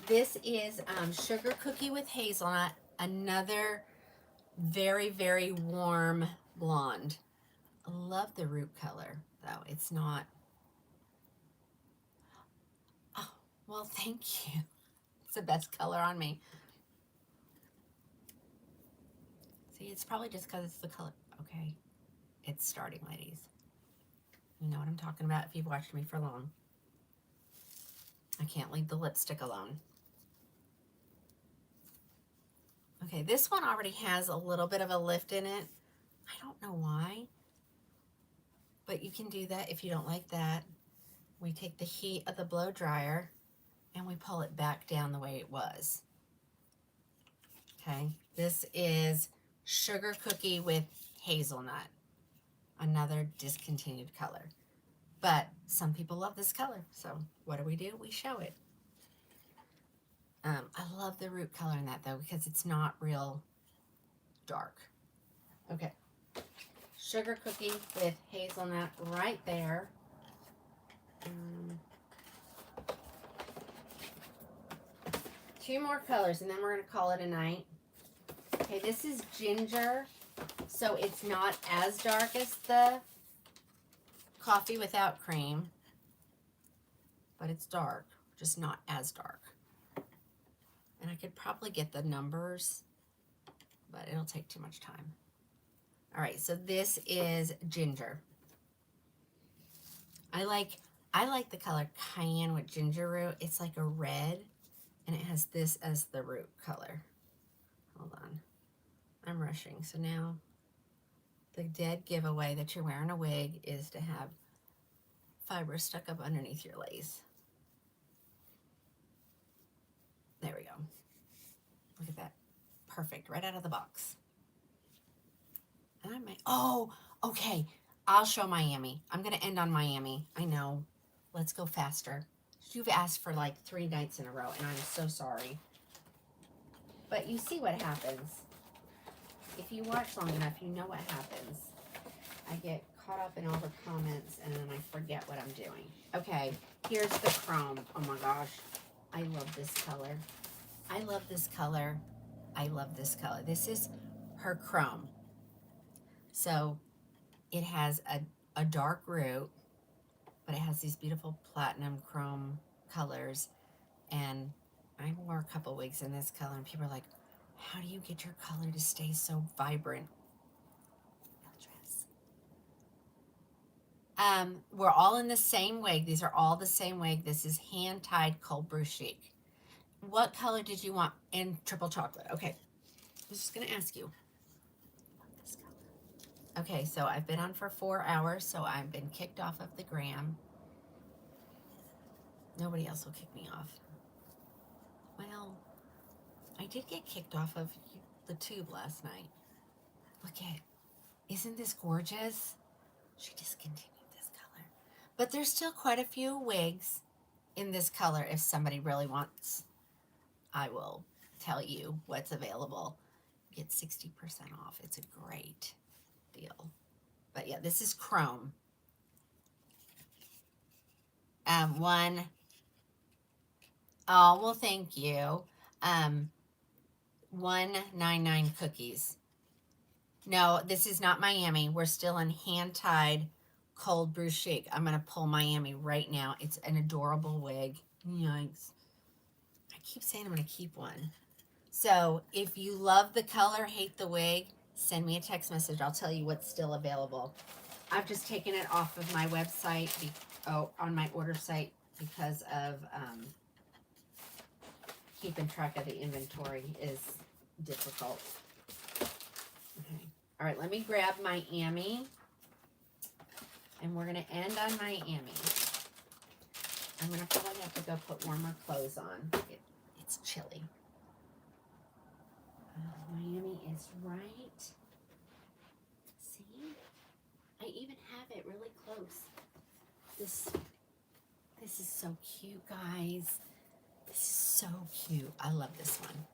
This is Sugar Cookie with Hazelnut. Another very, very warm blonde. I love the root color, though. It's not. Oh, well, thank you. It's the best color on me. See, it's probably just because it's the color. Okay. It's starting, ladies. You know what I'm talking about if you've watched me for long. I can't leave the lipstick alone. Okay, this one already has a little bit of a lift in it. I don't know why, but you can do that if you don't like that. We take the heat of the blow dryer and we pull it back down the way it was. Okay, this is Sugar Cookie with Hazelnut, another discontinued color. But some people love this color, so what do? We show it. I love the root color in that, though, because it's not real dark. Okay. Sugar Cookie with Hazelnut right there. Two more colors, and then we're going to call it a night. Okay, this is Ginger, so it's not as dark as the Coffee Without Cream, but it's dark, just not as dark. And I could probably get the numbers, but it'll take too much time. All right, so this is Ginger. I like the color Cayenne with ginger root. It's like a red, and it has this as the root color. Hold on. I'm rushing. So now the dead giveaway that you're wearing a wig is to have fiber stuck up underneath your lace. There we go. Look at that. Perfect. Right out of the box. And I might, oh, okay. I'll show Miami. I'm going to end on Miami. I know. Let's go faster. You've asked for like 3 nights in a row, and I'm so sorry. But you see what happens. If you watch long enough, you know what happens. I get caught up in all the comments, and then I forget what I'm doing. Okay, here's the chrome. Oh my gosh. I love this color. I love this color. I love this color. This is her chrome. So it has a dark root, but it has these beautiful platinum chrome colors. And I wore a couple wigs in this color, and people are like, how do you get your color to stay so vibrant? We're all in the same wig. These are all the same wig. This is hand-tied cold brew chic. What color did you want in triple chocolate? Okay, I was just going to ask you. This color. Okay, so I've been on for 4 hours, so I've been kicked off of the gram. Nobody else will kick me off. Well, I did get kicked off of the tube last night. Look at, isn't this gorgeous? She discontinued this color. But there's still quite a few wigs in this color if somebody really wants. I will tell you what's available. Get 60% off. It's a great deal. But yeah, this is chrome. One. Oh, well, thank you. 199 cookies. No, this is not Miami. We're still in hand-tied cold brew chic. I'm going to pull Miami right now. It's an adorable wig. Yikes. I keep saying I'm going to keep one. So if you love the color, hate the wig, send me a text message. I'll tell you what's still available. I've just taken it off of my website, on my order site, because of keeping track of the inventory is difficult. Okay. All right, let me grab Miami. And we're going to end on Miami. I'm going to probably have to go put warmer clothes on. It's chilly. Miami is right. See? I even have it really close. This is so cute, guys. This is so cute. I love this one.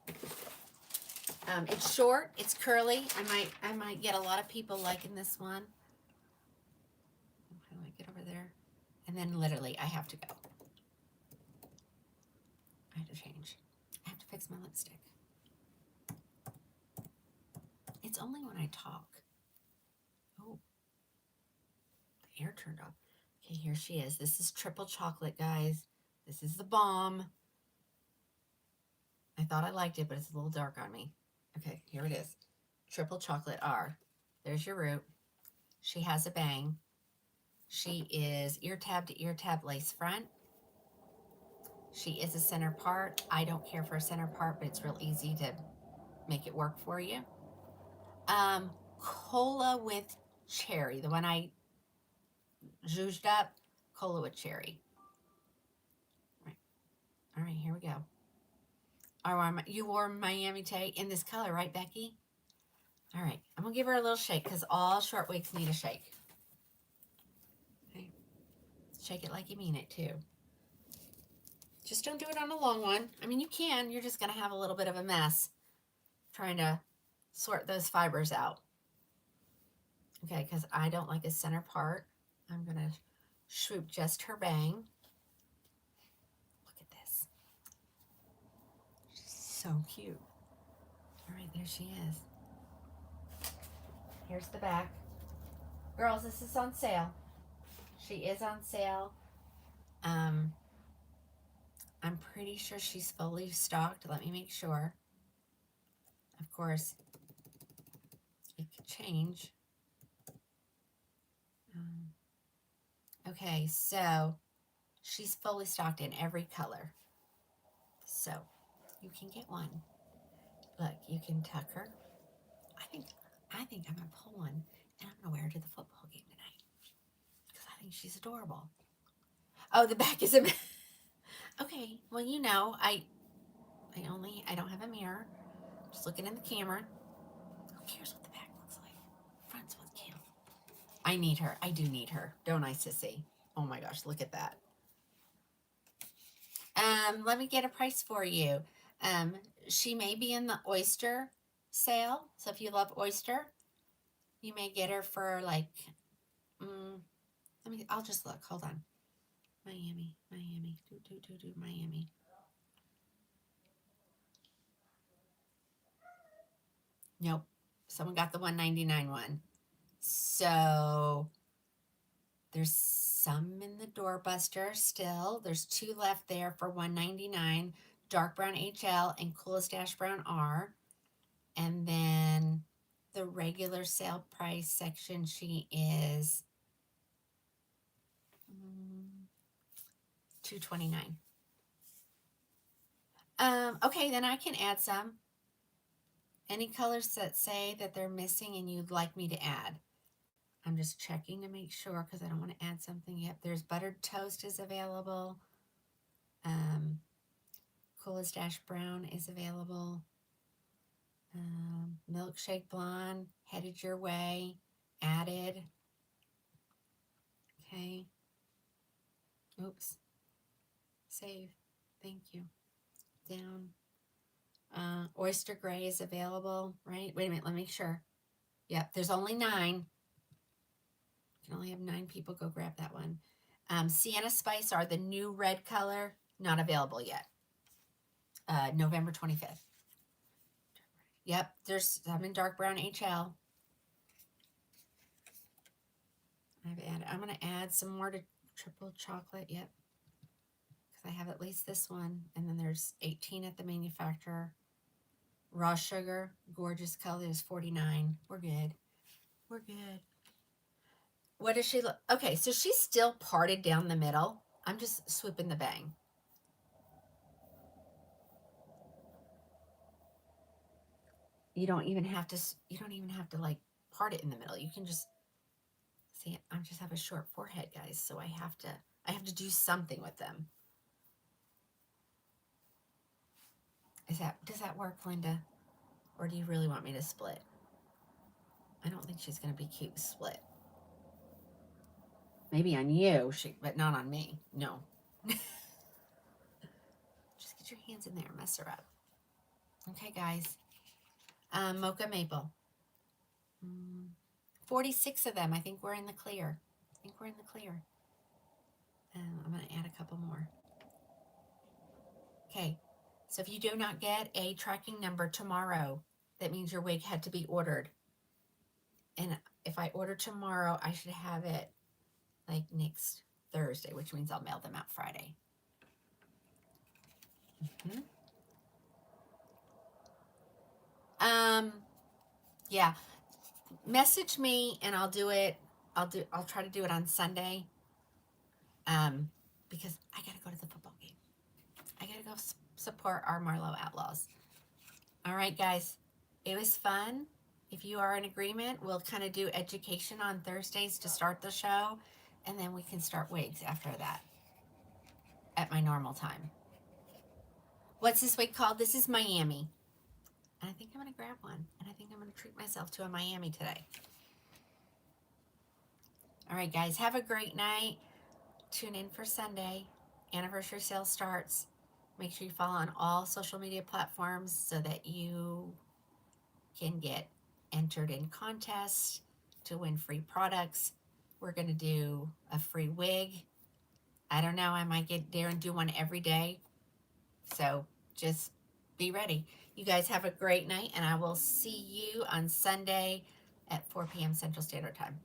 It's short. It's curly. I might get a lot of people liking this one. How do I get over there? And then literally, I have to go. I have to change. I have to fix my lipstick. It's only when I talk. Oh, the air turned off. Okay, here she is. This is triple chocolate, guys. This is the bomb. I thought I liked it, but it's a little dark on me. Okay, here it is. Triple chocolate R. There's your root. She has a bang. She is ear tab to ear tab lace front. She is a center part. I don't care for a center part, but it's real easy to make it work for you. Cola with cherry. The one I zhuzhed up. Cola with cherry. All right, here we go. You wore Miami Tay in this color, right, Becky? All right, I'm going to give her a little shake because all short wigs need a shake. Okay. Shake it like you mean it, too. Just don't do it on a long one. I mean, you can. You're just going to have a little bit of a mess trying to sort those fibers out. Okay, because I don't like a center part. I'm going to swoop just her bang. Look at this. She's so cute. All right, there she is. Here's the back. Girls, this is on sale. She is on sale. I'm pretty sure she's fully stocked. Let me make sure. Of course, it could change. Okay, so she's fully stocked in every color. So you can get one. Look, you can tuck her. I think I'm gonna pull one and I'm gonna wear her to the football game tonight because I think she's adorable. Oh, the back is a mess. Okay, well, you know, I don't have a mirror. I'm just looking in the camera. Who cares what the back looks like? Front's what counts. I need her. I do need her. Don't I, sissy? Oh my gosh, look at that. Let me get a price for you. She may be in the oyster sale. So if you love oyster, you may get her for like, I'll just look. Hold on. Miami. Miami. Nope. Someone got the $199 one. So there's some in the doorbuster still. There's 2 left there for $199. Dark brown HL and coolest ash brown R. And then the regular sale price section, she is $229. Okay, then I can add some. Any colors that say that they're missing and you'd like me to add. I'm just checking to make sure because I don't want to add something yet. There's buttered toast is available. Coolest Dash Brown is available. Milkshake Blonde, Headed Your Way, added. Okay. Oops. Save. Thank you. Down. Oyster Gray is available, right? Wait a minute, let me make sure. Yep, there's only 9. You can only have 9 people go grab that one. Sienna Spice are the new red color, not available yet. November 25th. Yep, there's some in dark brown HL. I'm going to add some more to triple chocolate. Yep. Because I have at least this one. And then there's 18 at the manufacturer. Raw sugar, gorgeous color is 49. We're good. We're good. What does she look? Okay, so she's still parted down the middle. I'm just swooping the bang. You don't even have to like part it in the middle. You can just see, I just have a short forehead, guys, so I have to do something with them. Does that work, Linda? Or do you really want me to split? I don't think she's going to be cute split. Maybe on you, but not on me. No. Just get your hands in there, mess her up. Okay, guys. Mocha Maple. 46 of them. I think we're in the clear. I'm going to add a couple more. Okay. So if you do not get a tracking number tomorrow, that means your wig had to be ordered. And if I order tomorrow, I should have it like next Thursday, which means I'll mail them out Friday. Yeah. Message me and I'll do it. I'll try to do it on Sunday. Because I gotta go to the football game. I gotta go support our Marlowe Outlaws. All right, guys. It was fun. If you are in agreement, we'll kind of do education on Thursdays to start the show, and then we can start wigs after that at my normal time. What's this wig called? This is Miami. And I think I'm going to grab one, and I think I'm going to treat myself to a Miami today. All right, guys, have a great night. Tune in for Sunday. Anniversary sale starts. Make sure you follow on all social media platforms so that you can get entered in contests to win free products. We're going to do a free wig. I don't know. I might get there and do one every day. So just be ready. You guys have a great night, and I will see you on Sunday at 4 p.m. Central Standard Time.